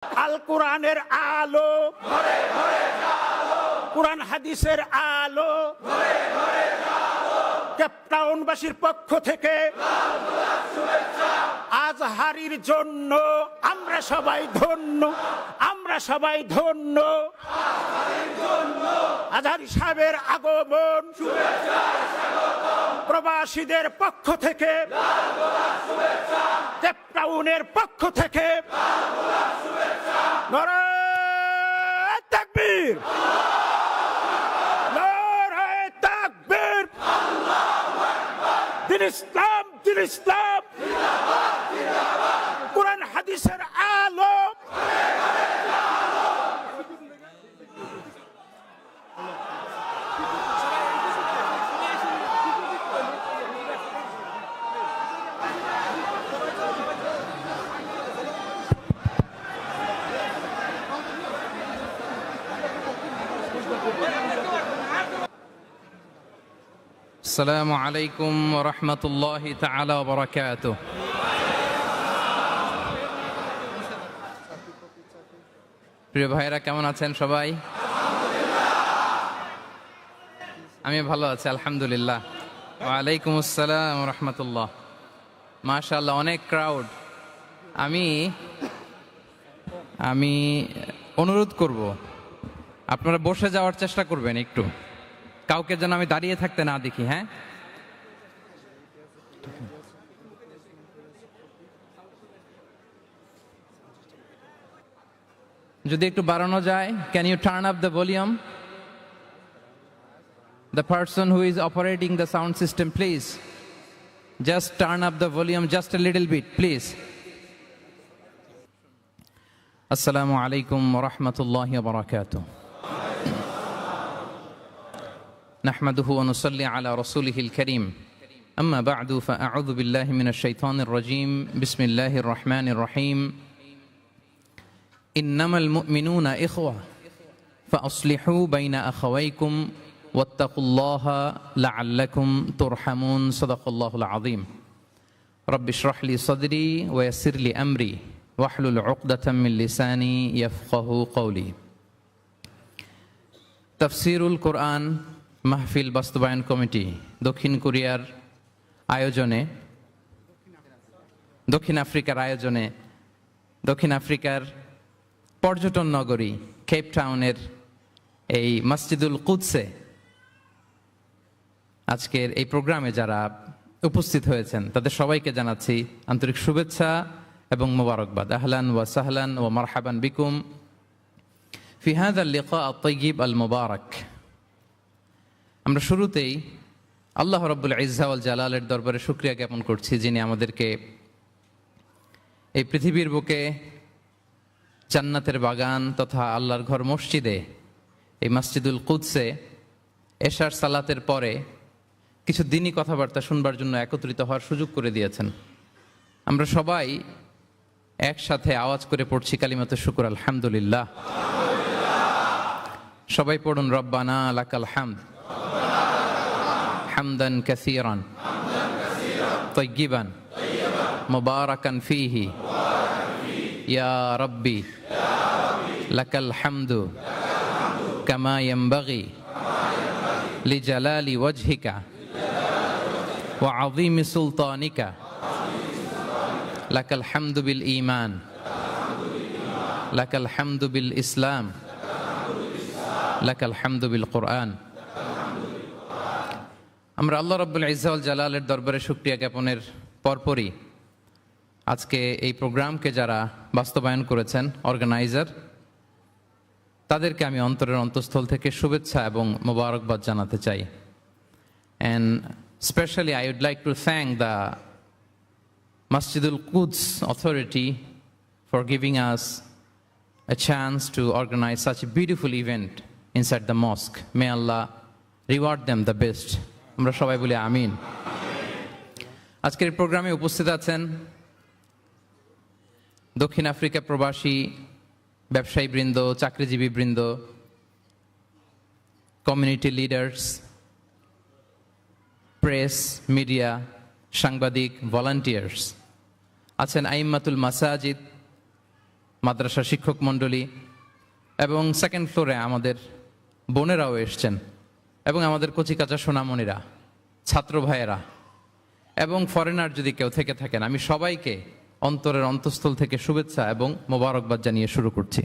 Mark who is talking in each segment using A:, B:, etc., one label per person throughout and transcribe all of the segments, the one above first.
A: আল কোরআনের আলো, কোরআন হাদিসের আলো, কেপটাউনবাসীর পক্ষ থেকে আজহারীর জন্য আমরা সবাই ধন্য, আমরা সবাই ধন্য। আজহারী সাহেবের আগমন প্রবাসীদের পক্ষ থেকে, কেপটাউনের পক্ষ থেকে নারায়ে তাকবীর, নারায়ে তাকবীর। দিন ইসলাম, দিন ইসলাম, কোরআন হাদিসের আলো।
B: আসসালামু আলাইকুম ওয়া রাহমাতুল্লাহি তাআলা ওয়া বারাকাতুহু। প্রিয় ভাইরা, কেমন আছেন সবাই? আমি ভালো আছি আলহামদুলিল্লাহ। ওয়া আলাইকুম আসসালাম ওয়া রাহমাতুল্লাহ। মাশাআল্লাহ, অনেক ক্রাউড। আমি অনুরোধ করব, আপনারা বসে যাওয়ার চেষ্টা করবেন একটু, কাউকে যেন আমি দাঁড়িয়ে থাকতে না দেখি। হ্যাঁ, যদি একটু বাড়ানো যায়। Can you turn up the volume? The person who is operating the sound system, please just turn up the volume just a little bit, please. আসসালামু আলাইকুম ওয়া রাহমাতুল্লাহি ওয়া বারাকাতুহু। نحمده ونصلي على رسوله الكريم، أما بعد فأعوذ بالله من الشيطان الرجيم، بسم الله الرحمن الرحيم. إنما المؤمنون إخوة فأصلحوا بين أخويكم واتقوا الله لعلكم ترحمون. صدق الله العظيم. رب اشرح لي صدري ويسر لي أمري واحلل عقدة من لساني يفقه قولي. تفسير القرآن মাহফিল বাস্তবায়ন কমিটি দক্ষিণ কোরিয়ার আয়োজনে, দক্ষিণ আফ্রিকার আয়োজনে, দক্ষিণ আফ্রিকার পর্যটন নগরী কেপ টাউনের এই মসজিদুল কুদসে আজকের এই প্রোগ্রামে যারা উপস্থিত হয়েছেন তাদের সবাইকে জানাচ্ছি আন্তরিক শুভেচ্ছা এবং মোবারকবাদ। আহলান ওয়া সাহলান ওয়া মারহাবান বিকুম ফি হাযা আল-লিকা আত-তাইয়্যিব আল-মুবারাক। আমরা শুরুতেই আল্লাহ রাব্বুল ইজ্জা ওয়াল জালালের দরবারে শুকরিয়া জ্ঞাপন করছি, যিনি আমাদেরকে এই পৃথিবীর বুকে জান্নাতের বাগান তথা আল্লাহর ঘর মসজিদে, এই মসজিদুল কুদসে এশার সালাতের পরে কিছু দিনী কথাবার্তা শুনবার জন্য একত্রিত হওয়ার সুযোগ করে দিয়েছেন। আমরা সবাই একসাথে আওয়াজ করে পড়ছি কালিমাতুশ শুকর, আলহামদুলিল্লাহ। সবাই পড়ুন, রব্বানা লাকাল হামদ হামদান কাসীরান তাইয়্যিবান মুবারাকান ফীহি ইয়া রাব্বি লাকাল হামদু কামা ইয়ানবাগি লিজালালি ওয়াজহিকা ওয়া আযীমি সুলতানিকা লাকাল হামদু বিল ঈমান লাকাল হামদু বিল ইসলাম লাকাল হামদু বিল কুরআন। আমরা আল্লাহ রাব্বুল ইজ্জা ওয়াল জালালের দরবারে শুকরিয়া জ্ঞাপনের পরপরই আজকে এই প্রোগ্রামকে যারা বাস্তবায়ন করেছেন, অর্গানাইজার, তাদেরকে আমি অন্তরের অন্তঃস্থল থেকে শুভেচ্ছা এবং মোবারকবাদ জানাতে চাই। And specially I would like to thank the Masjidul Quds authority for giving us a chance to organize such a beautiful event inside the mosque. May Allah reward them the best. আমরা সবাই বলি আমিন। আজকের এই প্রোগ্রামে উপস্থিত আছেন দক্ষিণ Africa প্রবাসী ব্যবসায়ী বৃন্দ, চাকরিজীবী বৃন্দ, কমিউনিটি লিডার্স, প্রেস, মিডিয়া, সাংবাদিক, ভলান্টিয়ার্স আছেন, আইম্মাতুল মাসাজিদ, মাদ্রাসা শিক্ষক মণ্ডলী এবং সেকেন্ড ফ্লোরে আমাদের বোনেরাও এসছেন এবং আমাদের কচিকাচা সোনামণিরা, ছাত্র ভাইয়েরা এবং ফরেনার যদি কেউ থেকে থাকেন, আমি সবাইকে অন্তরের অন্তঃস্থল থেকে শুভেচ্ছা এবং মোবারকবাদ জানিয়ে শুরু করছি।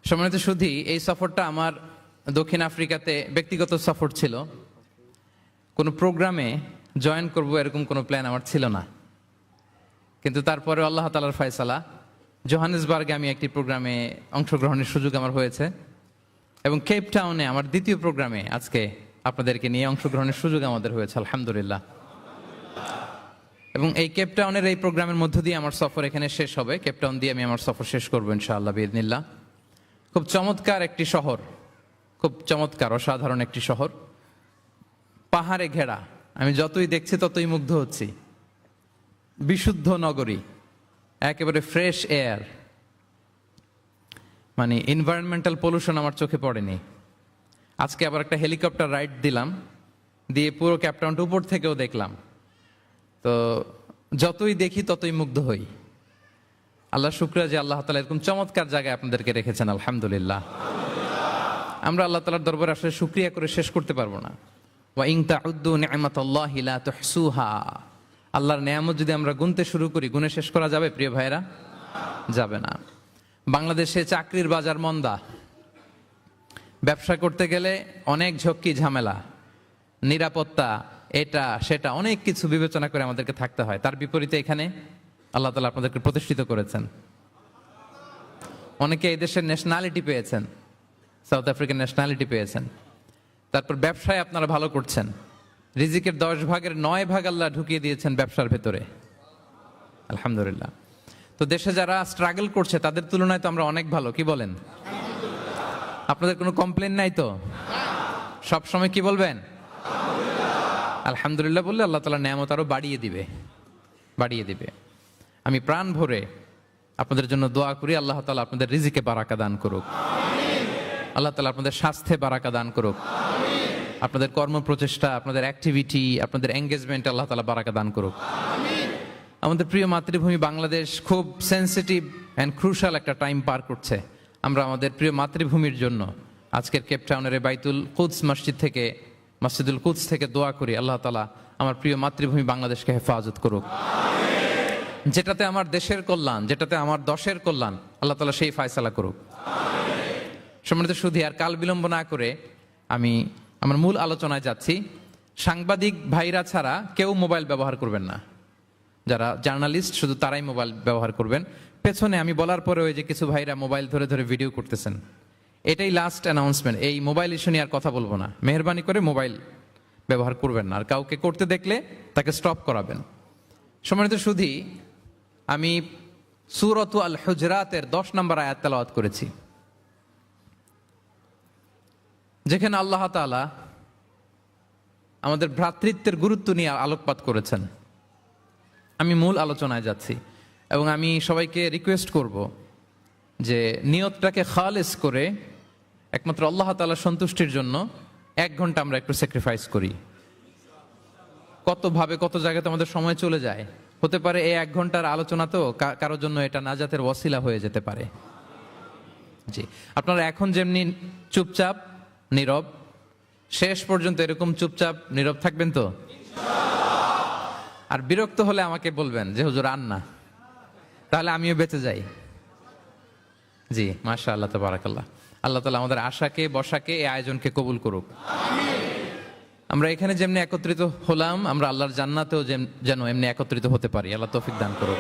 B: সম্মানিত সুধী, এই সফরটা আমার দক্ষিণ আফ্রিকাতে ব্যক্তিগত সফর ছিল। কোনো প্রোগ্রামে জয়েন করব এরকম কোনো প্ল্যান আমার ছিল না, কিন্তু তারপরে আল্লাহ তাআলার ফয়সালা জোহানেসবার্গে আমি একটি প্রোগ্রামে অংশগ্রহণের সুযোগ আমার হয়েছে এবং কেপ টাউনে আমার দ্বিতীয় প্রোগ্রামে আজকে আপনাদেরকে নিয়ে অংশগ্রহণের সুযোগ আমাদের হয়েছে, আলহামদুলিল্লাহ। এবং এই কেপ টাউনের এই প্রোগ্রামের মধ্য দিয়ে আমার সফর এখানে শেষ হবে। কেপ টাউন দিয়ে আমি আমার সফর শেষ করবো ইনশাআল্লাহ বিইذনিল্লাহ। খুব চমৎকার একটি শহর, খুব চমৎকার অসাধারণ একটি শহর, পাহাড়ে ঘেরা। আমি যতই দেখছি ততই মুগ্ধ হচ্ছি। বিশুদ্ধ নগরী, একেবারে ফ্রেশ এয়ার, মানে এনভায়রনমেন্টাল পলিউশন আমার চোখে পড়েনি। আজকে আবার একটা হেলিকপ্টার রাইড দিলাম, দিয়ে পুরো কেপ টাউনটা উপর থেকেও দেখলাম। তো যতই দেখি ততই মুগ্ধ হই। আল্লাহ শুকরিয়া যে আল্লাহ তাআলা এরকম চমৎকার জায়গায় আপনাদেরকে রেখেছেন, আলহামদুলিল্লাহ। আমরা আল্লাহ তাআলার দরবারে আসলে শুকরিয়া করে শেষ করতে পারবো না। ওয়া ইন তাউদ্দু নি'মাতাল্লাহি লা তুহসুহা, আল্লাহর নেয়ামত যদি আমরা গুনতে শুরু করি, গুনে শেষ করা যাবে প্রিয় ভাইরা? যাবে না। বাংলাদেশে চাকরির বাজার মন্দা, ব্যবসা করতে গেলে অনেক ঝক্কি ঝামেলা, নিরাপত্তা, এটা সেটা অনেক কিছু বিবেচনা করে আমাদেরকে থাকতে হয়। তার বিপরীতে এখানে আল্লাহ তাআলা আপনাদেরকে প্রতিষ্ঠিত করেছেন। অনেকে এই দেশের ন্যাশনালিটি পেয়েছেন, সাউথ আফ্রিকান ন্যাশনালিটি পেয়েছেন। তারপর ব্যবসায় আপনারা ভালো করছেন, রিজিকের 10 ভাগের 9 ভাগ আল্লাহ ঢুকিয়ে দিয়েছেন ব্যবসার ভেতরে, আলহামদুলিল্লাহ। তো দেশে যারা স্ট্রাগল করছে তাদের তুলনায় তো আমরা অনেক ভালো, কি বলেন? আপনাদের কোনো কমপ্লেন নাই তো? সব সময় কি বলবেন? আলহামদুলিল্লাহ বললে আল্লাহ তাআলা নেয়ামত আরো বাড়িয়ে দিবে, বাড়িয়ে দিবে। আমি প্রাণ ভরে আপনাদের জন্য দোয়া করি, আল্লাহ তাআলা আপনাদের রিজিকে বারাকা দান করুক, আল্লাহ তাআলা আপনাদের স্বাস্থ্যে বারাকা দান করুক, আপনাদের কর্ম প্রচেষ্টা, আপনাদের অ্যাক্টিভিটি, আপনাদের এঙ্গেজমেন্ট আল্লাহ তাআলা বারাকা দান করুক। আমাদের প্রিয় মাতৃভূমি বাংলাদেশ খুব সেন্সিটিভ অ্যান্ড ক্রুশাল একটা টাইম পার করছে। আমরা আমাদের প্রিয় মাতৃভূমির জন্য আজকের কেপ টাউনের বাইতুল কুদস মসজিদ থেকে, মসজিদুল কুদস থেকে দোয়া করি, আল্লাহ তাআলা আমার প্রিয় মাতৃভূমি বাংলাদেশকে হেফাজত করুক। যেটাতে আমার দেশের কল্যাণ, যেটাতে আমার দশের কল্যাণ, আল্লাহ তাআলা সেই ফয়সালা করুক। সম্মানিত সুধী, আর কাল বিলম্ব না করে আমি আমার মূল আলোচনায় যাচ্ছি। সাংবাদিক ভাইরা ছাড়া কেউ মোবাইল ব্যবহার করবেন না। যারা জার্নালিস্ট শুধু তারাই মোবাইল ব্যবহার করবেন। পেছনে আমি বলার পরে ওই যে কিছু ভাইরা মোবাইল ধরে ধরে ভিডিও করতেছেন, এটাই লাস্ট অ্যানাউন্সমেন্ট। এই মোবাইল ইস্যু নিয়ে আর কথা বলবো না। মেহেরবানি করে মোবাইল ব্যবহার করবেন না, আর কাউকে করতে দেখলে তাকে স্টপ করাবেন। সম্মানিত সুধী, আমি সূরাত আল হুজরাতের 10 নম্বর আয়াত তেলাওয়াত করেছি, যেখানে আল্লাহ তাআলা আমাদের ভ্রাতৃত্বের গুরুত্ব নিয়ে আলোকপাত করেছেন। আমি মূল আলোচনায় যাচ্ছি এবং আমি সবাইকে রিকোয়েস্ট করব যে নিয়তটাকে খালেস করে একমাত্র আল্লাহ তাআলার সন্তুষ্টির জন্য 1 ঘন্টা আমরা একটু স্যাক্রিফাইস করি। কতভাবে কত জায়গাতে আমাদের সময় চলে যায়। হতে পারে এই 1 ঘন্টার আলোচনা তো কারোর জন্য এটা নাজাতের ওয়াসিলা হয়ে যেতে পারে। জি, আপনারা এখন যেমনি চুপচাপ নীরব, শেষ পর্যন্ত এরকম চুপচাপ নীরব থাকবেন তো? আর বিরক্ত হলে আমাকে বলবেন যে হুজুর আর না, তাহলে আমিও বেঁচে যাই। জি, মাশাআল্লাহ, তাবারাকাল্লাহ। আল্লাহ তাআলা আমাদের আশাকে, বসাকে, এই আয়োজনকে কবুল করুক। আমরা এখানে যেমনি একত্রিত হলাম, আমরা আল্লাহর জান্নাতেও যেন এমনি একত্রিত হতে পারি। আল্লাহ তৌফিক দান করুক।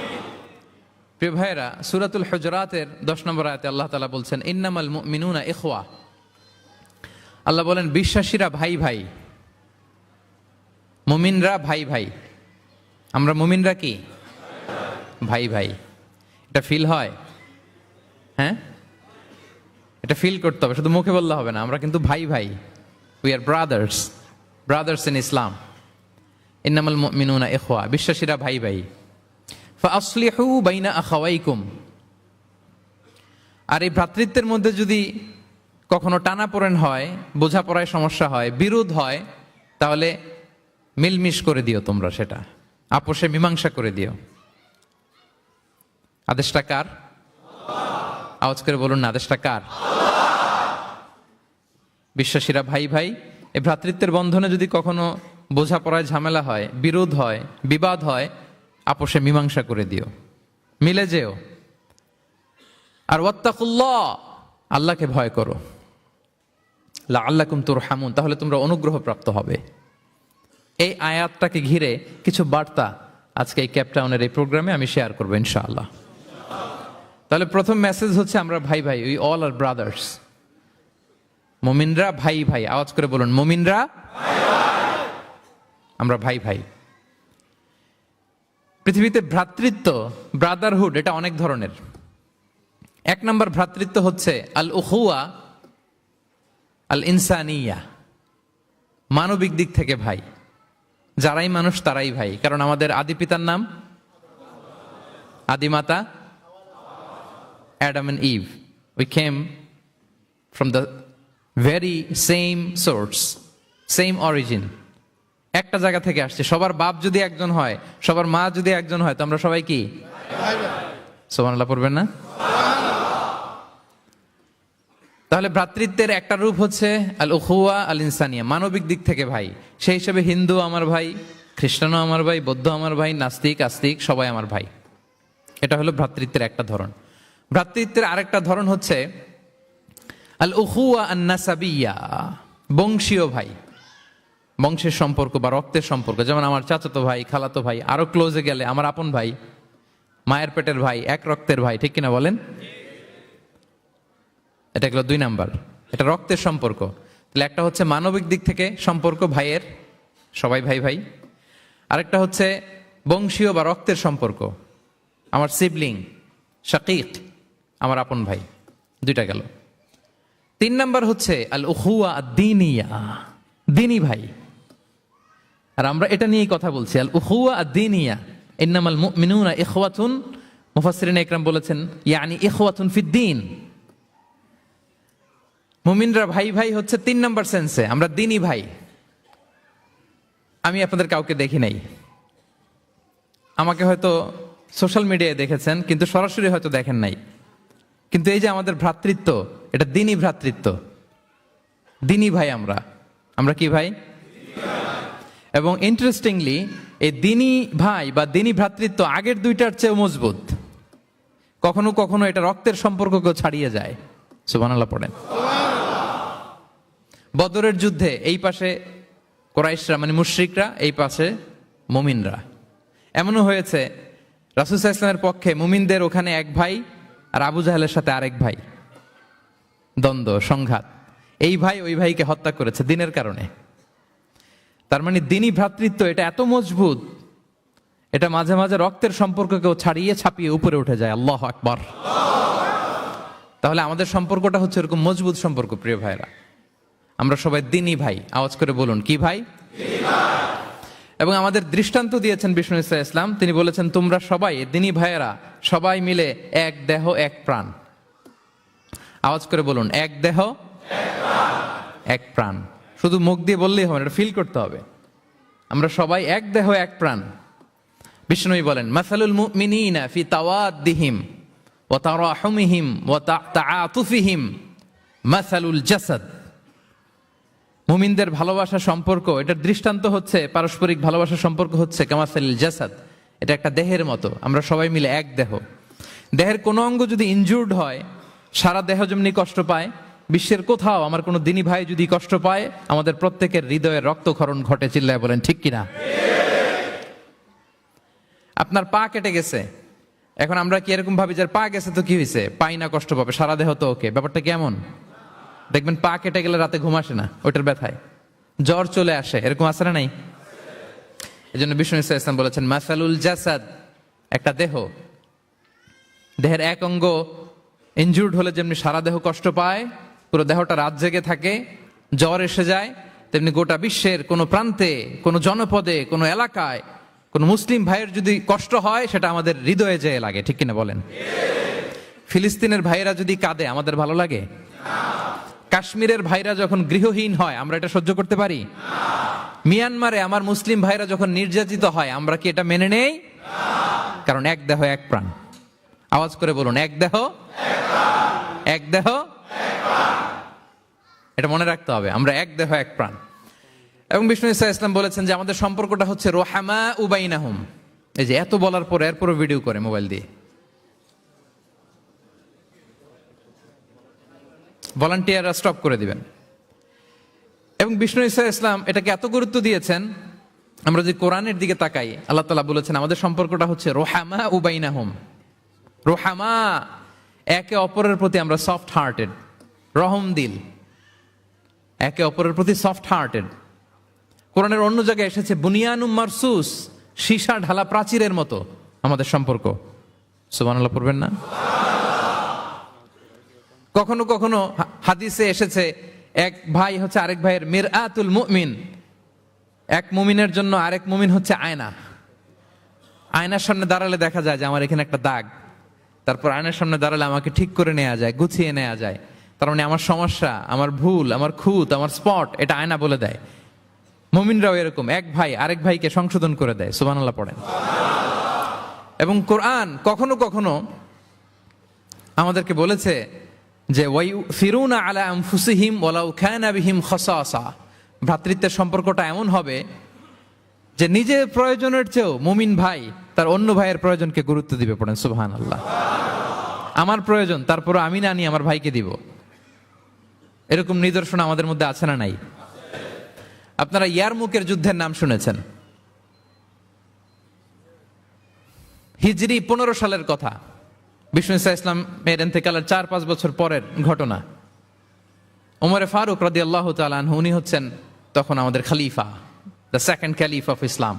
B: প্রিয় ভাইয়েরা, সূরাতুল হুজরাতের 10 নম্বর আয়াতে আল্লাহ তাআলা বলছেন, ইন্নামাল মুমিনুনা ইখওয়া। আল্লাহ বলেন বিশ্বাসীরা ভাই ভাই, মুমিনরা ভাই ভাই। আমরা মুমিনরা কি? ভাই ভাই। এটা ফিল হয়? হ্যাঁ, এটা ফিল করতে হবে, শুধু মুখে বললে হবে না। আমরা কিন্তু ভাই ভাই, we are brothers, brothers in Islam. ইন্নামাল মুমিনুনা ইখওয়া, বিশ্বাসীরা ভাই ভাই। ফাআসলিহু বাইনা আখাওয়াইকুম। আর এই ভ্রাতৃত্বের মধ্যে যদি কখনো টানাপোড়েন হয়, বোঝাপড়ায় সমস্যা হয়, বিরোধ হয়, তাহলে মিলমিশ করে দিও, তোমরা সেটা আপোষে মীমাংসা করে দিও। আদেশটা কার? আওয়াজ করে বলুন না, আদেশটা কার? বিশ্বাসীরা ভাই ভাই, এই ভ্রাতৃত্বের বন্ধনে যদি কখনো বোঝাপড়ায় ঝামেলা হয়, বিরোধ হয়, বিবাদ হয়, আপোষে মীমাংসা করে দিও, মিলে যেও। আর ওয়াত্তাকুল্লাহ, আল্লাহকে ভয় করো, লাআল্লাকুম তুরহামুন, তাহলে তোমরা অনুগ্রহ প্রাপ্ত হবে। এই আয়াতটাকে ঘিরে কিছু বার্তা আজকে এই ক্যাপটাউনের এই প্রোগ্রামে আমি শেয়ার করবো ইনশাআল্লাহ। তাহলে প্রথম মেসেজ হচ্ছে আমরা ভাই ভাই, উই অল আর ব্রাদার্স। মুমিনরা ভাই ভাই, আওয়াজ করে বলুন, মুমিনরা আমরা ভাই ভাই। পৃথিবীতে ভ্রাতৃত্ব, ব্রাদারহুড, এটা অনেক ধরনের। এক নম্বর ভ্রাতৃত্ব হচ্ছে আল উখুয়া আল ইনসানিয়া, মানবিক দিক থেকে ভাই। যারাই মানুষ তারাই ভাই, কারণ আমাদের আদি পিতার নাম, আদিমাতা Adam and Eve. We came from the very same source, same origin. একটা জায়গা থেকে আসছে। সবার বাপ যদি একজন হয়, সবার মা যদি একজন হয়, তো আমরা সবাই কি? সুবহানাল্লাহ পড়বেন না? তাহলে ভ্রাতৃত্বের একটা রূপ হচ্ছে আল উখুয়া আল ইনসানিয়া, মানবিক দিক থেকে ভাই। সেই হিসেবে হিন্দু আমার ভাই, খ্রিস্টানও আমার ভাই, বৌদ্ধ আমার ভাই, নাস্তিক আস্তিক সবাই আমার ভাই। এটা হলো ভ্রাতৃত্বের একটা ধরন। ভ্রাতৃত্বের আরেকটা ধরন হচ্ছে আল উখুয়া আন নাসাবিয়া, বংশীয় ভাই, বংশের সম্পর্ক বা রক্তের সম্পর্ক। যেমন আমার চাচাতো ভাই, খালাতো ভাই, আরো ক্লোজে গেলে আমার আপন ভাই, মায়ের পেটের ভাই, এক রক্তের ভাই, ঠিক কিনা বলেন? এটা গেল 2 নাম্বার, এটা রক্তের সম্পর্ক। তাহলে একটা হচ্ছে মানবিক দিক থেকে সম্পর্ক ভাইয়ের, সবাই ভাই ভাই। আরেকটা হচ্ছে বংশীয় বা রক্তের সম্পর্ক, আমার সিবলিং, শাকিক, আমার আপন ভাই। 2টা গেল। 3 নাম্বার হচ্ছে আল উখুয়া আদ-দীনিয়া, দ্বীনি ভাই। আর আমরা এটা নিয়েই কথা বলছি, আল উখুয়া আদ-দীনিয়া। ইন্নামাল মুমিনুনা ইখওয়াতুন, মুফাসসিরিন ইকরাম বলেছেন ইয়ানি ইখওয়াতুন ফিদ-দীন। মুমিনরা ভাই ভাই হচ্ছে 3 নাম্বার সেন্সে, আমরা দ্বীনি ভাই। আমি আপনাদের কাউকে দেখি নাই, আমাকে হয়তো সোশ্যাল মিডিয়ায় দেখেছেন, কিন্তু সরাসরি হয়তো দেখেন নাই। কিন্তু এই যে আমাদের ভ্রাতৃত্ব, এটা দ্বীনি ভ্রাতৃত্ব, দ্বীনি ভাই। আমরা কি ভাই? এবং ইন্টারেস্টিংলি এই দ্বীনি ভাই বা দ্বীনি ভ্রাতৃত্ব আগের 2টার চেয়েও মজবুত। কখনো কখনো এটা রক্তের সম্পর্ককেও ছাড়িয়ে যায়। সুবহানাল্লাহ পড়েন। বদরের যুদ্ধে এই পাশে কুরাইশরা মানে মুশরিকরা, এই পাশে মুমিনরা। এমনও হয়েছে রাসূল সাল্লাল্লাহু আলাইহি ওয়াসাল্লামের পক্ষে মুমিনদের ওখানে এক ভাই, আর আবু জাহেলের সাথে আরেক ভাই, দ্বন্দ্ব, সংঘাত। এই ভাই ওই ভাইকে হত্যা করেছে দ্বীনের কারণে। তার মানে দ্বীনি ভ্রাতৃত্ব এটা এত মজবুত, এটা মাঝে মাঝে রক্তের সম্পর্ককেও ছাড়িয়ে ছাপিয়ে উপরে উঠে যায়। আল্লাহু আকবার। তাহলে আমাদের সম্পর্কটা হচ্ছে এরকম মজবুত সম্পর্ক। প্রিয় ভাইরা, আমরা সবাই দ্বীনি ভাই। আওয়াজ করে বলুন, কি ভাই? এবং আমাদের দৃষ্টান্ত দিয়েছেন বিষ্ণু ইসলাম। তিনি বলেছেন তোমরা সবাই দ্বীনি ভাইয়েরা, সবাই মিলে এক দেহ এক প্রাণ। আওয়াজ করে বলুন, এক দেহ এক প্রাণ। শুধু মুখ দিয়ে বললেই হবে না, এটা ফিল করতে হবে। আমরা সবাই এক দেহ এক প্রাণ। বিষ্ণুই বলেন মাসালুল মুমিনিনা ফি তাওয়াদ্দিহিম ওয়া তারাহুমিহিম ওয়া তাআতুফিহিম মাসালুল জাসাদ। মুমিনদের ভালোবাসা সম্পর্ক, এটার দৃষ্টান্ত হচ্ছে, পারস্পরিক ভালোবাসা সম্পর্ক হচ্ছে কামাসালিল জাসাদ, এটা একটা দেহের মতো। আমরা সবাই মিলে এক দেহ। দেহের কোনো অঙ্গ যদি ইনজুর্ড হয়, সারা দেহ যেমনি কষ্ট পায়, বিশ্বের কোথাও আমার কোনো দ্বীনি ভাই যদি কষ্ট পায়, আমাদের প্রত্যেকের হৃদয়ের রক্তক্ষরণ ঘটে। চিল্লায় বলেন ঠিক কিনা? আপনার পা কেটে গেছে, এখন আমরা কি এরকম ভাবি যে পা গেছে তো কি হয়েছে, পাই না, কষ্ট পাবে, সারা দেহ তো ওকে। ব্যাপারটা কেমন? দেখবেন পা কেটে গেলে রাতে ঘুম আসে না, ওইটার ব্যথায় জ্বর চলে আসে, এরকম আছে না নাই? এই জন্য বিষ্ণু ইসলাম বলেছেন মাসালুল জাসাদ, একটা দেহ, দেহের এক অঙ্গ ইনজুর্ড হলে যেমনি সারা দেহ কষ্ট পায়, পুরো দেহটা রাত জেগে থাকে, জ্বর এসে যায়, তেমনি গোটা বিশ্বের কোনো প্রান্তে, কোনো জনপদে, কোনো এলাকায় কোনো মুসলিম ভাইয়ের যদি কষ্ট হয়, সেটা আমাদের হৃদয়ে যেয়ে লাগে। ঠিক কিনা বলেন? ফিলিস্তিনের ভাইয়েরা যদি কাঁদে, আমাদের ভালো লাগে? কাশ্মীরের ভাইরা যখন গৃহহীন হয়, আমরা এটা সহ্য করতে পারি? মিয়ানমারে আমার মুসলিম ভাইরা যখন নির্যাতিত হয়, আমরা কি এটা মেনে নেই? কারণ এক দেহ এক প্রাণ। আওয়াজ করে বলুন, এক দেহ এক প্রাণ। এক দেহ, এটা মনে রাখতে হবে, আমরা এক দেহ এক প্রাণ। এবং বিষ্ণু ঈসা ইসলাম বলেছেন যে আমাদের সম্পর্কটা হচ্ছে রোহামা উবাইনাহুম। এই যে এত বলার পর এরপরও ভিডিও করে মোবাইল দিয়ে, ভলান্টিয়াররা স্টপ করে দিবেন। এবং বিষ্ণু ঈসা ইসলাম এটাকে এত গুরুত্ব দিয়েছেন, আমরা যে কোরআনের দিকে তাকাই, আল্লাহ তাআলা বলেছেন আমাদের সম্পর্কটা হচ্ছে রোহামা উবাইনাহুম। রোহামা, একে অপরের প্রতি আমরা সফট হার্টেড, রহম দিল, একে অপরের প্রতি সফট হার্টেড। কোরআনের অন্য জায়গায় এসেছে বুনিয়ানুম মারসুস, সীসা ঢালা প্রাচীরের মতো আমাদের সম্পর্ক। সুবহানাল্লাহ পড়বেন না? কখনো কখনো হাদিসে এসেছে এক ভাই হচ্ছে আরেক ভাইয়ের মিরআতুল মুমিন, এক মুমিনের জন্য আরেক মুমিন হচ্ছে আয়না। আয়নার সামনে দাঁড়ালে দেখা যায় যে আমার এখানে একটা দাগ, তারপর আয়নার সামনে দাঁড়ালে আমাকে ঠিক করে নেওয়া যায়, গুছিয়ে নেওয়া যায়। তার মানে আমার সমস্যা, আমার ভুল, আমার খুঁত, আমার স্পট, এটা আয়না বলে দেয়। মুমিনরাও এরকম, এক ভাই আরেক ভাইকে সংশোধন করে দেয়। সুবহানাল্লাহ পড়েন। এবং কোরআন কখনো কখনো আমাদেরকে বলেছে যে ওয়াইফিরুনা আলা আনফুসিহিম ওয়ালাউ কানা বিহিম খাসাসা, ভ্রাতৃত্বের সম্পর্কটা এমন হবে যে নিজের প্রয়োজনের চেয়েও মুমিন ভাই তার অন্য ভাইয়ের প্রয়োজনকে গুরুত্ব দিবে। পড়েন সুবহানাল্লাহ। আমার প্রয়োজন, তারপর আমি না নিয়ে আমার ভাইকে দিব। এরকম নিদর্শন আমাদের মধ্যে আছে না নাই? আপনারা ইয়ারমুকের যুদ্ধের নাম শুনেছেন, হিজরি 15 সালের কথা। বিষ্ণু ঈসা ইসলামের ইন্তেকালের 4-5 বছর পরের ঘটনা। ওমরে ফারুক রাদিয়াল্লাহু তাআলা আনহু, উনি হচ্ছেন তখন আমাদের খলিফা, the second caliph of Islam,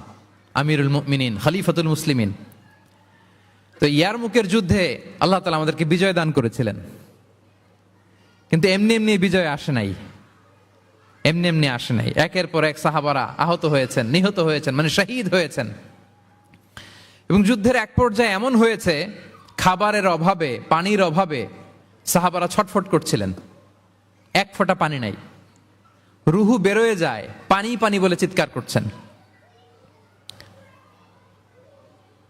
B: আমিরুল মুমিনিন, খলিফাতুল মুসলিমিন। তো ইয়ারমুকের যুদ্ধে আল্লাহ তাআলা আমাদেরকে বিজয় দান করেছিলেন। কিন্তু এমনি এমনি বিজয় আসে নাই, এমনি এমনি আসে নাই। একের পর এক সাহাবারা আহত হয়েছেন, নিহত হয়েছেন, মানে শহীদ হয়েছেন। এবং যুদ্ধের এক পর্যায়ে এমন হয়েছে, খাবারের অভাবে, পানির অভাবে সাহাবারা ছটফট করছিলেন, এক ফোঁটা পানি নাই, রুহু বেরোয় যায়, পানি পানি বলে চিৎকার করছেন।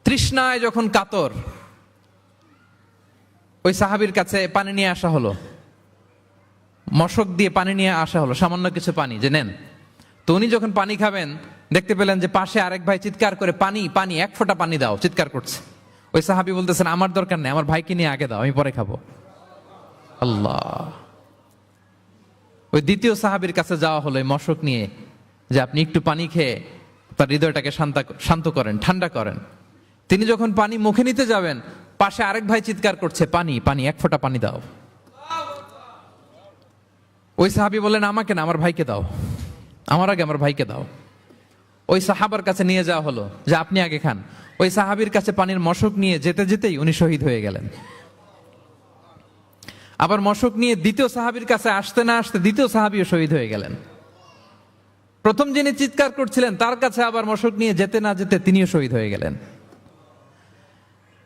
B: তৃষ্ণায় যখন কাতর, ওই সাহাবীর কাছে পানি নিয়ে আসা হলো, মশক দিয়ে পানি নিয়ে আসা হলো, সামান্য কিছু পানি, যে নেন। তো উনি যখন পানি খাবেন, দেখতে পেলেন যে পাশে আরেক ভাই চিৎকার করে পানি পানি, এক ফোঁটা পানি দাও, চিৎকার করছে। ওই সাহাবী বলতেছেন আমার দরকার নেই, আমার ভাইকে নিয়ে আগে দাও, আমি পরে খাবো। আল্লাহ। ওই দ্বিতীয় সাহাবীর কাছে যাওয়া হলো এই মশক নিয়ে, যে আপনি একটু পানি খেয়ে তার হৃদয়টাকে শান্ত করেন, ঠান্ডা করেন। তিনি যখন পানি মুখে নিতে যাবেন, পাশে আরেক ভাই চিৎকার করছে পানি পানি, এক ফোঁটা পানি দাও। ওই সাহাবী বললেন আমাকে না, আমার ভাইকে দাও, আমার আগে আমার ভাইকে দাও। ওই সাহাবার কাছে নিয়ে যাওয়া হলো যে আপনি আগে খান। ওই সাহাবীর কাছে পানির মশক নিয়ে যেতে যেতেই উনি শহীদ হয়ে গেলেন। আবার মশক নিয়ে দ্বিতীয় সাহাবীর কাছে আসতে না আসতে দ্বিতীয় সাহাবীও শহীদ হয়ে গেলেন। প্রথম যিনি চিৎকার করছিলেন তার কাছে আবার মশক নিয়ে যেতে না যেতে তিনিও শহীদ হয়ে গেলেন।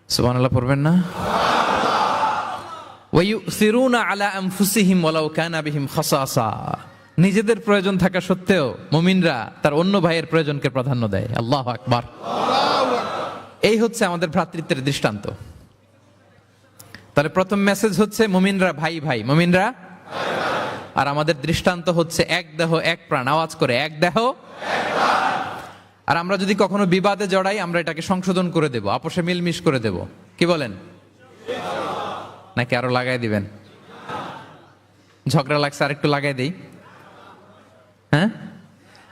B: সুবহানাল্লাহ পড়বেন না? ওয়ায়ুসিরুনা আলা আনফুসিহিম ওয়ালাউ কানা বিহিম খাসাসা, নিজেদের প্রয়োজন থাকা সত্ত্বেও মুমিনরা তার অন্য ভাইয়ের প্রয়োজনকে প্রাধান্য দেয়। আল্লাহু আকবার। এই হচ্ছে আমাদের ভ্রাতৃত্বের দৃষ্টান্ত। তাহলে প্রথম মেসেজ হচ্ছে মুমিনরা ভাই ভাই, মুমিনরা। আর আমাদের দৃষ্টান্ত হচ্ছে এক দেহ এক প্রাণ। আওয়াজ করে, এক দেহ এক প্রাণ। আর আমরা যদি কখনো বিবাদে জড়াই, আমরা এটাকে সংশোধন করে দেব, আপোষে মিলমিশ করে দেব। কি বলেন? নাকি আরো লাগাই দিবেন? ঝগড়া লাগছে, আর একটু লাগাই দেই। হ্যাঁ,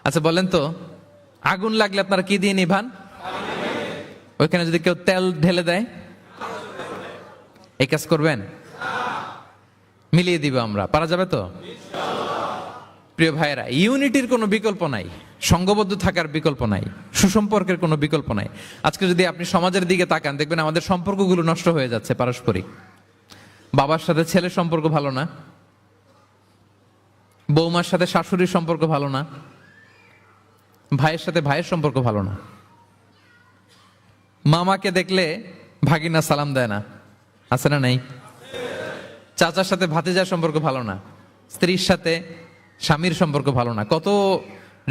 B: আচ্ছা বলেন তো, আগুন লাগলে আপনারা কি দিয়ে নিভান? ওইখানে যদি কেউ তেল ঢেলে দেয়, এই কাজ করবেন? মিলিয়ে দিব আমরা, পারা যাবে তো? প্রিয় ভাইয়েরা, ইউনিটির কোনো বিকল্প নাই, সংঘবদ্ধ থাকার বিকল্প নাই, সুসম্পর্কের কোনো বিকল্প নাই। আজকে যদি আপনি সমাজের দিকে তাকান, দেখবেন আমাদের সম্পর্কগুলো নষ্ট হয়ে যাচ্ছে পারস্পরিক। বাবার সাথে ছেলের সম্পর্ক ভালো না, বৌমার সাথে শাশুড়ির সম্পর্ক ভালো না, ভাইয়ের সাথে ভাইয়ের সম্পর্ক ভালো না, মামাকে দেখলে ভাগিনা সালাম দেয় না, আছে না নাই? চাচার সাথে ভাতিজার সম্পর্ক ভালো না, স্ত্রীর সাথে স্বামীর সম্পর্ক ভালো না। কত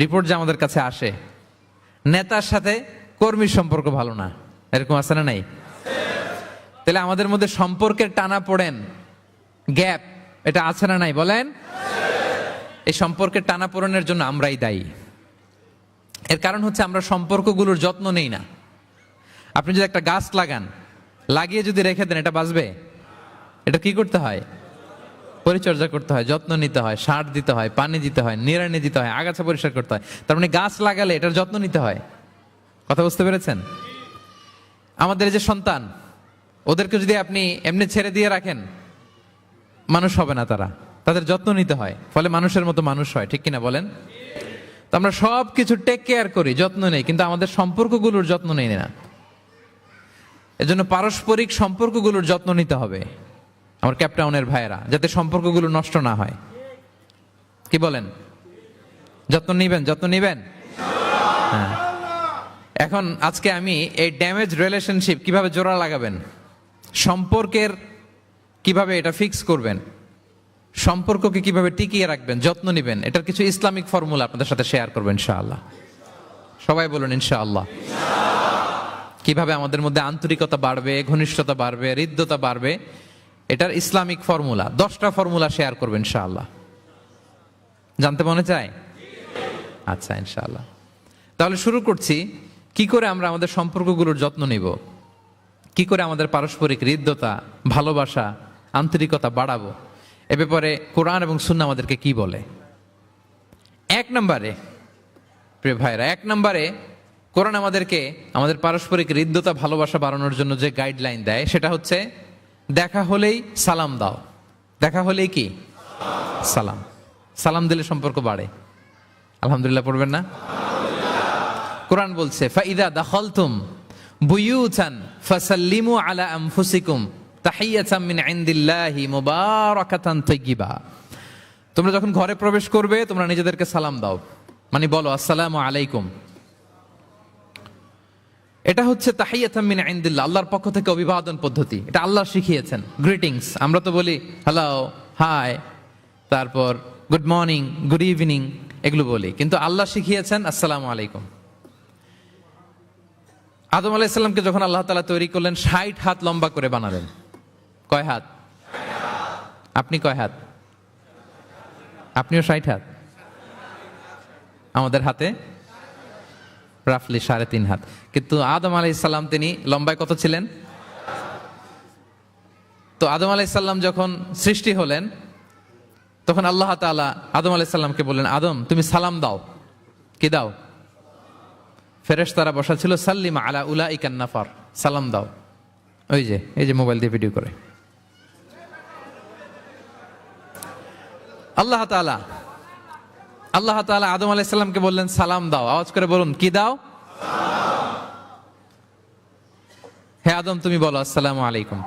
B: রিপোর্ট যে আমাদের কাছে আসে। নেতার সাথে কর্মীর সম্পর্ক ভালো না, এরকম আছে না নাই? তাহলে আমাদের মধ্যে সম্পর্কের টানা পড়েন গ্যাপ, এটা আছে না নাই বলেন? এই সম্পর্কের টানাপোড়েনের জন্য আমরাই দায়ী। এর কারণ হচ্ছে আমরা সম্পর্কগুলোর যত্ন নেই না। আপনি যদি একটা গাছ লাগান, লাগিয়ে যদি রেখে দেন, এটা বাঁচবে? এটা কি করতে হয়? পরিচর্যা করতে হয়, যত্ন নিতে হয়, সার দিতে হয়, পানি দিতে হয়, নিড়ানি দিতে হয়, আগাছা পরিষ্কার করতে হয়। তার মানে গাছ লাগালে এটার যত্ন নিতে হয়। কথা বুঝতে পেরেছেন? আমাদের এই যে সন্তান, ওদেরকে যদি আপনি এমনি ছেড়ে দিয়ে রাখেন, মানুষ হবে না তারা, তাদের যত্ন নিতে হয়, ফলে মানুষের মতো মানুষ হয়। ঠিক কিনা বলেন? তো আমরা সব কিছু টেক কেয়ার করি, যত্ন নেই, কিন্তু আমাদের সম্পর্কগুলোর যত্ন নেই না। এজন্য পারস্পরিক সম্পর্কগুলোর যত্ন নিতে হবে আমার ক্যাপটাউনের ভাইয়েরা, যাতে সম্পর্কগুলো নষ্ট না হয়। কি বলেন? যত্ন নিবেন? যত্ন নিবেন? হ্যাঁ। এখন আজকে আমি এই ড্যামেজ রিলেশনশিপ কিভাবে জোড়া লাগাবেন, সম্পর্কের কিভাবে এটা ফিক্স করবেন, সম্পর্ককে কিভাবে টিকিয়ে রাখবেন, যত্ন নিবেন, এটার কিছু ইসলামিক ফর্মুলা আপনাদের সাথে শেয়ার করবেন ইনশাআল্লাহ। সবাই বলুন ইনশাআল্লাহ। কিভাবে আমাদের মধ্যে আন্তরিকতা বাড়বে, ঘনিষ্ঠতা বাড়বে, হৃদ্যতা বাড়বে, এটার ইসলামিক ফর্মুলা 10টা ফর্মুলা শেয়ার করবেন ইনশাআল্লাহ। জানতে মনে চায়? আচ্ছা, ইনশাআল্লাহ। তাহলে শুরু করছি, কি করে আমরা আমাদের সম্পর্কগুলোর যত্ন নিব, কি করে আমাদের পারস্পরিক হৃদ্যতা, ভালোবাসা, আন্তরিকতা বাড়াবো, এ ব্যাপারে কোরআন এবং সুন্নাহ আমাদেরকে কি বলে। এক নম্বরে, প্রিয় ভাইরা, এক নম্বরে কোরআন আমাদেরকে আমাদের পারস্পরিক হৃদ্যতা, ভালোবাসা বাড়ানোর জন্য যে গাইডলাইন দেয় সেটা হচ্ছে দেখা হলেই সালাম দাও। দেখা হলেই কি? সালাম। সালাম দিলে সম্পর্ক বাড়ে। আলহামদুলিল্লাহ পড়বেন না? কোরআন বলছে ফাইদা দাখালতুম বুয়ুতান ফাসাল্লিমু আলা আনফুসিকুম তাহিয়াতাম মিন ইনদিল্লাহি মুবারাকাতান তাইয়্যিবা। তোমরা যখন ঘরে প্রবেশ করবে, তোমরা নিজেদেরকে সালাম দাও, মানে বলো আসসালামু আলাইকুম। এটা হচ্ছে তাহিয়াতাম মিন ইনদিল্লাহ, আল্লাহর পক্ষ থেকে অভিবাদন পদ্ধতি। এটা আল্লাহ শিখিয়েছেন। গ্রিটিংস আমরা তো বলি হ্যালো, হাই, তারপর গুড মর্নিং, গুড ইভিনিং, এগুলো বলি, কিন্তু আল্লাহ শিখিয়েছেন আসসালামু আলাইকুম। আদম আলাইহিস সালামকে যখন আল্লাহ তাআলা তৈরি করলেন, 60 হাত লম্বা করে বানালেন। কয় হাত? আপনি কয় হাত? আপনিও 60 হাত? আমাদের হাতে রাফলি 3.5 হাত। কিন্তু আদম আলাইহিস সালাম তিনি লম্বায় কত ছিলেন? তো আদম আলাইহিস সালাম যখন সৃষ্টি হলেন, তখন আল্লাহ তাআলা আদম আলাইহিস সালামকে বললেন, আদম তুমি সালাম দাও। কি দাও? ফেরেশতারা বসা ছিল, সাল্লিম আলা উলাইকান নাফার, সালাম দাও। ওই যে এই যে মোবাইল দিয়ে ভিডিও করে আল্লাহ তাআলা আদম আলাইহিস সালামকে বললেন সালাম দাও। আওয়াজ করে বলুন, কি দাও? হে আদম তুমি বলো আসসালামু আলাইকুম।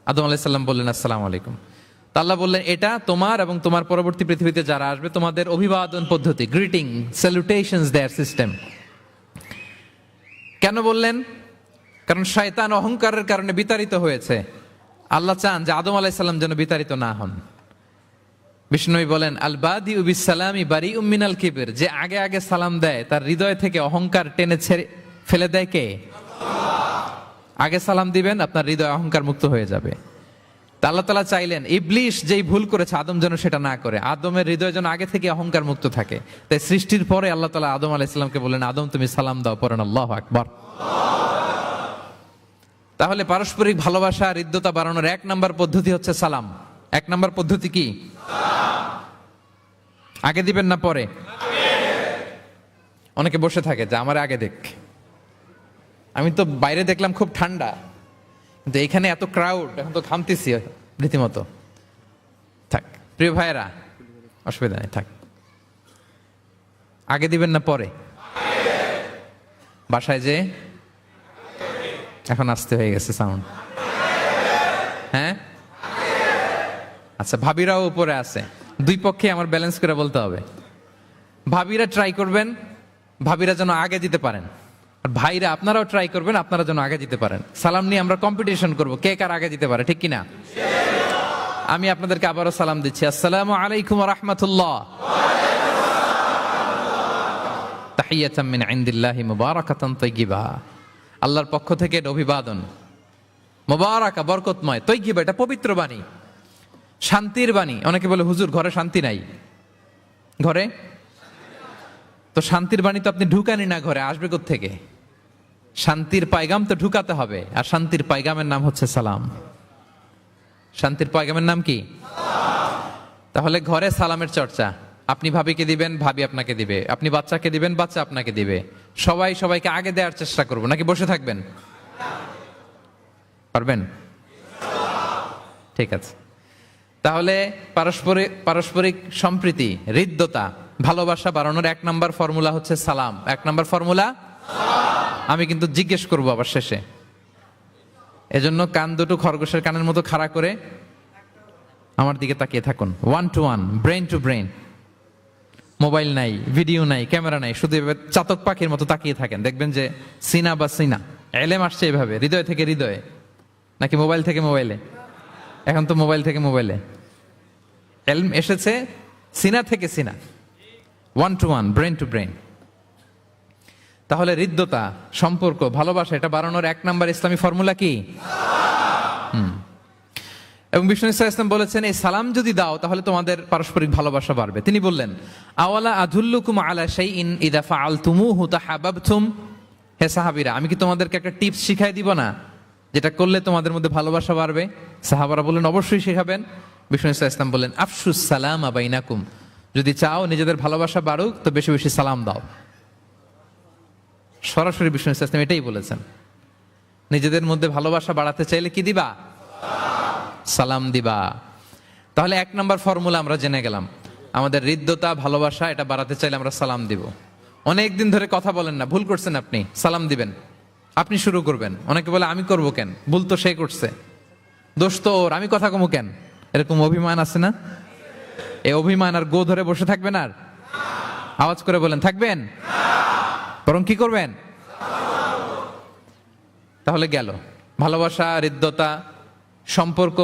B: আদম আলাইহিস সালাম বললেন আসসালামু আলাইকুম। তা আল্লাহ বললেন এটা তোমার এবং তোমার পরবর্তী পৃথিবীতে যারা আসবে তোমাদের অভিবাদন পদ্ধতি, গ্রিটিং, স্যালুটেশনস দেয়ার সিস্টেম। কেন বললেন? কারণ শয়তান অহংকারের কারণে বিতাড়িত হয়েছে। আল্লাহ চান যে আদম আলাইহিস সালাম যেন বিতাড়িত না হন। বিষ্ণু বলেন আল বাদিউ বিস সালামি বারিউম মিনাল কিবর, যে আগে আগে সালাম দেয় তার হৃদয় থেকে অহংকার টেনে ছেড়ে ফেলে দেয় কে? আগে সালাম দিবেন, আপনার হৃদয় অহংকার মুক্ত হয়ে যাবে। তা আল্লাহ তাআলা চাইলেন ইবলিশ যেই ভুল করেছে আদম যেন সেটা না করে, আদমের হৃদয় যেন আগে থেকে অহংকার মুক্ত থাকে। তাই সৃষ্টির পরে আল্লাহ তাআলা আদম আলাইহিস সালামকে বললেন, আদম তুমি সালাম দাও, পড়েন আল্লাহু আকবার। তাহলে পারস্পরিক ভালোবাসা, হৃদ্যতা বাড়ানোর 1 নম্বর পদ্ধতি হচ্ছে সালাম। 1 নম্বর পদ্ধতি কি? আগে দিবেন না পরে? অনেকে বসে থাকে যে আমার আগে দেখ। আমি তো বাইরে দেখলাম খুব ঠান্ডা, কিন্তু এখানে এত ক্রাউড, এখন তো ঘামতেছি রীতিমতো। থাক প্রিয় ভাইয়েরা, অসুবিধা নেই, থাক। আগে দিবেন না পরে? বাসায় যে এখন আসতে হয়ে গেছে সাউন্ড। হ্যাঁ আচ্ছা, ভাবিরাও উপরে আছে। দুই পক্ষে আমার ব্যালেন্স করে বলতে হবে। ভাবিরা ট্রাই করবেন, ভাবিরা যেন আগে দিতে পারেন, আর ভাইরা আপনারাও ট্রাই করবেন, আপনারা যেন আগে দিতে পারেন। সালাম নিয়ে আমরা কম্পিটিশন করব, কে কার আগে দিতে পারে, ঠিক কিনা? আমি আপনাদেরকে আবারও সালাম দিচ্ছি, আসসালামু আলাইকুম ওয়া রাহমাতুল্লাহ। তাহিয়াতাম মিন ইনদিল্লাহি মুবারাকাতান তাইয়্যিবা, আল্লাহর পক্ষ থেকে অভিবাদন, মুবারাকা বরকতময়, তাইয়্যিবা এটা পবিত্র বাণী। শান্তির বাণী। অনেকে বলে হুজুর ঘরে শান্তি নাই, ঘরে তো শান্তির বাণী তো আপনি ঢুকানি না, ঘরে আসবে কোত্থেকে? শান্তির পায়গাম তো ঢুকাতে হবে, আর শান্তির পায়গামের নাম হচ্ছে সালাম। শান্তির পায়গামের নাম কি? তাহলে ঘরে সালামের চর্চা। আপনি ভাবিকে দিবেন, ভাবি আপনাকে দিবে। আপনি বাচ্চাকে দিবেন, বাচ্চা আপনাকে দিবে। সবাই সবাইকে আগে দেওয়ার চেষ্টা করবো, নাকি বসে থাকবেন? পারবেন? ঠিক আছে। তাহলে পারস্পরিক সম্প্রীতি, হৃদ্যতা, ভালোবাসা বাড়ানোর 1 নম্বর ফর্মুলা হচ্ছে সালাম। 1 নম্বর ফর্মুলা। আমি কিন্তু জিজ্ঞেস করবো আবার শেষে, এজন্য কান দুটো খরগোশের কানের মতো খাড়া করে আমার দিকে তাকিয়ে থাকুন। 1 to 1, brain to brain. Mobile নাই, ভিডিও নাই, ক্যামেরা নাই, শুধু এভাবে চাতক পাখির মতো তাকিয়ে থাকেন, দেখবেন যে সিনা বা সিনা এলেম আসছে এভাবে, হৃদয় থেকে হৃদয়ে, নাকি মোবাইল থেকে মোবাইলে? এখন তো মোবাইল থেকে মোবাইলে এলম এসেছে, সিনা থেকে সিনা। 1 to 1, ব্রেন টু ব্রেন। তাহলে হৃদ্যতা, সম্পর্ক, ভালোবাসা এটা বাড়ানোর 1 নম্বর ইসলামী ফর্মুলা কি? এবং বিষ্ণু ইসলাম বলেছেন, এই সালাম যদি দাও তাহলে তোমাদের পারস্পরিক ভালোবাসা বাড়বে। তিনি বললেন, আওয়ালা আদুল্লুকুম আলা শাইইন ইযা ফাআলতুমুহু তাহাব্বাবতুম। হে সাহাবীরা, আমি কি তোমাদেরকে একটা টিপস শিখাই দিব না, যেটা করলে তোমাদের মধ্যে ভালোবাসা বাড়বে? সাহাবারা বললেন, অবশ্যই শেখাবেন। বিষ্ণু ইসলাম বললেন, আফশুস সালামা বাইনাকুম। যদি চাও নিজেদের ভালোবাসা বাড়ুক তো বেশি বেশি সালাম দাও। সরাসরি বিষ্ণু ইসলাম এটাই বলেছেন। নিজেদের মধ্যে ভালোবাসা বাড়াতে চাইলে কি দিবা? সালাম দিবা। তাহলে 1 নম্বর ফর্মুলা আমরা জেনে গেলাম। আমাদের হৃদ্যতা, ভালোবাসা এটা বাড়াতে চাইলে আমরা সালাম দিব। অনেক দিন ধরে কথা বলেন না, ভুল করছেন, আপনি সালাম দিবেন, আপনি শুরু করবেন। অনেকে বলে আমি করব কেন, ভুল তো সে করছে, দোষ তো ওর, আমি কথা কমু কেন? এরকম অভিমান আছে না? এই অভিমান আর গো ধরে বসে থাকবেন? আর আওয়াজ করে বলেন, থাকবেন? বরং কি করবেন? তাহলে গেল ভালোবাসা, হৃদ্যতা, সম্পর্ক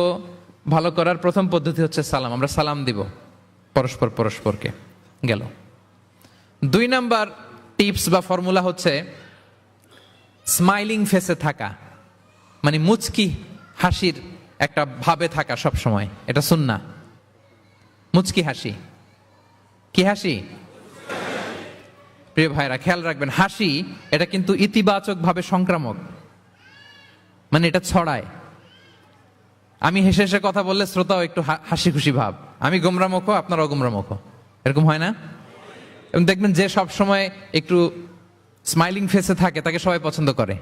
B: ভালো করার প্রথম পদ্ধতি হচ্ছে সালাম। আমরা সালাম দিব পরস্পরকে। গেল। 2 নাম্বার টিপস বা ফর্মুলা হচ্ছে স্মাইলিং ফেসে থাকা, মানে মুচকি হাসির একটা ভাবে থাকা সব সময়। এটা সুন্নাহ। মুচকি হাসি। কি হাসি? প্রিয় ভাইরা খেয়াল রাখবেন, হাসি এটা কিন্তু ইতিবাচক ভাবে সংক্রামক, মানে এটা ছড়ায়। আমি হেসে হেসে কথা বললে শ্রোতাও একটু হাসি খুশি ভাব, আমি গোমরামুখ, আপনারাও গোমরামুখ, এরকম হয় না? এবং দেখবেন যে সব সময় একটু স্মাইলিং ফেসে থাকে তাকে সবাই পছন্দ করে।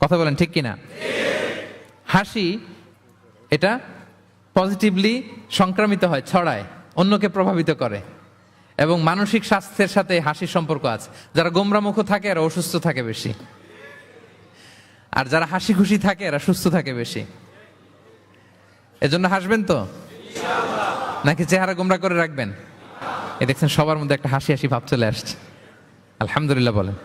B: কথা বলেন ঠিক কিনা? হাসি এটা পজিটিভলি সংক্রামিত হয়, ছড়ায়, অন্যকে প্রভাবিত করে, এবং মানসিক স্বাস্থ্যের সাথে হাসির সম্পর্ক আছে। যারা গোমরামুখ থাকে এরা অসুস্থ থাকে বেশি, আর যারা হাসি খুশি থাকে এরা সুস্থ থাকে বেশি। এজন্য হাসবেন তো, নাকি চেহারা গোমরা করে রাখবেন? এই দেখছেন সবার মধ্যে একটা হাসি হাসি ভাব চলে আসছে, আলহামদুলিল্লাহ বলেন।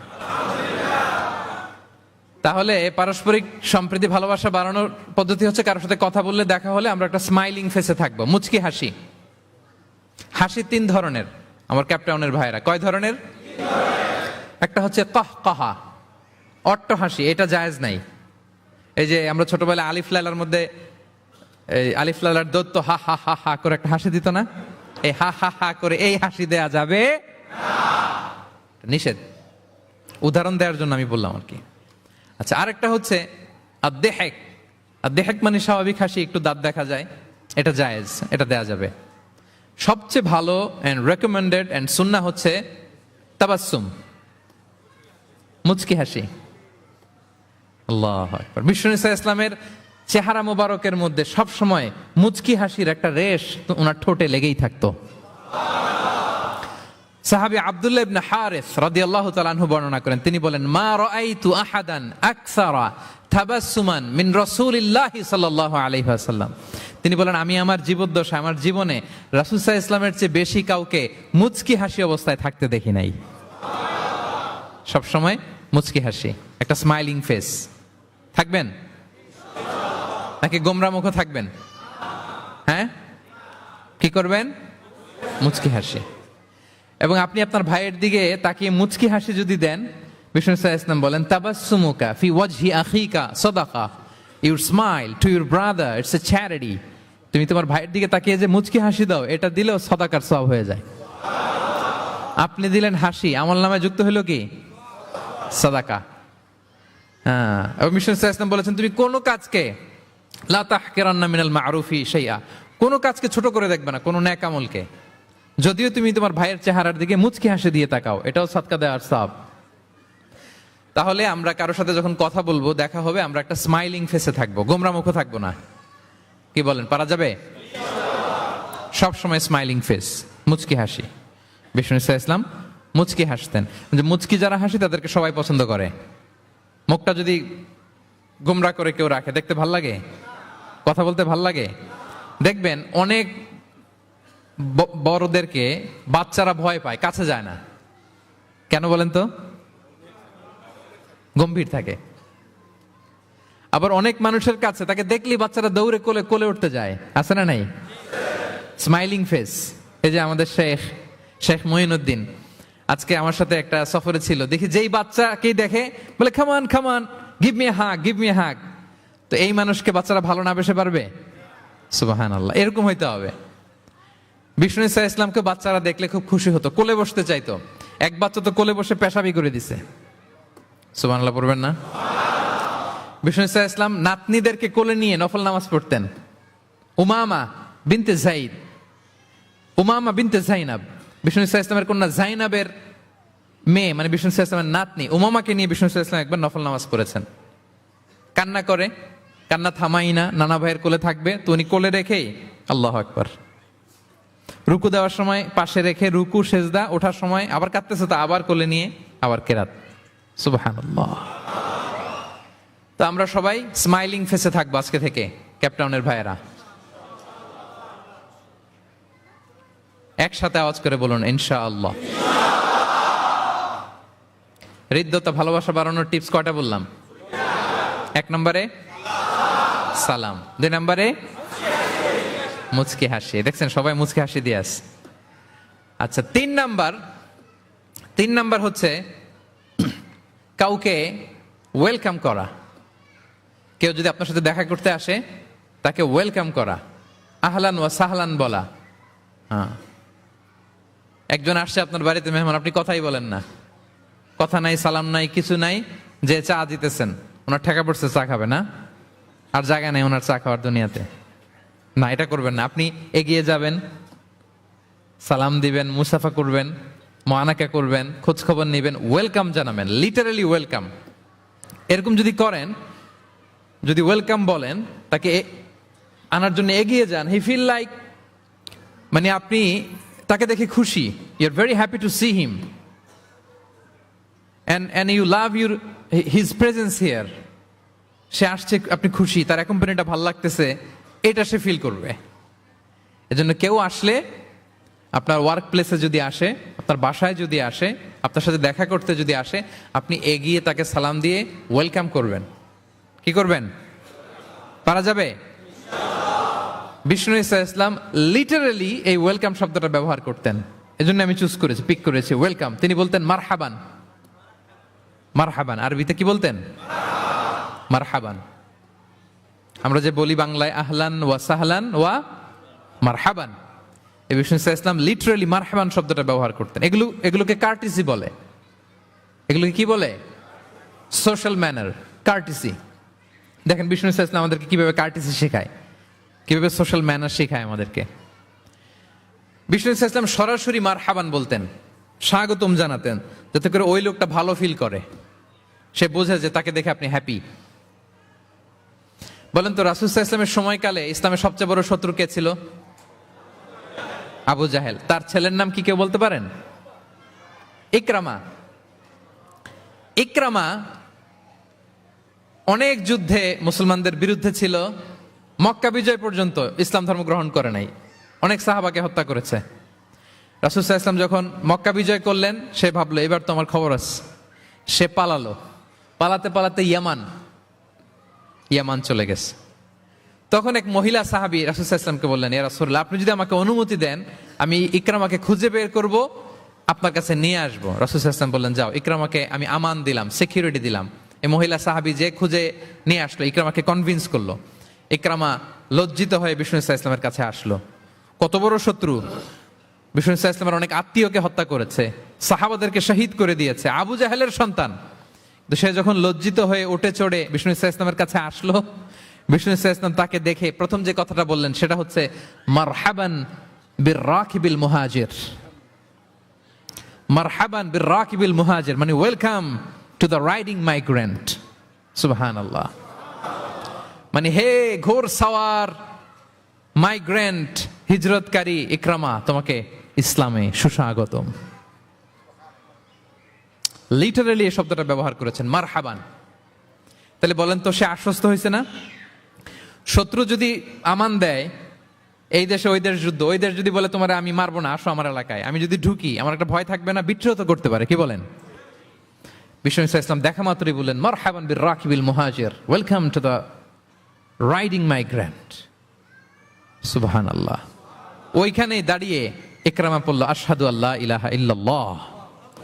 B: তাহলে পারস্পরিক সম্প্রীতি, ভালোবাসা বাড়ানোর পদ্ধতি হচ্ছে কারোর সাথে কথা বললে, দেখা হলে আমরা একটা স্মাইলিং ফেসে থাকবো, মুচকি হাসি। হাসি 3 ধরনের আমার ক্যাপটাউনের ভাইরা। কয় ধরনের? একটা হচ্ছে কাহকাহা, অট্ট হাসি, এটা জায়েজ নাই। এই যে আমরা ছোটবেলায় আলিফ লাইলার মধ্যে এই আলিফ লাইলার দত্ত হা হা হা হা করে একটা হাসি দিত না? এই হা হা হা করে এই হাসি দেয়া যাবে না, নিষেধ। উদাহরণ দেওয়ার জন্য আমি বললাম আর কি। আচ্ছা, আরেকটা হচ্ছে আদ-দেহেক। আদ-দেহেক মানে স্বাভাবিক হাসি, একটু দাঁত দেখা যায়, এটা জায়েজ, এটা দেয়া যাবে। সবচেয়ে ভালো এন্ড রেকমেন্ডেড এন্ড সুন্নাহ হচ্ছে তাবাসসুম, মুচকি হাসি। আল্লাহু আকবার। বিষ্ণু ইসলামের চেহারা মোবারকের মধ্যে সব সময় মুচকি হাসির একটা রেশ ওনার ঠোঁটে লেগেই থাকতো। সাহাবী আব্দুল্লাহ ইবনে হারিস রাদিয়াল্লাহু তাআলা আনহু বর্ণনা করেন, তিনি বলেন, মা রাআইতু আহাদান আকসারা তাবাসসুমান মিন রাসূলিল্লাহি সাল্লাল্লাহু আলাইহি ওয়াসাল্লাম। তিনি বলেন, আমি আমার জীবদ্দশায়, আমার জীবনে রাসূল সাল্লাল্লাহু আলাইহি ওয়াসাল্লামের চেয়ে বেশি কাউকে মুচকি হাসি অবস্থায় থাকতে দেখি নাই। সব সময় মুচকি হাসি, একটা স্মাইলিং ফেস থাকবেন, নাকি গোমরা মুখ থাকবেন? হ্যাঁ, কি করবেন? মুচকি হাসি। এবং আপনি আপনার ভাইয়ের দিকে তাকিয়ে মুচকি হাসি যদি দেন, বিষ্ণু সাল্লাল্লাহু আলাইহি ওয়াসাল্লাম বলেন, তাবাসসুমুকা ফি ওয়াজহি আখিকা সাদাকা। Your smile to your brother, it's a charity. তুমি তোমার ভাইয়ের দিকে তাকিয়ে যে মুচকি হাসি দাও, এটা দিলেও সাদাকার সওয়াব হয়ে যায়। আপনি দিলেন হাসি, আমল নামায় যুক্ত হলো কি সাদাকা। হ্যাঁ, এবং বিষ্ণু সাল্লাল্লাহু আলাইহি ওয়াসাল্লাম বলেছেন, তুমি কোনো কাজকে লা তাহকিরান্না মিনাল মা'রুফি শাইআ, কোনো কাজকে ছোট করে দেখবে না, কোনো নেক আমলকে। যদিও তুমি তোমার ভাইয়ের চেহারার দিকে মুচকি হাসি দিয়ে তাকাও, এটাও সাদকা দেওয়ার সওয়াব। তাহলে আমরা কারোর সাথে যখন কথা বলবো, দেখা হবে, আমরা একটা স্মাইলিং ফেসে থাকবো, গোমরা মুখে থাকবো না। কি বলেন, পারা যাবে? সব সময় স্মাইলিং ফেস, মুচকি হাসি। বিষ্ণু সাল্লাল্লাহু আলাইহি ওয়াসাল্লাম মুচকি হাসতেন। যে মুচকি যারা হাসি তাদেরকে সবাই পছন্দ করে। মুখটা যদি গোমরা করে কেউ রাখে, দেখতে ভাল লাগে, কথা বলতে ভাল লাগে। দেখবেন অনেক বড়দেরকে বাচ্চারা ভয় পায়, কাছে যায় না। কেন বলেন তো? গম্ভীর থাকে। আবার অনেক মানুষের কাছে তাকে দেখলেই বাচ্চারা দৌড়ে কোলে কোলে উঠতে যায়, আছে না নাই? Smiling face. এই যে আমাদের শেখ মঈনুদ্দিন আজকে আমার সাথে একটা সফরে ছিল, দেখি যেই বাচ্চাকেই দেখে বলে come on come on, give me hug, give me hug. তো এই মানুষকে বাচ্চারা ভালো না বেসে পারবে? সুবহানাল্লাহ, এরকম হইতে হবে। বিষ্ণু সাল্লাল্লাহু আলাইহি ওয়াসাল্লামকে বাচ্চারা দেখলে খুব খুশি হতো, কোলে বসতে চাইতো। এক বাচ্চা তো কোলে বসে পেশাবি করে দিছে। সুবহানাল্লাহ পড়বেন না? বিষ্ণু সাল্লাল্লাহু আলাইহি ওয়াসাল্লাম নাতনিদেরকে কোলে নিয়ে নফল নামাজ পড়তেন। উমামা বিনতে যায়েদ, উমামা বিনতে যায়নাব, বিষ্ণু সাল্লাল্লাহু আলাইহি ওয়াসাল্লামের কন্যা যায়নাবের মেয়ে, মানে বিষ্ণু সাল্লাল্লাহু আলাইহি ওয়াসাল্লামের নাতনি উমামাকে নিয়ে বিষ্ণু সাল্লাল্লাহু আলাইহি ওয়াসাল্লাম একবার নফল নামাজ করেছেন। কান্না করে, কান্না থামাই না, নানা ভাইয়ের কোলে থাকবে, তো উনি কোলে রেখেই আল্লাহু আকবার। রুকু দেওয়ার সময় পাশে রেখে রুকু সেজদা, ওঠার সময় আবার কাঁদতেছে, তো আবার কোলে নিয়ে আবার কেরাত। সুবহানাল্লাহ। তো আমরা সবাই স্মাইলিং ফেসে থাকবো আজকে থেকে, ক্যাপটাউনের ভাইয়েরা। একসাথে আওয়াজ করে বলুন ইনশাআল্লাহ। হৃদ্যতা, ভালোবাসা বাড়ানোর টিপস কয়টা বললাম? 1 নম্বরে সালাম, 2 নম্বরে মুচকি হাসি। দেখছেন সবাই মুচকি হাসি দিয়ে আস। আচ্ছা, 3 নাম্বার হচ্ছে কাউকে ওয়েলকাম করা। কেউ যদি আপনার সাথে দেখা করতে আসে, তাকে ওয়েলকাম করা, আহলান ওয়া সাহলান বলা। হ্যাঁ, একজন আসছে আপনার বাড়িতে মেহমান, আপনি কথাই বলেন না, কথা নাই, সালাম নাই, কিছু নাই, যে চা দিতেছেন, ওনার ঠেকা পড়ছে চা খাবে না, আর জায়গা নেই ওনার চা খাওয়ার দুনিয়াতে। না, এটা করবেন না। আপনি এগিয়ে যাবেন, সালাম দিবেন, মুসাফা করবেন, মুআনাকা করবেন, খোঁজ খবর নেবেন, ওয়েলকাম জানাবেন, লিটারালি ওয়েলকাম। এরকম যদি করেন, যদি ওয়েলকাম বলেন, তাকে আনার জন্য এগিয়ে যান, হি ফিল লাইক, মানে আপনি তাকে দেখে খুশি, you are very happy to see him and you love his presence here. সে আসছে, আপনি খুশি, তার অ্যাকম্পানিটা ভালো লাগতেছে, এটা সে ফিল করবে। এজন্য কেউ আসলে, আপনার ওয়ার্ক প্লেসে যদি আসে, আপনার বাসায় যদি আসে, আপনার সাথে দেখা করতে যদি আসে, আপনি এগিয়ে তাকে সালাম দিয়ে ওয়েলকাম করবেন। কি করবেন? পারা যাবে? বিষ্ণু সাল্লাল্লাহু আলাইহি ওয়াসাল্লাম লিটারালি এই ওয়েলকাম শব্দটা ব্যবহার করতেন। এজন্য আমি চুজ করেছি, পিক করেছি ওয়েলকাম। তিনি বলতেন মারহাবান। মারহাবান আরবিতে কি বলতেন? মারহাবান। আমরা যে বলি বাংলায় আহলান ওয়া সাহলান ওয়া মারহাবান, এই বিষ্ণু সাল্লাল্লাহু আলাইহি ওয়াসাল্লাম লিটারালি মারহাবান শব্দটা ব্যবহার করতেন। এগুলোকে কার্টিসি বলে। এগুলোকে কি বলে? Social manner, কার্টিসি। দেখেন বিষ্ণু সাল্লাল্লাহু আলাইহি ওয়াসাল্লাম আমাদেরকে কিভাবে কার্টিসি শেখায়, কিভাবে সোশ্যাল ম্যানার শেখায় আমাদেরকে। বিষ্ণু সাল্লাল্লাহু আলাইহি ওয়াসাল্লাম সরাসরি মারহাবান বলতেন, স্বাগতম জানাতেন, যাতে করে ওই লোকটা ভালো ফিল করে, সে বোঝে যে তাকে দেখে আপনি হ্যাপি। বলেন তো, রাসূল সাল্লাল্লাহু আলাইহি ওয়াসাল্লামের সময়কালে ইসলামের সবচেয়ে বড় শত্রু কে ছিল? আবু জাহেল। তার ছেলের নাম কি কেউ বলতে পারেন? ইকরামা। ইকরামা অনেক যুদ্ধে মুসলমানদের বিরুদ্ধে ছিল, মক্কা বিজয় পর্যন্ত ইসলাম ধর্ম গ্রহণ করে নাই, অনেক সাহাবাকে হত্যা করেছে। রাসূল সাল্লাল্লাহু আলাইহি ওয়াসাল্লাম যখন মক্কা বিজয় করলেন, সে ভাবলো এবার তো আমার খবর আছে। সে পালালো, পালাতে পালাতে ইয়ামান চলে গেছে। তখন এক মহিলা সাহাবী রাসূল সাল্লাল্লাহু আলাইহি ওয়াসাল্লামকে বললেন, ইয়া রাসূলুল্লাহ, আপনি যদি আমাকে অনুমতি দেন, আমি ইকরামাকে খুঁজে বের করব, আপনার কাছে নিয়ে আসবো। রাসূল সাল্লাল্লাহু আলাইহি ওয়াসাল্লাম বললেন, যাও, ইকরামাকে আমি আমান দিলাম, সিকিউরিটি দিলাম। এই মহিলা সাহাবী যে খুঁজে নিয়ে আসলো, ইকরামাকে কনভিন্স করলো। ইকরামা লজ্জিত হয়ে বিষ্ণু ইসা ইসলামের কাছে আসলো। কত বড় শত্রু! বিষ্ণু ইসা ইসলামের অনেক আত্মীয়কে হত্যা করেছে, সাহাবাদেরকে শহীদ করে দিয়েছে, আবু জাহেলের সন্তান। তো সে যখন লজ্জিত হয়ে উঠে চড়ে বিষ্ণু ইসা ইসলামের কাছে আসলো, বিষ্ণু ইসা ইসলাম তাকে দেখে প্রথম যে কথাটা বললেন সেটা হচ্ছে মারহাবান বির রাকিবিল মুহাজির। মারহাবান বির রাকিবিল মুহাজির মানে welcome to the riding migrant. সুবহানাল্লাহ। মানে হে ঘোর সাওয়ার মাইগ্রেন্ট হিজরতকারী ইকরামা, তোমাকে ইসলামে সুস্বাগতম। লিটারালি এই শব্দটা ব্যবহার করেছেন, মারহাবান। তাহলে বলেন তো, সে আশ্বস্ত হয়েছে না? শত্রু যদি আমান দেয়, এই দেশে ওই দেশ যুদ্ধ, ওই দেশ যদি বলে তোমার আমি মারবো না, আসো আমার এলাকায়, আমি যদি ঢুকি আমার একটা ভয় থাকবে না? বিদ্রোহ তো করতে পারে, কি বলেন? বিষ্ণু ইসা ইসলাম দেখা মাত্রই বললেন মারহাবান বির রাকিবিল মুহাজির, welcome to the riding migrant. সুবহানাল্লাহ। ওইখানেই দাঁড়িয়ে ইকরামা পড়ল আশহাদু আল্লা ইলাহা ইল্লাল্লাহ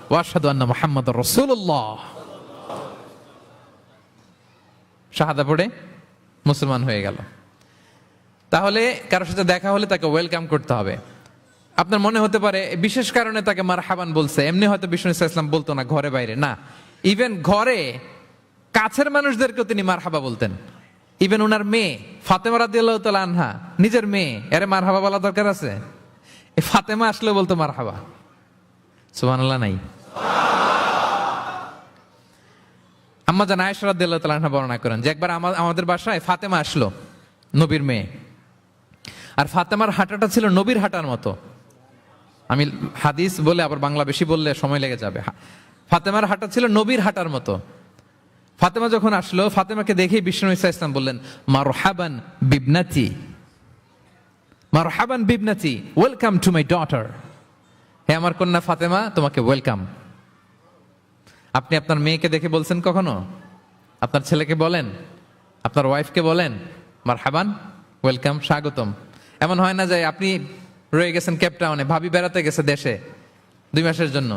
B: ওয়া আশহাদু আন্না মুহাম্মাদুর রাসূলুল্লাহ। শাহাদা পড়ে মুসলমান হয়ে গেল। তাহলে কারোর সাথে দেখা হলে তাকে ওয়েলকাম করতে হবে। আপনার মনে হতে পারে বিশেষ কারণে তাকে মারহাবান বলছে, এমনি হয়তো বিষ্ণু ইসা ইসলাম বলতো না ঘরে বাইরে। না, ইভেন ঘরে কাছের মানুষদেরকেও তিনি মারহাবা বলতেন। ইভেন ওনার মেয়ে ফাতেমা রাদিয়াল্লাহু তাআলা আনহা, নিজের মেয়ে, এর মারহাবা বলা দরকার আছে? এই ফাতেমা আসলেও বলতো মারহাবা। সুবহানাল্লাহ নাই? আম্মা জান আয়েশা রাদিয়াল্লাহু তাআলা আনহা বর্ণনা করেন যে একবার আমাদের বাসায় ফাতেমা আসলো, নবীর মেয়ে। আর ফাতেমার হাঁটাটা ছিল নবীর হাঁটার মতো। আমি হাদিস বলে আবার বাংলা বেশি বললে সময় লেগে যাবে। ফাতেমার হাঁটা ছিল নবীর হাঁটার মতো। ফাতেমা যখন আসলো, ফাতেমাকে দেখেই বিষ্ণু ইসা ইসলাম বললেন মারহাবান বিবনাতি, মারহাবান বিবনাতি, ওয়েলকাম টু মাই ডটার। হে আমার কন্যা ফাতেমা, তোমাকে ওয়েলকাম। আপনি আপনার মেয়েকে দেখে বলছেন কখনো? আপনার ছেলেকে বলেন, আপনার ওয়াইফকে বলেন মারহাবান, ওয়েলকাম, স্বাগতম? এমন হয় না যে আপনি রয়ে গেছেন কেপটাউনে, ভাবি বেড়াতে গেছে দেশে 2 মাসের জন্য,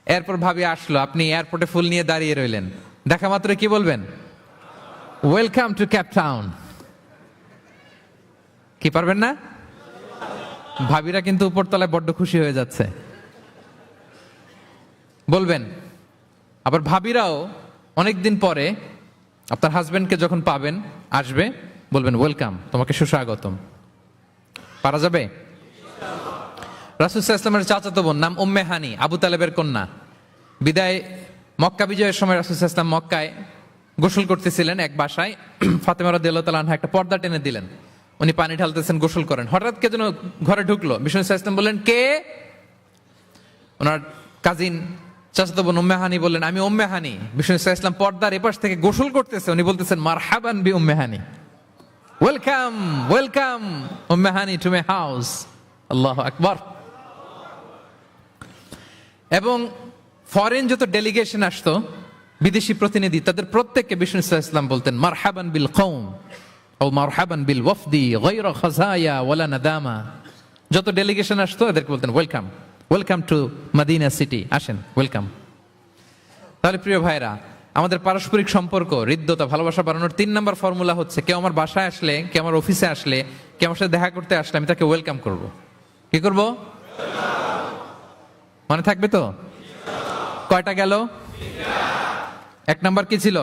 B: এরপর ভাবি আসলো, আপনি এয়ারপোর্টে ফুল নিয়ে দাঁড়িয়ে রইলেন, দেখা মাত্র কি বলবেন? Welcome to Cape Town. কি পারবেন না? ভাবিরা কিন্তু উপরতলায় বড্ড খুশি হয়ে যাচ্ছে, বলবেন। আবার ভাবিরাও অনেকদিন পরে আপনার হাজবেন্ডকে যখন পাবেন, আসবে, বলবেন ওয়েলকাম, তোমাকে সুস্বাগতম। পারা যাবে? রাসূল সাল্লাল্লাহু আলাইহি ওয়াসাল্লামের চাচাতো বোন নাম উম্মে হানি, আবু তালেবের কন্যা। বিদায় মক্কা বিজয়ের সময় রাসূল সাল্লাল্লাহু আলাইহি ওয়াসাল্লাম মক্কায় গোসল করতেছিলেন এক বাসায়। ফাতেমা রাদিয়াল্লাহু তাআলা আনহা একটা পর্দা টেনে দিলেন, উনি পানি ঢালতেছেন, গোসল করেন। হঠাৎ কে যেন ঘরে ঢুকলো। বিষ্ণু সাল্লাল্লাহু আলাইহি ওয়াসাল্লাম বললেন কে? ওনার কাজিন চাচাতো বোন উম্মে হানি বললেন আমি উম্মে হানি। বিষ্ণু সাল্লাল্লাহু আলাইহি ওয়াসাল্লাম পর্দার এপাশ থেকে গোসল করতেছে, উনি বলতেছেন মারহাবান বি Umme Hani, welcome, welcome Umme Hani to my house. আল্লাহু আকবার। এবং ফরেন যত ডেলিগেশন আসতো, বিদেশি প্রতিনিধি, তাদের প্রত্যেককে বিষ্ণু সাল্লাল্লাহু আলাইহি ওয়াসাল্লাম বলতেন মারহাবান বিল কওম ও মারহাবান বিল ওয়াফদি গায়রা খাজায়া ওয়ালা নাদামা। যত ডেলিগেশন আসতো এদেরকে বলতেন welcome, welcome to Medina city, আসেন, ওয়েলকাম। তাহলে প্রিয় ভাইরা, আমাদের পারস্পরিক সম্পর্ক, হৃদ্যতা, ভালোবাসা বাড়ানোর 3 নম্বর ফর্মুলা হচ্ছে কেউ আমার বাসায় আসলে, কেউ আমার অফিসে আসলে, কেউ আমার সাথে দেখা করতে আসলে আমি তাকে ওয়েলকাম করব। কি করব? মনে থাকবে তো? কয়টা গেল? 1 নাম্বার কি ছিল?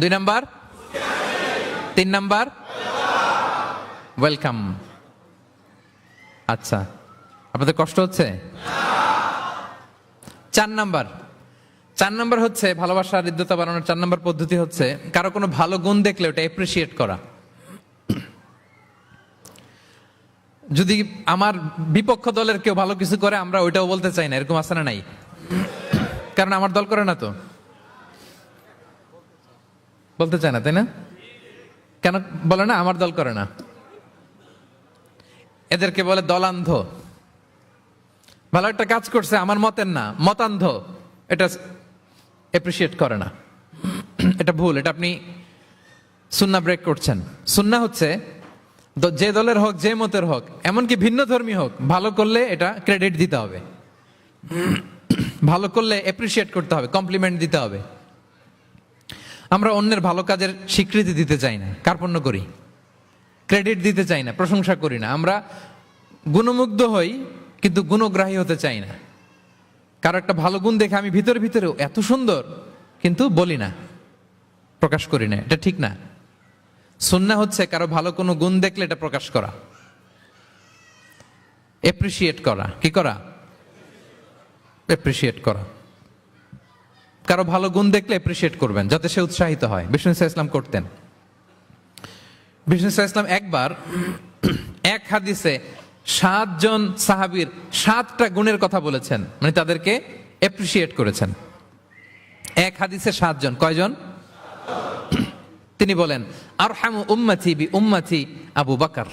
B: 2 নাম্বার, 3 নাম্বার ওয়েলকাম। আচ্ছা, আপনাদের কষ্ট হচ্ছে? 4 নাম্বার হচ্ছে ভালোবাসা হৃদ্যতা বাড়ানোর 4 নাম্বার পদ্ধতি হচ্ছে কারো কোনো ভালো গুণ দেখলে ওটা এপ্রিসিয়েট করা। যদি আমার বিপক্ষ দলের কেউ ভালো কিছু করে, আমরা ওইটাও বলতে চাই না, এরকম আছে না নাই? কারণ আমার দল করে না, তো বলতে চায় না, তাই না? কেন বলে না? আমার দল করে না। এদেরকে বলে দলান্ধ। ভালো একটা কাজ করছে, আমার মতের না, মতান্ধ, এটা এপ্রিসিয়েট করে না। এটা ভুল, এটা আপনি সুন্নাহ ব্রেক করছেন। সুন্নাহ হচ্ছে যে দলের হোক, যে মতের হোক, এমনকি ভিন্ন ধর্মী হোক, ভালো করলে এটা ক্রেডিট দিতে হবে, ভালো করলে এপ্রিসিয়েট করতে হবে, কমপ্লিমেন্ট দিতে হবে। আমরা অন্যের ভালো কাজের স্বীকৃতি দিতে চাই না, কার্পণ্য করি, ক্রেডিট দিতে চাই না, প্রশংসা করি না। আমরা গুণমুগ্ধ হই কিন্তু গুণগ্রাহী হতে চাই না। কারো একটা ভালো গুণ দেখে আমি ভিতরে ভিতরেও এত সুন্দর, কিন্তু বলি না, প্রকাশ করি না। এটা ঠিক না। সুন্নাহ হচ্ছে কারো ভালো কোনো গুণ দেখলে এটা প্রকাশ করা, এপ্রিসিয়েট করা। কি করা? এপ্রিসিয়েট করা। কারো ভালো গুণ দেখলে এপ্রিসিয়েট করবেন যাতে সে উৎসাহিত হয়। বিষ্ণু ইসলাম করতেন। বিষ্ণু ইসলাম একবার এক হাদিসে 7 জন সাহাবীর 7টা গুণের কথা বলেছেন, মানে তাদেরকে এপ্রিসিয়েট করেছেন। এক হাদিসে 7 জন। কয়জন? তিনি বলেন আরহামু উম্মতি বি উম্মতি আবু বকর।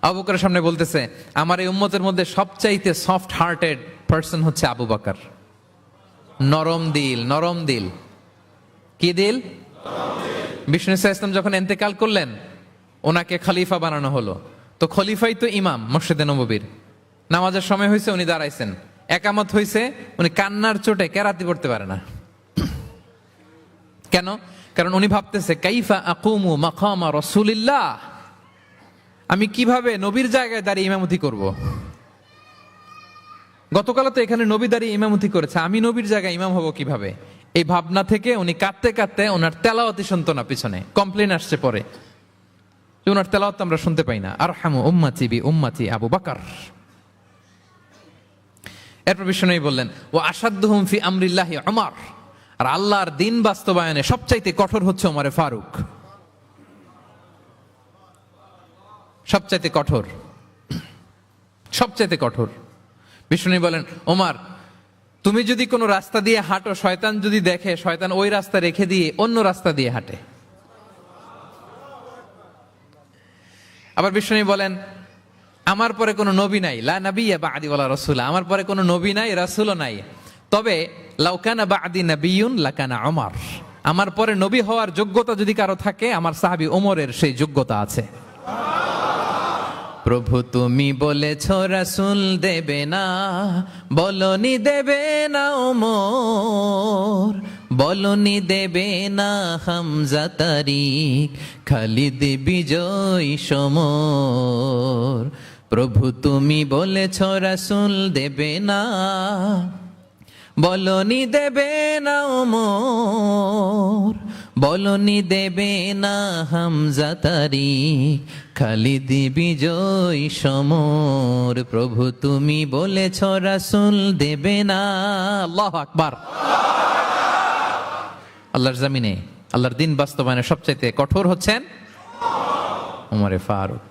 B: আবু বকরের সামনে বলতেছে, আমার এই উম্মতের মধ্যে সবচাইতে সফট হার্টেড পারসন হচ্ছে আবু বকর। নরম দিল, নরম দিল। কি দিল? বিষ্ণু ইসলাম যখন ইন্তেকাল করলেন, ওনাকে খলিফা বানানো হলো। তো খলিফাই তো ইমাম মসজিদে নববীর। নামাজের সময় হয়েছে, উনি দাঁড়াইছেন। একামত হয়েছে, উনি কান্নার চোটে কেরাতি পড়তে পারে না। কেন? কারণ উনি ভাবতেছে কাইফা আকুমু মাকামা রাসূলিল্লাহ, আমি কিভাবে নবীর জায়গায় দাঁড়িয়ে ইমামতি করব। গতকাল তো এখানে নবী দাঁড়িয়ে ইমামতি করেছে, আমি নবীর জায়গায় ইমাম হব কিভাবে? এই ভাবনা থেকে উনি কাঁদতে কাঁদতে ওনার তেলাওয়াতই শুনতো না। পিছনে কমপ্লেন আসছে পরে যে ওনার তেলাওয়াত আমরা শুনতে পাই না। আরহামু উম্মতি বি উম্মতি আবু বকর। এরপর বিষ্ণু বললেন ও আসাদ্দুহুম ফি আমরিল্লাহি উমর, আর আল্লাহর দিন বাস্তবায়নে সবচাইতে কঠোর হচ্ছে ওমরে ফারুক। সবচাইতে কঠোর, সবচাইতে কঠোর। বিষ্ণু বলেন ওমর, তুমি যদি কোনো রাস্তা দিয়ে হাঁটো, শয়তান যদি দেখে, শয়তান ওই রাস্তা রেখে দিয়ে অন্য রাস্তা দিয়ে হাঁটে। আবার বিষ্ণু বলেন আমার পরে কোনো নবী নাই, লা নাবিয়্যা বা'দি ওয়ালা রাসূল, আমার পরে কোনো নবী নাই, রাসূলও নাই। তবে লাউ কানা বা'দি নাবিয়্যুন লাকানা ওমর, আমার পরে নবী হওয়ার যোগ্যতা যদি কারো থাকে, আমার সাহাবী ওমরের সেই যোগ্যতা আছে। প্রভু তুমি বলেছ রাসূল দেবে না, বলনি দেবে না ওমর, বলনি দেবে না হামজা তারিক, খালিদ বিজয় সমর। প্রভু তুমি বলেছ রাসূল দেবে না, বলনি দেবে না ওমর, বলনি দেবে না হামজা তারিক, খালিদ বিজয় সমর। প্রভু তুমি বলেছ রাসূল দেবে না। আল্লাহু আকবার। আল্লাহর জমিনে আল্লাহর দিন বাস্তবায়নে সবচাইতে কঠোর হচ্ছেন ওমরে ফারুক।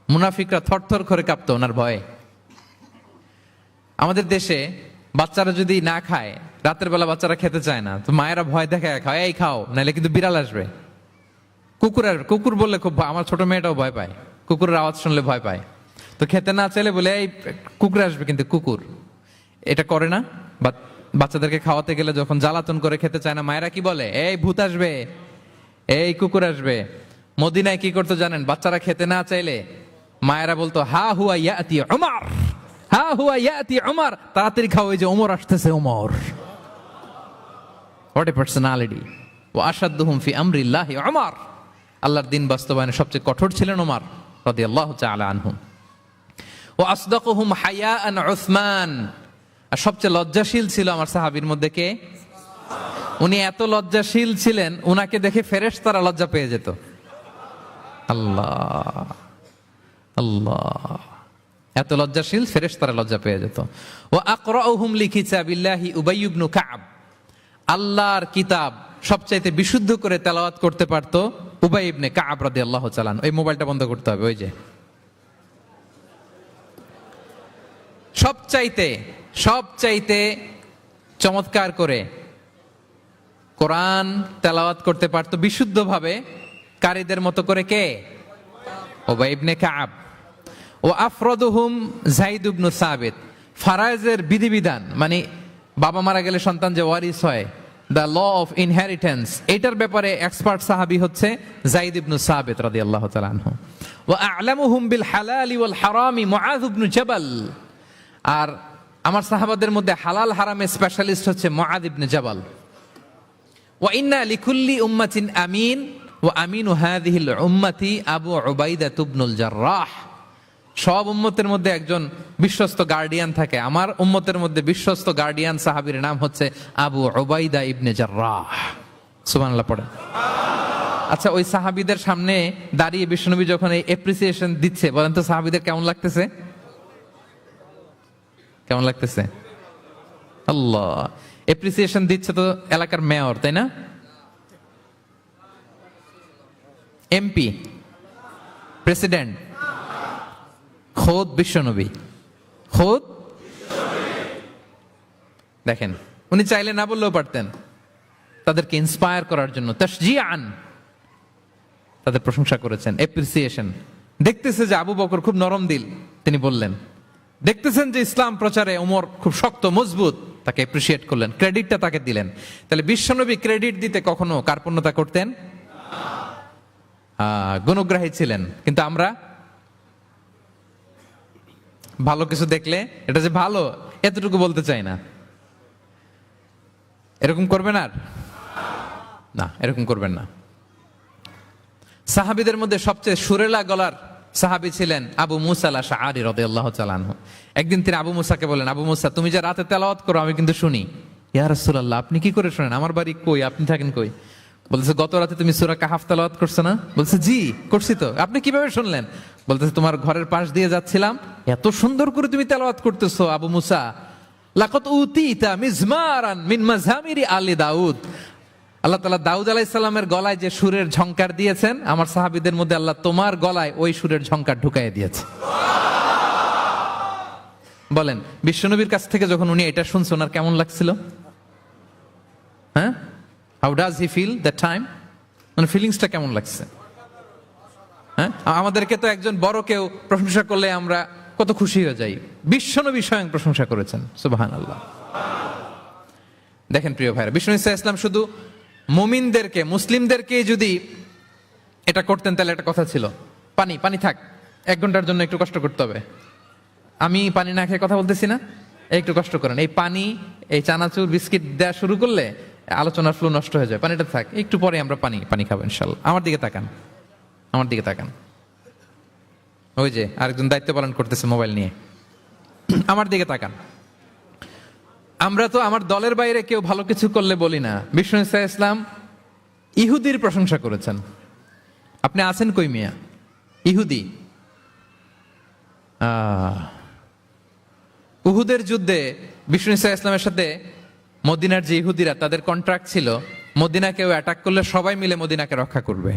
B: মুনাফিকরা থরথর করে কাঁপতো ওনার ভয়ে। আমাদের দেশে বাচ্চারা যদি না খায়, রাতের বেলা বাচ্চারা খেতে চায় না, তো মায়েরা ভয় দেখায় খাও, এই খাও, নাহলে কিন্তু বিড়াল আসবে। কুকুর বললে খুব, আমার ছোট মেয়েটাও ভয় পায়, কুকুরের আওয়াজ শুনলে ভয় পায়। তো খেতে না চাইলে বলে এই কুকুর আসবে, কিন্তু কুকুর এটা করে না। বাচ্চাদেরকে খাওয়াতে গেলে যখন জ্বালাতন করে খেতে চায় না, মায়েরা কি বলে? এই ভূত আসবে, এই কুকুর আসবে। মদিনায় কি করতো জানেন? বাচ্চারা খেতে না চাইলে মায়েরা বলতো হা হুয়া ইয়াতি উমর, হা হুয়া ইয়াতি উমর, তাড়াতাড়ি খাও, এই যে ওমর আসতেছে, ওমর। What a personality. ওয়া আশাদ্দুহুম ফি আমরিল্লাহি উমর, আল্লাহর দিন বাস্তবায়নে সবচেয়ে কঠোর ছিলেন ওমর রাদিয়াল্লাহু তাআলা আনহু। ওয়া আসদাকুহুম হায়াআন উসমান, আর সবচেয়ে লজ্জাশীল ছিল আমার সাহাবীর মধ্যে কে? উনি এত লজ্জাশীল ছিলেন, উনাকে দেখে ফেরেশতারা লজ্জা পেয়ে যেত। আল্লাহ আল্লাহ, এত লজ্জাশীল, ফেরেশতারা লজ্জা পেয়ে যেত। ওয়া আকরাউহুম লিকিতাবিল্লাহি উবাই ইবনে কাব, আল্লাহর কিতাব সবচাইতে বিশুদ্ধ করে তেলাওয়াত করতে পারতো উবাই ইবনে কাব রাদিয়াল্লাহু তাআলা। এই মোবাইলটা বন্ধ করতে হবে। ওই যে সবচাইতে চমৎকার করে কোরআন তেলাওয়াত করতে পারতো বিশুদ্ধভাবে, কারীদের মতো করে কে? উবাই ইবনে কাব। ও আফরাদুহুম যায়েদ ইবনে সাবিত, ফারায়েজের বিধিবিধান, মানে বাবা মারা গেলে সন্তান যে ওয়ারিস হয়, দ্য ল অফ ইনহেরিটেন্স, এটার ব্যাপারে এক্সপার্ট সাহাবী হচ্ছে যায়েদ ইবনে সাবিত রাদিয়াল্লাহু তাআলা আনহু। ওয়া আ'লামুহুম বিল হালালি ওয়াল হারামি মুআয ইবনে জাবাল, আর আমার সাহাবাদের মধ্যে হালাল হারামে স্পেশালিস্ট হচ্ছে মুআয ইবনে জাবাল। ওয়া ইন্না লিকুল্লি উম্মাতিন আমিন ওয়া আমিনু হাযিহিল উম্মতি আবু উবাইদা ইবনুল জাররাহ। সব উম্মতের মধ্যে একজন বিশ্বস্ত গার্ডিয়ান থাকে, আমার উম্মতের মধ্যে বিশ্বস্ত গার্ডিয়ান সাহাবীর নাম হচ্ছে আবু উবাইদা ইবনে জাররাহ। সুবহানাল্লাহ পড়ে। আচ্ছা, ওই সাহাবীদের সামনে দাঁড়িয়ে বিশ্বনবী যখন এই এপ্রিসিয়েশন দিচ্ছে, বলেন তো সাহাবীদের কেমন লাগতেছে? কেমন লাগতেছে? আল্লাহ, এপ্রিসিয়েশন দিচ্ছে তো এলাকার মেয়র, তাই না? এমপি, প্রেসিডেন্ট, খোদ বিশ্বনবী, খোদ। দেখেন, উনি চাইলে না বললেও পারতেন, তাদেরকে ইন্সপায়ার করার জন্য তাশজিআন তাদের প্রশংসা করেছেন, এপ্রিসিয়েশন। দেখতেছে যে আবু বকর খুব নরম দিল, তিনি বললেন। দেখতেছেন যে ইসলাম প্রচারে ওমর খুব শক্ত মজবুত, তাকে এপ্রিসিয়েট করলেন, ক্রেডিটটা তাকে দিলেন। তাহলে বিশ্বনবী ক্রেডিট দিতে কখনো কার্পণ্যতা করতেন? গুণগ্রাহী ছিলেন। কিন্তু আমরা ভালো কিছু দেখলে এটা যে ভালো এতটুকু বলতে চাই না। এরকম করবেন আর না, এরকম করবেন না। সাহাবীদের মধ্যে সবচেয়ে সুরেলা গলার সাহাবী ছিলেন আবু মুসা আল-আশআরী রাদিয়াল্লাহু তাআলা আনহু। একদিন তিনি আবু মুসাকে বলেন, আবু মুসা, তুমি যে রাতে তেলাওয়াত করো আমি কিন্তু শুনি। ইয়া রাসূলুল্লাহ, আপনি কি করে শুনেন? আমার বাড়ি কই, আপনি থাকেন কই? বলতেছে, গত রাতে তুমি সূরা কাহাফ তেলাওয়াত করছো না? বলছে, জি করছি তো। আপনি কিভাবে শুনলেন? বলতেছে, তোমার ঘরের পাশ দিয়ে যাচ্ছিলাম, এত সুন্দর করে তুমি তেলাওয়াত করতেছো আবু মুসা। লাকাত উতিতা মিজমারান মিন মাযহামিরি আলি দাউদ। আল্লাহ তাআলা দাউদ আলাইহিস সালামের গলায় যে সুরের ঝংকার দিয়েছেন, আমার সাহাবীদের মধ্যে আল্লাহ তোমার গলায় ওই সুরের ঝংকার ঢুকাইয়া দিয়েছে। বলেন, বিশ্বনবীর কাছ থেকে যখন উনি এটা শুনছেন ওনার কেমন লাগছিল? হ্যাঁ, how does he feel that time? মানে ফিলিংসটা কেমন লাগছে? হ্যাঁ, আমাদেরকে তো একজন বড় কেউ প্রশংসা করলে আমরা কত খুশি হয়ে যাই। বিশ্বনবী স্বয়ং প্রশংসা করেছেন, সুবহানাল্লাহ। দেখেন প্রিয় ভাইরা, বিশ্বনবী সাল্লাল্লাহু আলাইহি ওয়াসাল্লাম শুধু মুমিনদেরকে, মুসলিমদেরকে যদি এটা করতেন তাহলে একটা কথা ছিল, পানি পানি থাক, 1 ঘন্টার জন্য একটু কষ্ট করতে হবে। আমি পানি না খেয়ে কথা বলতেছি না, একটু কষ্ট করেন। এই পানি, এই চানাচুর, বিস্কিট দেওয়া শুরু করলে আলোচনার ফ্লো নষ্ট হয়ে যায়। পানিটা থাক, একটু পরে আমরা পানি খাবো ইনশাল্লাহ। আমার দিকে তাকান, আমার দিকে তাকান। ওই যে আরেকজন দায়িত্ব পালন করতেছে মোবাইল নিয়ে, আমার দিকে তাকান। আমরা তো আমার দলের বাইরে কেউ ভালো কিছু করলে বলি না। বিষ্ণু ইসলাম ইহুদির প্রশংসা করেছেন। আপনি আছেন কই মিয়া? ইহুদি। উহুদের যুদ্ধে বিষ্ণু ইসলামের সাথে মদিনার যে ইহুদিরা, তাদের কন্ট্রাক্ট ছিল মদিনা কেউ অ্যাটাক করলে সবাই মিলে মদিনাকে রক্ষা করবে।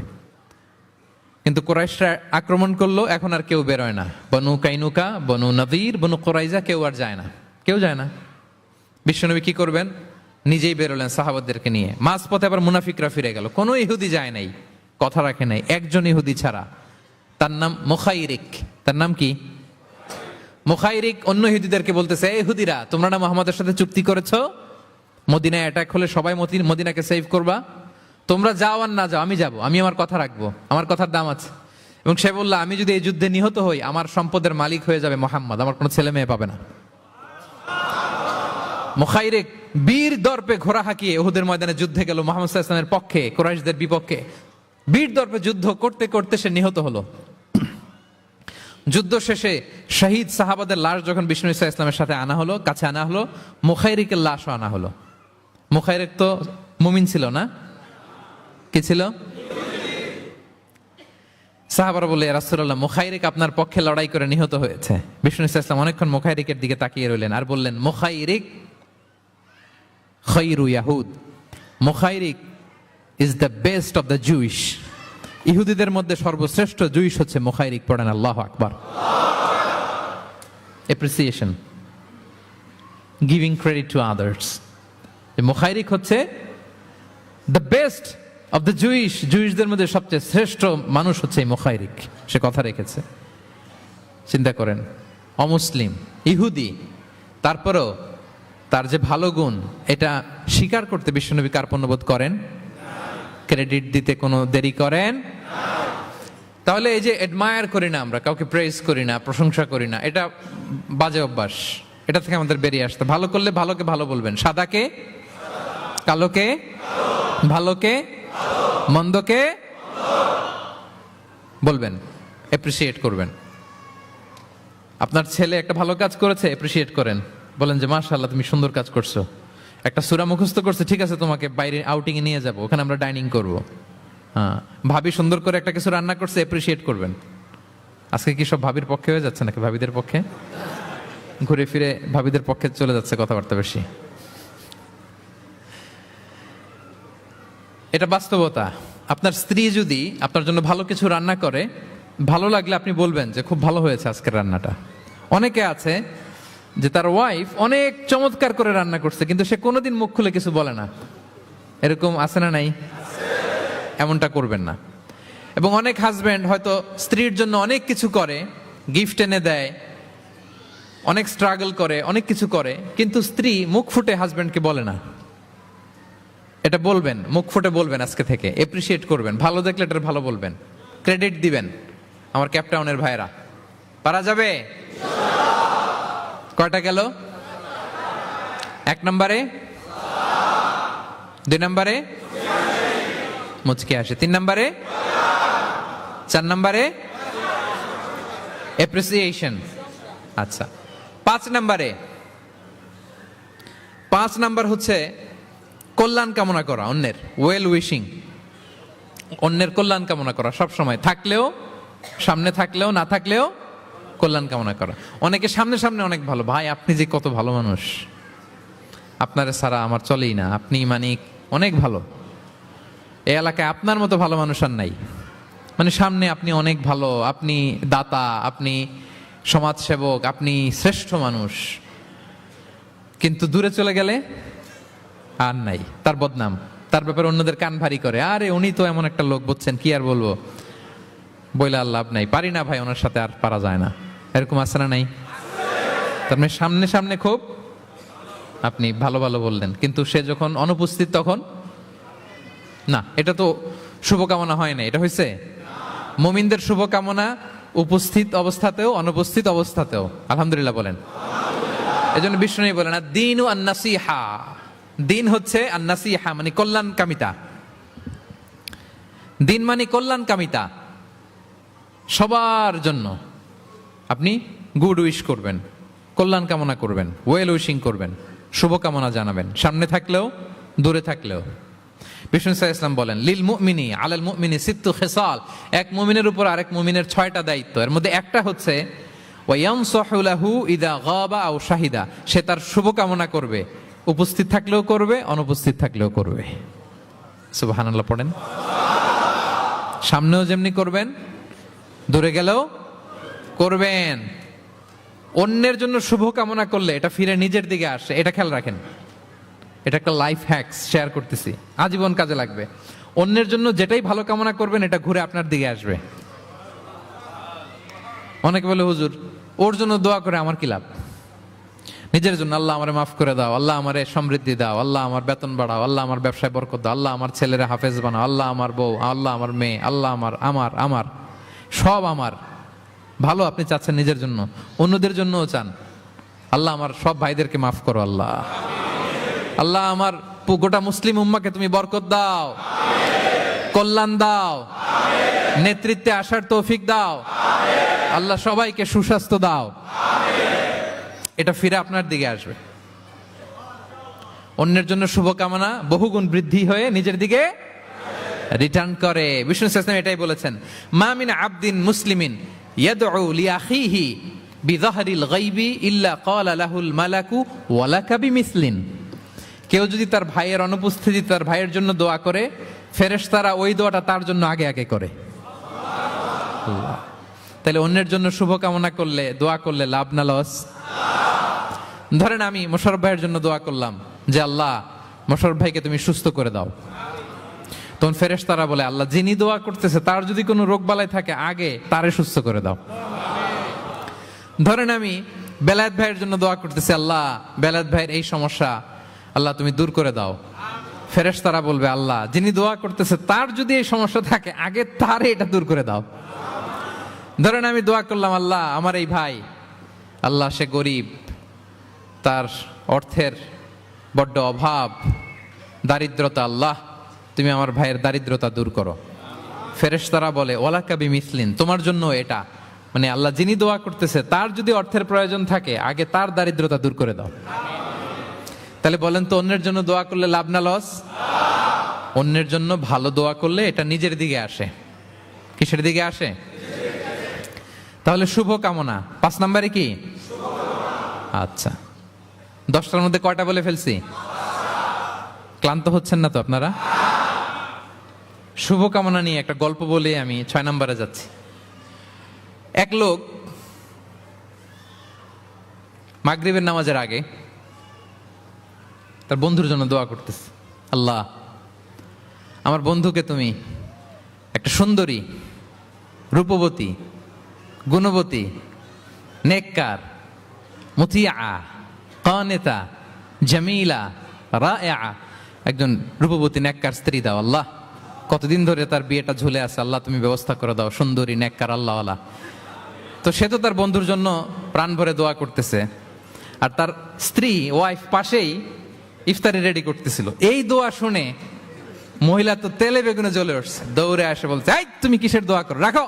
B: কিন্তু কুরাইশরা আক্রমণ করলো, এখন আর কেউ বেরোয় না। বনু কাইনুকা, বনু নদীর, বনু কুরাইজা কেউ আর যায় না, কেউ যায় না। বিশ্বনবী কি করবেন? নিজেই বেরোলেন সাহাবাদেরকে নিয়ে। মাঝপথে আবার মুনাফিকরা ফিরে গেল, কোনো ইহুদি যায় নাই, কথা রাখে নাই, একজন ইহুদি ছাড়া। তার নাম মুখাইরিক। তার নাম কি? মুখাইরিক। অন্য ইহুদিদেরকে বলতেছে, এই ইহুদিরা, তোমরা না মুহাম্মাদের সাথে চুক্তি করেছো মদিনায় অ্যাটাক হলে সবাই মদিনাকে সেভ করবা, তোমরা যাও আর না যাও, আমি যাব, আমি আমার কথা রাখবো, আমার কথার দাম আছে। এবং সে বলল, আমি যদি এই যুদ্ধে নিহত হই আমার সম্পদের মালিক হয়ে যাবে মুহাম্মদ, আমার কোনো ছেলে মেয়ে পাবে না। মুখাইরিক বীর দর্পে ঘোড়া হাঁকিয়ে উহুদের ময়দানে যুদ্ধে গেল মুহাম্মদ সাল্লাল্লাহু আলাইহি ওয়াসাল্লামের পক্ষে, কুরাইশদের বিপক্ষে। বীর দর্পে যুদ্ধ করতে করতে সে নিহত হলো। যুদ্ধ শেষে শহীদ সাহাবাদের লাশ যখন বিষ্ণু সাল্লাল্লাহু আলাইহি ওয়াসাল্লামের সাথে আনা হলো, কাছে আনা হলো, মুখাইরিকের লাশও আনা হলো। মুখাইরিক তো মুমিন ছিল না, কি ছিল? সাহাবারা বলে, ইয়া রাসূলুল্লাহ, মুখাইরিক আপনার পক্ষে লড়াই করে নিহত হয়েছে। বিষ্ণু সাল্লাল্লাহু আলাইহি ওয়াসাল্লাম অনেকক্ষণ মুখাইরিকের দিকে তাকিয়ে রইলেন আর বললেন, মুখাইরিক খায়রু ইয়াহুদ, Mukhairiq is the best of the Jewish. ইহুদিদের মধ্যে সর্বশ্রেষ্ঠ জুইশ হচ্ছে মুখাইরিক। পড়েন আল্লাহু আকবার। Appreciation, giving credit to others. Mukhairiq হচ্ছে the best of the Jewish, জুইশদের মধ্যে সবচেয়ে শ্রেষ্ঠ মানুষ হচ্ছে মুখাইরিক। সে কথা রেখেছে। চিন্তা করেন, অমুসলিম, ইহুদি, তারপরেও তার যে ভালো গুণ এটা স্বীকার করতে বিশ্বনবী কার্পণ্যবোধ করেন? ক্রেডিট দিতে কোনো দেরি করেন? তাহলে এই যে অ্যাডমায়ার করি না আমরা, কাউকে প্রেজ করি না, প্রশংসা করি না, এটা বাজে অভ্যাস। এটা থেকে আমাদের বেরিয়ে আসতে, ভালো করলে ভালোকে ভালো বলবেন, সাদাকে কালোকে ভালোকে, মন্দকে বলবেন, এপ্রিসিয়েট করবেন। আপনার ছেলে একটা ভালো কাজ করেছে, এপ্রিসিয়েট করেন, বলেন যে মাশাআল্লাহ তুমি সুন্দর কাজ করছো। একটা সূরা মুখস্থ করছে, ঠিক আছে তোমাকে বাইরে আউটিং এ নিয়ে যাব, ওখানে আমরা ডাইনিং করব। হ্যাঁ, ভাবি সুন্দর করে একটা কিছু রান্না করছে, এপ্রিসিয়েট করবেন। আজকে কি সব ভাবির পক্ষে হয়ে যাচ্ছে নাকি ভাবিদের পক্ষে? ঘুরে ফিরে ভাবিদের পক্ষে চলে যাচ্ছে কথাবার্তা বেশি। এটা বাস্তবতা। আপনার স্ত্রী যদি আপনার জন্য ভালো কিছু রান্না করে, ভালো লাগলে আপনি বলবেন যে খুব ভালো হয়েছে আজকের রান্নাটা। অনেকে আছে যে তার ওয়াইফ অনেক চমৎকার করে রান্না করছে, কিন্তু সে কোনোদিন মুখ খুলে কিছু বলে না। এরকম আছে না নাই? এমনটা করবেন না। এবং অনেক হাজবেন্ড হয়তো স্ত্রীর জন্য অনেক কিছু করে, গিফট এনে দেয়, অনেক স্ট্রাগল করে, অনেক কিছু করে, কিন্তু স্ত্রী মুখ ফুটে হাজবেন্ডকে বলে না। এটা বলবেন, মুখ ফুটে বলবেন আজকে থেকে, এপ্রিসিয়েট করবেন, ভালো দেখলে এটা ভালো বলবেন, ক্রেডিট দিবেন। আমার ক্যাপটাউনের ভাইরা, পারা যাবে? কয়টা গেল? 1 নম্বরে, 2 নম্বরে মুচকে আসে, 3 নম্বরে, 4 নম্বরে এপ্রিসিয়েশন। আচ্ছা, 5 নম্বরে, 5 নাম্বার হচ্ছে কল্যাণ কামনা করা, অন্যের ওয়েল উইশিং, অন্যের কল্যাণ কামনা করা সব সময়, থাকলেও, সামনে থাকলেও, না থাকলেও কল্যাণ কামনা করা। অনেকে সামনে সামনে অনেক ভালো, ভাই আপনি যে কত ভালো মানুষ, আপনারে ছাড়া আমার চলেই না, আপনি মানে অনেক ভালো, এই এলাকায় আপনার মতো ভালো মানুষ আর নাই। মানে সামনে আপনি অনেক ভালো, আপনি দাতা, আপনি সমাজসেবক, আপনি শ্রেষ্ঠ মানুষ, কিন্তু দূরে চলে গেলে আর নাই, তার বদনাম, তার ব্যাপারে অন্যদের কান ভারী করে, আরে উনি তো এমন একটা লোক, বুঝছেন কি আর বলবো, বইলে আর লাভ নাই, পারি না ভাই ওনার সাথে, আর পারা যায় না। এরকম আছে না নাই? তার মানে সামনে সামনে খুব আপনি ভালো ভালো বললেন, কিন্তু সে যখন অনুপস্থিত তখন না। এটা তো শুভকামনা হয় না, এটা হয়েছে মুমিনদের শুভকামনা উপস্থিত অবস্থাতেও, অনুপস্থিত অবস্থাতেও। আলহামদুলিল্লাহ বলেন। এজন্য বিষ্ণু বলেন দ্বীন ও আন-নাসিহা, দিন হচ্ছে আন-নাসিহা মানে কল্যাণ কামিতা। দিন মানে কল্যাণ কামিতা, সবার জন্য আপনি গুড উইশ করবেন, কল্যাণ কামনা করবেন, ওয়েল উইশিং করবেন, শুভকামনা জানাবেন, সামনে থাকলেও দূরে থাকলেও। বিষ্ণু সাল্লাল্লাহু আলাইহি ওয়াসাল্লাম বলেন লিল মুমিনি আলাল মুমিনি সিত্তু খিসাল, এক মুমিনের উপর আরেক মুমিনের 6টা দায়িত্ব। এর মধ্যে একটা হচ্ছে ওয়া ইয়ানসাহু লাহু ইযা গাবা আও শাহিদা, সে তার শুভকামনা করবে, উপস্থিত থাকলেও করবে, অনুপস্থিত থাকলেও করবে। সুবহানাল্লাহ পড়েন। সামনেও যেমনি করবেন, দূরে গেলেও করবেন। অন্যের জন্য শুভকামনা করলে এটা ফিরে নিজের দিকে আসে, এটা খেয়াল রাখেন। এটা একটা লাইফ হ্যাকস শেয়ার করতেছি, আজীবন কাজে লাগবে। অন্যের জন্য যেটাই ভালো কামনা করবেন, এটা ঘুরে আপনার দিকে আসবে। অনেকে বলে হুজুর ওর জন্য দোয়া করে আমার কি লাভ? নিজের জন্য আল্লাহ আমারে মাফ করে দাও, আল্লাহ আমারে সমৃদ্ধি দাও, আল্লাহ আমার বেতন বাড়াও, আল্লাহ আমার ব্যবসায় বরকত দাও, আল্লাহ আমার ছেলেরা হাফেজ বানাও, আল্লাহ আমার বউ, আল্লাহ আমার মেয়ে, আল্লাহ আমার আমার আমার সব আমার ভালো আপনি চাচ্ছেন নিজের জন্য, অন্যদের জন্যও চান। আল্লাহ আমার সব ভাইদেরকে মাফ করো, আল্লাহ আল্লাহ আমার গোটা মুসলিম উম্মাকে তুমি বরকত দাও, কল্যাণ দাও, নেতৃত্বে আসার তৌফিক দাও, আল্লাহ সবাইকে সুস্বাস্থ্য দাও। এটা ফিরে আপনার দিকে আসবে। অন্যের জন্য শুভকামনা বহুগুণ বৃদ্ধি হয়ে নিজের দিকে রিটার্ন করে। বিষ্ণু সাল্লাল্লাহু আলাইহি ওয়াসাল্লাম এটাই বলেছেন, মা মিন আবদিন মুসলিমিন ইয়াদউ লিআখিহি বিযাহরিল গায়বি ইল্লা ক্বালা লাহুল মালাকু ওয়া লাকা বিমিসলিন। কেউ যদি তার ভাইয়ের অনুপস্থিতি তার ভাইয়ের জন্য দোয়া করে, ফেরেশতারা ওই দোয়াটা তার জন্য আগে আগে করে। তাহলে অন্যের জন্য শুভকামনা করলে, দোয়া করলে লাভ না লস? ধরেন আমি মোশাররফ ভাইয়ের জন্য দোয়া করলাম যে আল্লাহ মোশাররফ ভাইকে তুমি সুস্থ করে দাও, তখন ফেরেশতারা বলে আল্লাহ যিনি দোয়া করতেছে তার যদি কোনো রোগ বালাই থাকে আগে তারে সুস্থ করে দাও। ধরেন আমি বেলায়েত ভাইয়ের জন্য দোয়া করতেছি, আল্লাহ বেলায়েত ভাইয়ের এই সমস্যা আল্লাহ তুমি দূর করে দাও, ফেরেশতারা বলবে আল্লাহ যিনি দোয়া করতেছে তার যদি এই সমস্যা থাকে আগে তারে এটা দূর করে দাও। ধরেন আমি দোয়া করলাম আল্লাহ আমার এই ভাই, আল্লাহ সে গরিব, তার অর্থের বড্ড অভাব, দারিদ্রতা, আল্লাহ তুমি আমার ভাইয়ের দারিদ্রতা দূর করো। ফেরেশতারা বলে ওয়ালাকা বিমিসলিন, তোমার জন্য এটা, মানে আল্লাহ যিনি দোয়া করতেছে তার যদি অর্থের প্রয়োজন থাকে আগে তার দারিদ্রতা দূর করে দাও। তাহলে বলেন তো অন্যের জন্য দোয়া করলে লাভ না লস? অন্যের জন্য ভালো দোয়া করলে এটা নিজের দিকে আসে। কিসের দিকে আসে? তাহলে শুভ কামনা 5 নম্বরে কি? আচ্ছা, 10টার মধ্যে কয়টা বলে ফেলছি? ক্লান্ত হচ্ছেন না তো আপনারা? শুভ কামনা নিয়ে একটা গল্প বলে আমি 6 নম্বরে যাচ্ছি। এক লোক মাগরিবের নামাজের আগে তার বন্ধুর জন্য দোয়া করতেছে, আল্লাহ আমার বন্ধুকে তুমি একটা সুন্দরী, রূপবতী, গুণবতী, নেককার, মুতিয়া, কানেতা, জামিলা, রায়া, একজন রূপবতী নেককার স্ত্রী দাও আল্লাহ। কতদিন ধরে তার বিয়েটা ঝুলে আছে, আল্লাহ তুমি ব্যবস্থা করে দাও, সুন্দরী, নেককার, আল্লাহওয়ালা। তো সে তো তার বন্ধুর জন্য প্রাণ ভরে দোয়া করতেছে, আর তার স্ত্রী ওয়াইফ পাশেই ইফতারি রেডি করতেছিল। এই দোয়া শুনে মহিলা তো তেলে বেগুনে জ্বলে উঠছে, দৌড়ে আসে বলছে, এই তুমি কিসের দোয়া করো, রাখো।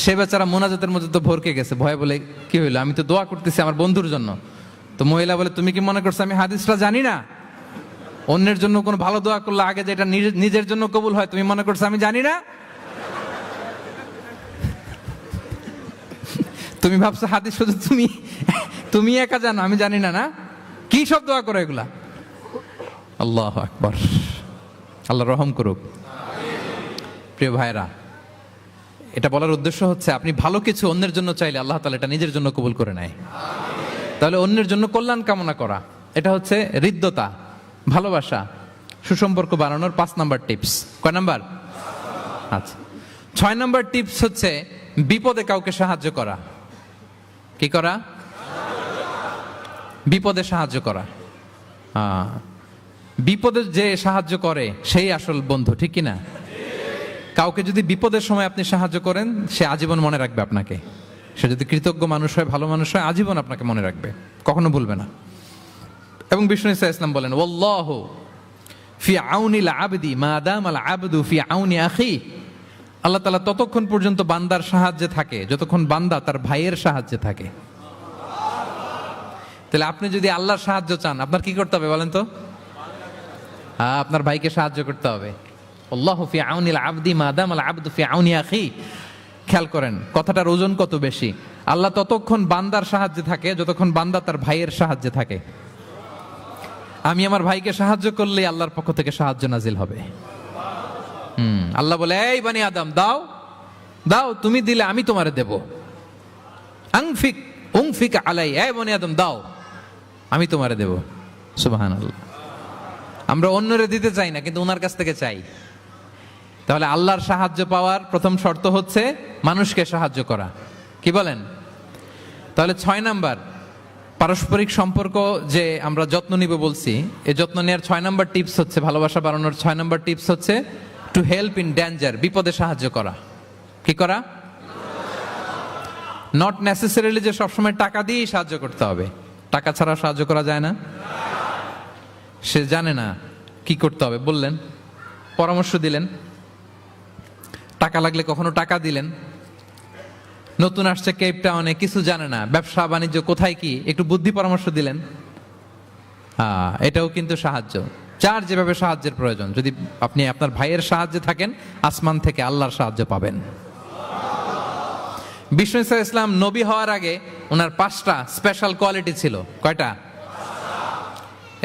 B: সে বেচারা মোনাজাতের মধ্যে তো ভরকে গেছে, ভয় বলে কি হইলো, আমি তো দোয়া করতেছি আমার বন্ধুর জন্য। তো মহিলা বলে, তুমি কি মনে করছো আমি হাদিসটা জানি না? অন্যের জন্য কোনো ভালো দোয়া করলে আগে যেটা নিজের জন্য কবুল হয়, তুমি মনে করছো আমি জানি না? তুমি ভাবছো হাদিস শুধু তুমি একা জানো, আমি জানি না? না, কি সব দোয়া করো এগুলা? আল্লাহু আকবার, আল্লাহ রহম করুক। প্রিয় ভাইরা, এটা বলার উদ্দেশ্য হচ্ছে আপনি ভালো কিছু অন্যের জন্য চাইলে আল্লাহ তাআলা এটা নিজের জন্য কবুল করে নেয়। তাহলে অন্যের জন্য কল্যাণ কামনা করা, এটা হচ্ছে হৃদ্যতা, ভালোবাসা, সুসম্পর্ক বানানোর 5 নাম্বার টিপস। কয় নাম্বার? আচ্ছা, 6 নাম্বার টিপস হচ্ছে বিপদে কাউকে সাহায্য করা। কি করা? বিপদে সাহায্য করা। বিপদে যে সাহায্য করে সেই আসল বন্ধু, ঠিক কিনা? কাউকে যদি বিপদের সময় আপনি সাহায্য করেন, সে আজীবন মনে রাখবে আপনাকে। সে যদি কৃতজ্ঞ মানুষ হয়, ভালো মানুষ হয়, আজীবন আপনাকে মনে রাখবে, কখনো ভুলবে না। এবং বিষ্ণু ইসলাম বলেন, ওয়াল্লাহু ফি আউনিল আবদি মা দামাল আবদু ফি আউনি আখি। আল্লাহ তাআলা ততক্ষণ পর্যন্ত বান্দার সাহায্যে থাকে যতক্ষণ বান্দা তার ভাইয়ের সাহায্যে থাকে। তাহলে আপনি যদি আল্লাহর সাহায্য চান, আপনার কি করতে হবে বলেন তো? আপনার ভাইকে সাহায্য করতে হবে। আল্লাহু ফি আউনিল আবদি মা দামাল আবদু ফি আউনি আখি। খেয়াল করেন কথাটার ওজন কত বেশি। আল্লাহ ততক্ষণ বান্দার সাহায্যে থাকে যতক্ষণ বান্দা তার ভাইয়ের সাহায্যে থাকে। আমি আমার ভাইকে সাহায্য করলে আল্লাহর পক্ষ থেকে সাহায্য নাজিল হবে। আল্লাহ বলে, এই বানি আদম দাও দাও, তুমি দিলে আমি তোমারে দেব। উনফিক আলাই, এই বানি আদম দাও, আমি তোমারে দেব। সুবহানাল্লাহ। আমরা অন্যরে দিতে চাই না, কিন্তু ওনার কাছ থেকে চাই। তাহলে আল্লাহর সাহায্য পাওয়ার প্রথম শর্ত হচ্ছে মানুষকে সাহায্য করা। কি বলেন? তাহলে 6 নাম্বার, পারস্পরিক সম্পর্ক যে আমরা যত্ন নিব বলছি, এই যত্ন নেওয়ার 6 নাম্বার টিপস হচ্ছে, ভালোবাসা বাড়ানোর 6 নাম্বার টিপস হচ্ছে টু হেল্প ইন ডেঞ্জার, বিপদে সাহায্য করা। কি করা? নট নেসেসারিলি যে সবসময় টাকা দিয়েই সাহায্য করতে হবে। টাকা ছাড়া সাহায্য করা যায় না। সে জানে না কি করতে হবে, বললেন, পরামর্শ দিলেন, টাকা লাগলে কখনো টাকা দিলেন। নতুন আসছে কেপ টাউনে, কিছু জানে না, ব্যবসা বাণিজ্য কোথায় কি, একটু বুদ্ধি পরামর্শ দিলেন। এটাও কিন্তু সাহায্য। যার যেভাবে সাহায্যের প্রয়োজন, যদি আপনি আপনার ভাইয়ের সাহায্যে থাকেন, আসমান থেকে আল্লাহর সাহায্য পাবেন। বিষ্ণু ইসলাম নবী হওয়ার আগে ওনার 5টা স্পেশাল কোয়ালিটি ছিল। কয়টা?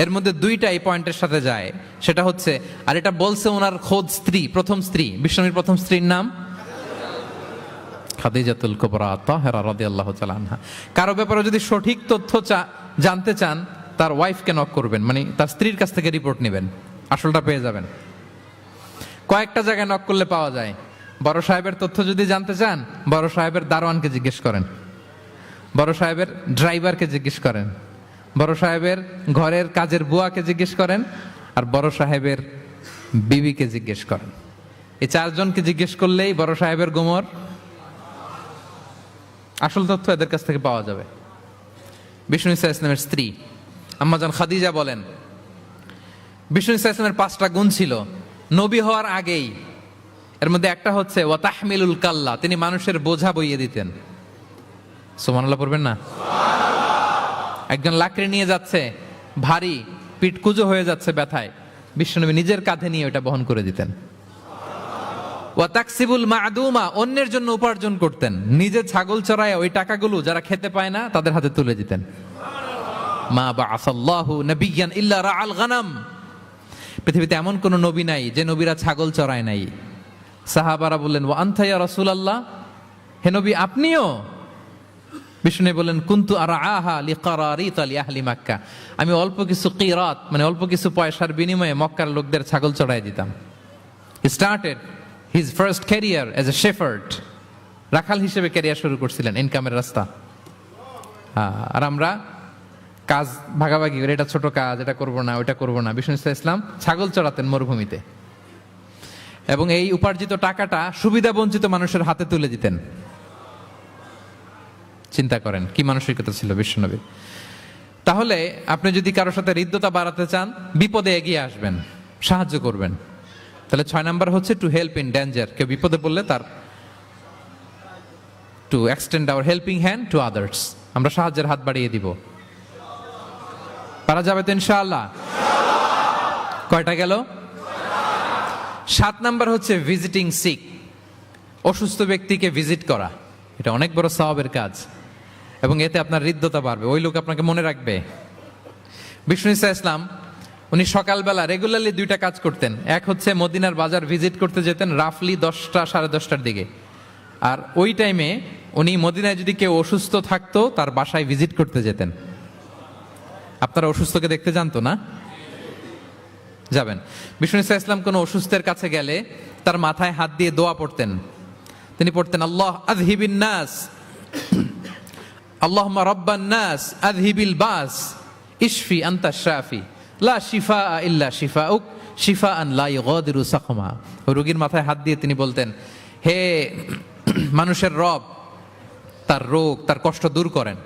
B: এর মধ্যে 2টা এই পয়েন্টের সাথে যায়। সেটা হচ্ছে, আর এটা বলছে ওনার খোদ স্ত্রী, প্রথম স্ত্রী, বিষ্ণুর প্রথম স্ত্রীর নাম খাদিজাতুল কুবরা তাহেরা রাদিয়াল্লাহু তাআলা আনহা। কারো ব্যাপারে যদি সঠিক তথ্য জানতে চান, তার ওয়াইফকে নক করবেন, মানে তার স্ত্রীর কাছ থেকে রিপোর্ট নেবেন, আসলটা পেয়ে যাবেন। কয়েকটা জায়গায় নক করলে পাওয়া যায়। বড় সাহেবের তথ্য যদি জানতে চান, বড় সাহেবের দারোয়ানকে জিজ্ঞেস করেন, বড় সাহেবের ড্রাইভারকে জিজ্ঞেস করেন, বড় সাহেবের ঘরের কাজের বুয়াকে জিজ্ঞেস করেন, আর বড় সাহেবের বিবিকে জিজ্ঞেস করেন। এই 4 জনকে জিজ্ঞেস করলেই বড় সাহেবের গোমর আসল তথ্য এদের কাছ থেকে পাওয়া যাবে। বিষ্ণু ইসলামের স্ত্রী আম্মাজান খাদিজা বলেন, বিষ্ণু ইসলামের 5টা গুণ ছিল। নবী হওয়ার আগেই। এর মধ্যে একটা হচ্ছে ওয়া তাহমিলুল কাল্লা, তিনি মানুষের বোঝা বইয়ে দিতেন। সুবহানাল্লাহ পড়বেন না? একজন লাকড়ি নিয়ে যাচ্ছে, ভারী, পিঠ কুঁজো হয়ে যাচ্ছে ব্যথায়, বিশ্বনবী নিজের কাঁধে নিয়ে ওটা বহন করে দিতেন। ওয়া তাকসিবুল মা'দুমা, অন্যের জন্য উপার্জন করতেন, নিজে ছাগল চড়ায় ওই টাকাগুলো যারা খেতে পায় না তাদের হাতে তুলে দিতেন। মা বা'আসাল্লাহু নাবিয়্যান ইল্লা রাআল গানাম, পৃথিবীতে এমন কোন নবী নাই যে নবীরা ছাগল চড়ায় নাই। সাহাবারা বললেন ওয়া আনতা ইয়া রাসূলুল্লাহ, হে নবী আপনিও? বিষ্ণু বললেন কুনতু আরআহা লিকারারিত লিআহলি মক্কা, আমি অল্প কিছু কিরাত মানে অল্প কিছু পয়সার বিনিময়ে মক্কার লোকদের ছাগল চড়ায় দিতাম। He started his first career as a shepherd, রাখাল হিসেবে ক্যারিয়ার শুরু করছিলেন, ইনকামের রাস্তা। আর আমরা কাজ ভাগাভাগি করে, এটা ছোট কাজ, এটা করব না, ওইটা করব না। বিষ্ণু ইসলাম ছাগল চড়াতেন মরুভূমিতে, এবং এই উপার্জিত টাকাটা সুবিধা বঞ্চিত মানুষের হাতে তুলে দিতেন। চিন্তা করেন কি মানসিকতা ছিল বিশ্বনবীর। তাহলে আপনি যদি কারোর সাথে হৃদ্যতা বাড়াতে চান, বিপদে এগিয়ে আসবেন, সাহায্য করবেন। তাহলে 6 নাম্বার হচ্ছে টু হেল্প ইন ডেঞ্জার, কেউ বিপদে পড়লে তার to extend hour helping hand to others, আমরা সাহায্যের হাত বাড়িয়ে দিব। পারা যাবে তো ইনশাআল্লাহ? কয়টা গেল? 7 নাম্বার হচ্ছে ভিজিটিং সিক, অসুস্থ ব্যক্তিকে ভিজিট করা। এটা অনেক বড় সওয়াবের কাজ, এবং এতে আপনার হৃদ্যতা বাড়বে, ওই লোক আপনাকে মনে রাখবে। বিষ্ণু ইসলাম উনি সকালবেলা রেগুলারলি 2টা কাজ করতেন। এক হচ্ছে মদিনার বাজার ভিজিট করতে যেতেন রাফলি 10টা সাড়ে 10টার দিকে, আর ওই টাইমে উনি মদিনায় যদি কেউ অসুস্থ থাকতো তার বাসায় ভিজিট করতে যেতেন। আপনারা অসুস্থকে দেখতে জানতো না? যাবেন। বিষ্ণু ইসলাম কোনো অসুস্থের কাছে গেলে তার মাথায় হাত দিয়ে দোয়া পড়তেন। তিনি পড়তেন আল্লাহ আযহিবিন নাস, আল্লাহুম্মা রাব্বান নাস আযহিবিল বাস, ইশফি আনতা শাফি, লা শিফা ইল্লা শিফাউক, শিফাআন লা ইগাদিরু সাকমা। রোগীর মাথায় হাত দিয়ে তিনি বলতেন, হে মানুষের রব, তার রোগ তার কষ্ট দূর করেন,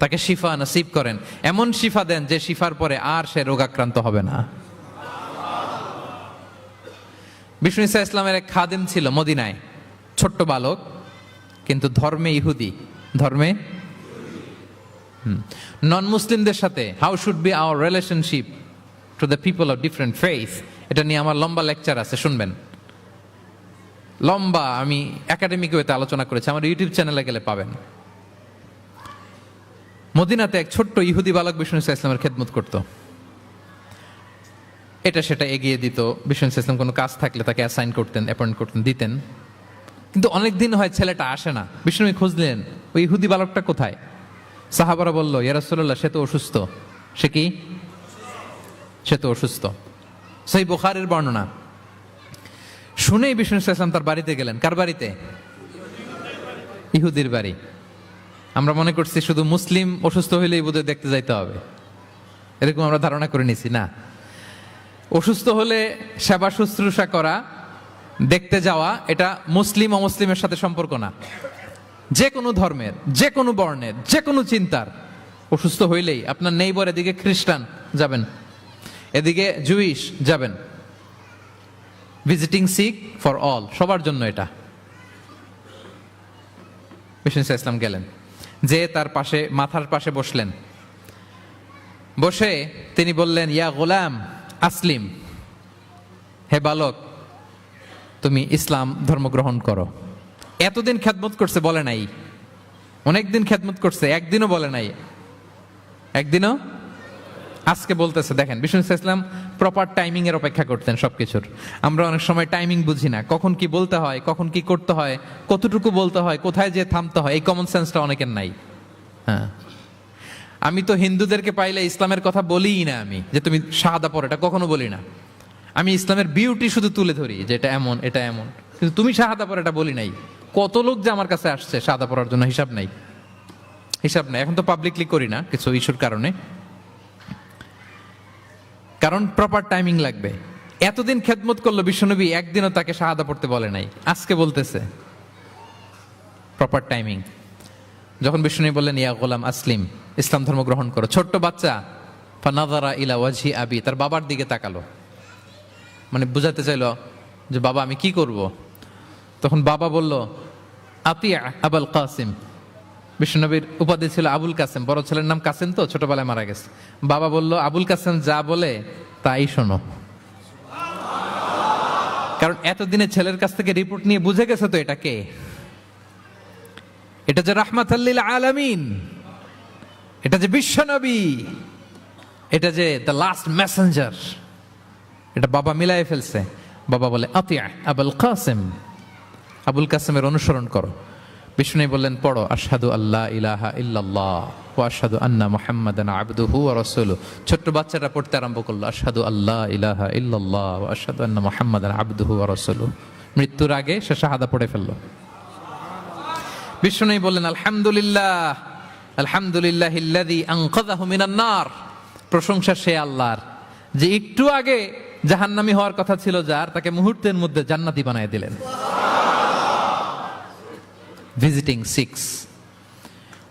B: তাকে শিফা নসিব করেন, এমন শিফা দেন যে শিফার পরে আর সে রোগাক্রান্ত হবে না। বিষ্ণু ইসলামের এক খাদেম ছিল মদিনায়, ছোট্ট বালক, কিন্তু ধর্মে ইহুদি, ধর্মে নন মুসলিমদের সাথে how should be our relationship to the people of different faith, এটা নিয়ে আমার লম্বা লেকচার আছে, শুনবেন। লম্বা, আমি একাডেমিক ওয়েতে আলোচনা করেছি, আমার ইউটিউব চ্যানেলে গেলে পাবেন। মদিনাতে এক ছোট্ট ইহুদি বালক বিষ্ণু ইসলামের খেদমত করত, এটা সেটা এগিয়ে দিত। বিষ্ণু ইসলাম কোনো কাজ থাকলে তাকে অ্যাসাইন করতেন, অ্যাপয়েন্ট করতেন, দিতেন। কিন্তু অনেক দিন হয় ছেলেটা আসে না। বিষ্ণু খুঁজলেন ওই ইহুদি বালকটা কোথায়। সাহাবারা বলল ইয়া রাসূলুল্লাহ সে তো অসুস্থ। সে কি? সে তো অসুস্থ। সেই বুখারীর বর্ণনা শুনেই বিষ্ণু ইসলাম তার বাড়িতে গেলেন। কার বাড়িতে? ইহুদির বাড়ি। আমরা মনে করছি শুধু মুসলিম অসুস্থ হইলেই বোধহয় দেখতে যাইতে হবে, এরকম আমরা ধারণা করে নিছি। না, অসুস্থ হলে সেবা শুশ্রূষা করা, দেখতে যাওয়া, এটা মুসলিম অমুসলিমের সাথে সম্পর্ক না। যে কোনো ধর্মের, যে কোনো বর্ণের, যে কোনো চিন্তার অসুস্থ হইলেই আপনার নেইবার, এদিকে খ্রিস্টান যাবেন, এদিকে জুইশ যাবেন। ভিজিটিং সিক ফর অল, সবার জন্য এটা। বিষ্ণু ইসলাম গেলেন, যে তার পাশে মাথার পাশে বসলেন। বসে তিনি বললেন ইয়া গোলাম আসলিম, হে বালক তুমি ইসলাম ধর্ম গ্রহণ করো। এতদিন খেদমত করছে, বলে নাই। অনেকদিন খেদমত করছে, একদিনও বলে নাই। একদিনও, আজকে বলতেছে। দেখেন বিষ্ণু ইসলাম প্রপার টাইমিং এর অপেক্ষা করতেন সবকিছুর। আমরা অনেক সময় টাইমিং বুঝি না, কখন কি বলতে হয়, কখন কি করতে হয়, কতটুকু বলতে হয়, কোথায় যে থামতে হয়, এই কমন সেন্সটা অনেকের নাই। হ্যাঁ, আমি তো হিন্দুদেরকে পাইলে ইসলামের কথা বলিই না, আমি যে তুমি শাহাদা পড়ো এটা কখনো বলি না। আমি ইসলামের বিউটি শুধু তুলে ধরি যে এটা এমন, এটা এমন, কিন্তু তুমি শাহাদা পড়ো এটা বলি নাই। কত লোক যে আমার কাছে আসছে শাহাদা পড়ার জন্য, হিসাব নাই, হিসাব নাই। এখন তো পাবলিকলি করি না কিছু ইস্যুর কারণে, কারণ প্রপার টাইমিং লাগবে। এতদিন খেদমত করলো বিশ্বনবী, একদিনও তাকে শাহাদা পড়তে বলে নাই, আজকে বলতেছে। Proper timing. যখন বিষ্ণু বললেন ইয়া গোলাম আসলিম, ইসলাম ধর্ম গ্রহণ করো, ছোট্ট বাচ্চা ফানাযারা ইলা ওয়াজহি আবি, তার বাবার দিকে তাকালো। মানে বুঝাতে চাইলো যে বাবা আমি কি করব। তখন বাবা বলল আতিয়া আবুল কাসিম। বিশ্বনবীর উপাধি ছিল আবুল কাসেম, বড় ছেলের নাম কাসেম, তো ছোটবেলায় মারা গেছে। বাবা বলল আবুল কাসেম যা বলে তাই শোনো, কারণ এতদিনে ছেলের কাছ থেকে রিপোর্ট নিয়ে বুঝে গেছে তো এটা কে, এটা যে রাহমাতাল লিল আলামিন, এটা যে বিশ্বনবী, এটা যে দ্য লাস্ট মেসেঞ্জার, এটা বাবা মিলাই ফেলছে। বাবা বলে আতিয়া আবুল কাসেম, আবুল কাসেমের অনুসরণ করো। বিষ্ণু বললেন পড়ো আশহাদু আল্লাহ ইলাহা ইল্লাল্লাহ ওয়া আশহাদু আন্না মুহাম্মাদান আবদুহু ওয়া রাসূলুহু। ছোট্ট বাচ্চারা পড়তে আরম্ভ করলো আশহাদু আল্লাহ ইলাহা ইল্লাল্লাহ ওয়া আশহাদু আন্না মুহাম্মাদান আবদুহু ওয়া রাসূলুহু। মৃত্যুর আগে সে শাহাদা পড়ে ফেললো। বিষ্ণু বললেন আলহামদুলিল্লাহ আলহামদুলিল্লাহিল্লাযী আনকাযাহু মিনান নার। প্রশংসা সে আল্লাহর যে একটু আগে জাহান্নামী হওয়ার কথা ছিল যার, তাকে মুহূর্তের মধ্যে জান্নাতি বানায় দিলেন। ভিজিটিং 6,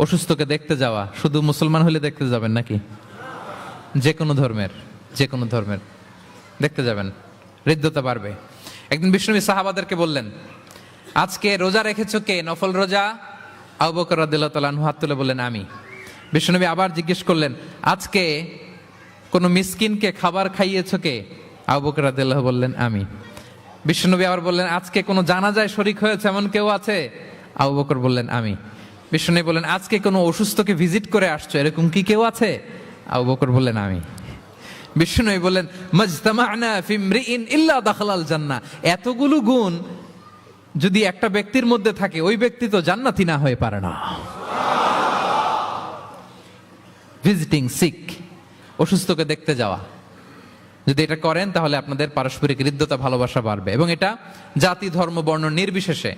B: অসুস্থকে দেখতে যাওয়া। শুধু মুসলমান হলে দেখতে যাবেন নাকি? যে কোনো ধর্মের দেখতে যাবেন, হৃদ্যতা বাড়বে। একদিন বিষ্ণু সাহাবাদেরকে বললেন আজকে রোজা রেখেছো কে? নফল রোজা? আবু বকর রাদিয়াল্লাহু তাআলা আনহু হাত তুলে বললেন আমি। বিষ্ণুনবী আবার জিজ্ঞেস করলেন আজকে কোন মিসকিনকে খাবার খাইয়েছো কে? আবু বকর রাদিয়াল্লাহু বললেন আমি। বিষ্ণুনবী আবার বললেন আজকে কোন জানাজায় শরীক হয়েছে এমন কেউ আছে? আবু বকর বললেন আমি। বিষ্ণুনবী বললেন আজকে কোনো অসুস্থকে ভিজিট করে আসছো এরকম কি কেউ আছে? আবু বকর বললেন আমি। বিষ্ণুনবী বললেন মাজতামা'না ফি ইমরিইন ইল্লা দাখালাল জান্নাহ। এতগুলো গুণ যদি একটা ব্যক্তির মধ্যে থাকে ওই ব্যক্তি তো জান্নাতি না হয়ে পারে না। ভিজিটিং সিক, অসুস্থকে দেখতে যাওয়া, যদি এটা করেন তাহলে আপনাদের পারস্পরিক হৃদ্যতা ভালোবাসা বাড়বে। এবং এটা জাতি ধর্ম বর্ণ নির্বিশেষে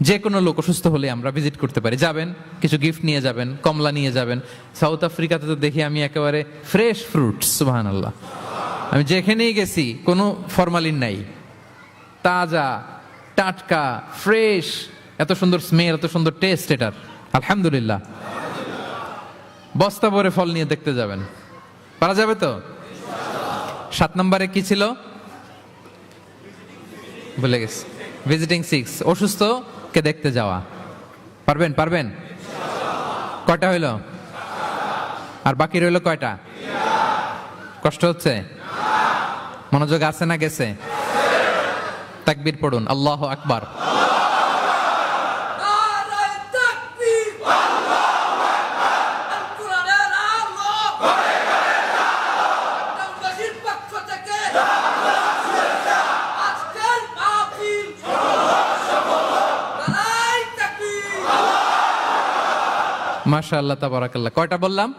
B: যে কোনো লোক অসুস্থ হলে আমরা ভিজিট করতে পারি। যাবেন, কিছু গিফট নিয়ে যাবেন, কমলা নিয়ে যাবেন। সাউথ আফ্রিকাতে তো দেখি আমি একেবারে ফ্রেশ ফ্রুট, সুবহানাল্লাহ। আমি যেখানেই গেছি কোনো ফরমালিন নাই, তাজা টাটকা ফ্রেশ, এত সুন্দর স্মেল, এত সুন্দর টেস্ট এটার, আলহামদুলিল্লাহ। বস্তা ভরে ফল নিয়ে দেখতে যাবেন, পারা যাবে তো? 7 নম্বরে কি ছিল ভুলে গেছি। ভিজিটিং 6, অসুস্থকে দেখতে যাওয়া। পারবেন? কয়টা হইল? আর বাকি রইল কয়টা? কষ্ট হচ্ছে? মনোযোগ আছে না গেছে? তাকবীর পড়ুন, আল্লাহু আকবার। মাশাআল্লাহ তাবারাকাল্লাহ। কয়টা বললাম?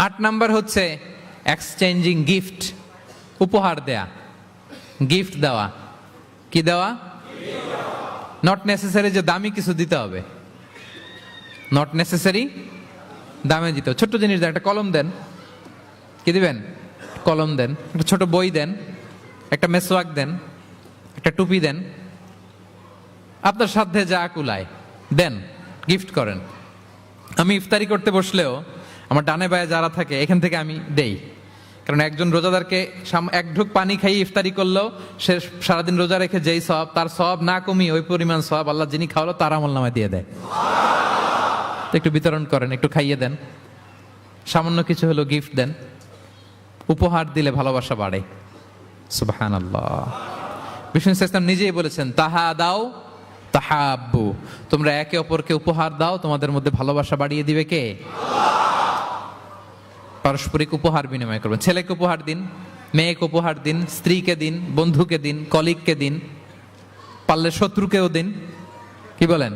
B: 8 নাম্বার হচ্ছে এক্সচেঞ্জিং গিফট, উপহার দেয়া, গিফট দেওয়া। কি দেওয়া? নট নেসেসারি যে দামি কিছু দিতে হবে, নট নেসেসারি দামে দিতে হবে। ছোট্ট জিনিস দেন, একটা কলম দেন, কি দিবেন? কলম দেন। একটা ছোট বই দেন, একটা মেসওয়াক দেন, একটা টুপি দেন, আপনার সাধ্যে যা কুলায় দেন, গিফট করেন। আমি ইফতারি করতে বসলেও আমার ডানে বায়ে যারা থাকে এখান থেকে আমি দেই, কারণ একজন রোজাদারকে এক ঢুক পানি খাইয়ে ইফতারি করলেও সে সারাদিন রোজা রেখে যেই সওয়াব, তার সওয়াব না কমিয়ে ওই পরিমাণ সওয়াব আল্লাহ যিনি খাওয়ালো তার আমলনামায় দিয়ে দেয়। একটু বিতরণ করেন, একটু খাইয়ে দেন, সামান্য কিছু হলো গিফট দেন। উপহার দিলে ভালোবাসা বাড়ে, সুবহানাল্লাহ। বিষ্ণু ইসলাম নিজেই বলেছেন তাহা দাও তাহাব্বু, তোমরা একে অপরকে উপহার দাও, তোমাদের মধ্যে ভালোবাসা বাড়িয়ে দিবে কে? পারস্পরিক উপহার বিনিময় করবেন। ছেলেকে উপহার দিন, মেয়েকে উপহার দিন, স্ত্রীকে দিন, বন্ধুকে দিন, কলিগকে দিন, পারলে শত্রুকেও দিন। কি বলেন?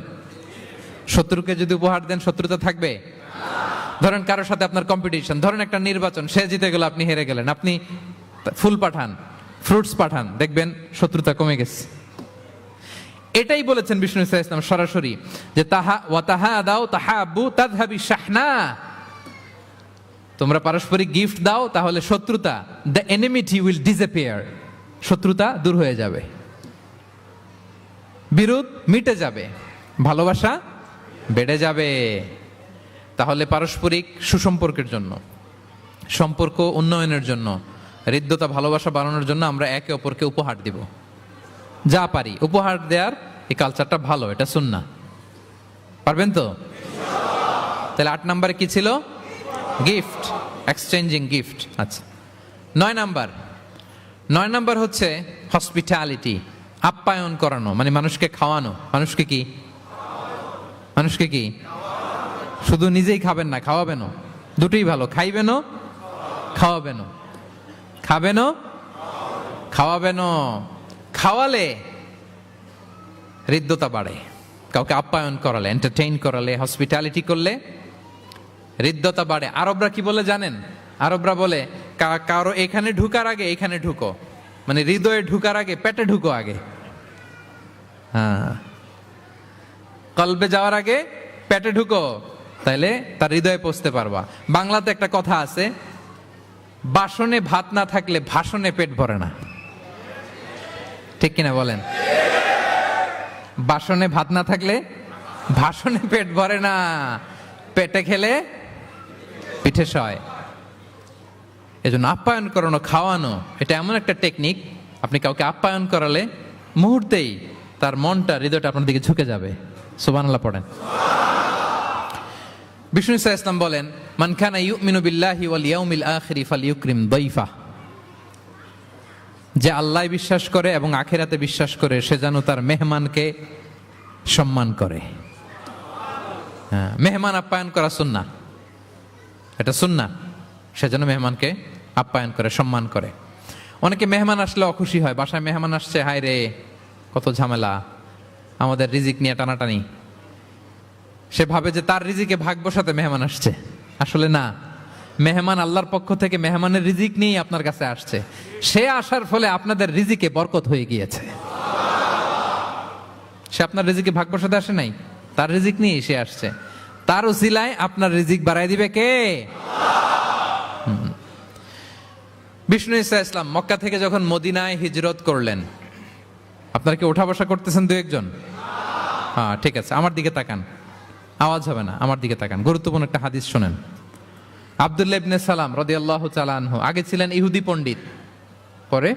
B: শত্রুকে যদি উপহার দেন শত্রুতা থাকবে? ধরেন কারোর সাথে আপনার কম্পিটিশন, ধরেন একটা নির্বাচন, সে জিতে গেল, আপনি হেরে গেলেন, আপনি ফুল পাঠান, ফ্রুটস পাঠান, দেখবেন শত্রুতা কমে গেছে। এটাই বলেছেন বিষ্ণু ইসলাম সরাসরি যে তাহাদাউ তাহাব্বু তাযহাবি শাহনা, তোমরা পারস্পরিক গিফট দাও তাহলে শত্রুতা, দ্য এনিমিটি উইল ডিসঅ্যাপিয়ার, শত্রুতা দূর হয়ে যাবে, বিরোধ মিটে যাবে, ভালোবাসা বেড়ে যাবে। তাহলে পারস্পরিক সুসম্পর্কের জন্য, সম্পর্ক উন্নয়নের জন্য, হৃদ্যতা ভালোবাসা বাড়ানোর জন্য আমরা একে অপরকে উপহার দিব, যা পারি উপহার দেওয়ার এই কালচারটা ভালো, এটা সুন্নাহ। পারবেন তো? তাহলে 8 নম্বরে কি ছিল? Gift, exchanging gift. আচ্ছা, 9 নাম্বার হচ্ছে হসপিটালিটি, আপ্যায়ন করানো, মানে মানুষকে খাওয়ানো। মানুষকে কি শুধু নিজেই খাবেন না, খাওয়াবেনও, দুটোই ভালো। খাইবেনও, খাওয়াবেনও। খাবেনও, খাওয়াবেনও। খাওয়ালে হৃদ্যতা বাড়ে, কাউকে আপ্যায়ন করালে, এন্টারটেইন করালে, হসপিটালিটি করলে হৃদ্যতা বাড়ে। আরবরা কি বলে জানেন? আরবরা বলে কারো এখানে ঢুকার আগে এখানে ঢুকো, মানে হৃদয়ে ঢুকার আগে পেটে ঢুকো আগে। হ্যাঁ, কলবে যাওয়ার আগে পেটে ঢুকো, তাইলে তার হৃদয়ে পৌঁছতে পারবা। বাংলাতে একটা কথা আছে, বাসনে ভাত না থাকলে ভাষণে পেট ভরে না। ঠিক কিনা বলেন? বাসনে ভাত না থাকলে ভাষণে পেট ভরে না, পেটে খেলে পিঠে সয়। এজন্য আপ্যায়ন করানো, খাওয়ানো, এটা এমন একটা টেকনিক, আপনি কাউকে আপ্যায়ন করালে মুহূর্তেই তার মনটা, হৃদয়টা আপনার দিকে ঝুঁকে যাবে। সুবহানাল্লাহ পড়েন। বিষ্ণু সাল্লাল্লাহু আলাইহি ওয়াসাল্লাম বলেন, মান কানা ইউমিনু বিল্লাহি ওয়াল ইয়াউমিল আখিরি ফালইউকরিম দাইফা। যে আল্লাহ বিশ্বাস করে এবং আখিরাতে বিশ্বাস করে, সে যেন তার মেহমানকে সম্মান করে। হ্যাঁ, মেহমান আপ্যায়ন করা সুন্নাহ, এটা সুন্নাহ। সে যেন মেহমানকে আপ্যায়ন করে, সম্মান করে। অনেকে মেহমান আসলে অখুশি হয়, বাসায় মেহমান আসছে, হায় রে কত ঝামেলা, আমাদের রিজিক নিয়ে টানাটানি। সে ভাবে যে তার রিজিকে ভাগ বসাতে মেহমান আসছে। আসলে না, মেহমান আল্লাহর পক্ষ থেকে মেহমানের রিজিক নিয়েই আপনার কাছে আসছে। সে আসার ফলে আপনাদের রিজিকে বরকত হয়ে গিয়েছে। সে আপনার রিজিকে ভাগ বসাতে আসে নাই, তার রিজিক নিয়েই সে আসছে। তার উসিলায় আপনার রিজিক বাড়াই দিবে কে? বিষ্ণু ইসলাম মক্কা থেকে যখন মদিনায় হিজরত করলেন, আপনারা কি ওঠা বসা করতেছেন দু একজন? হ্যাঁ, ঠিক আছে, আমার দিকে তাকান, আওয়াজ হবে না, আমার দিকে তাকান। গুরুত্বপূর্ণ একটা হাদিস শোনেন। আব্দুল্লাহ ইবনে সালাম রাদিয়াল্লাহু তাআলা আনহু আগে ছিলেন ইহুদি পণ্ডিত, পরে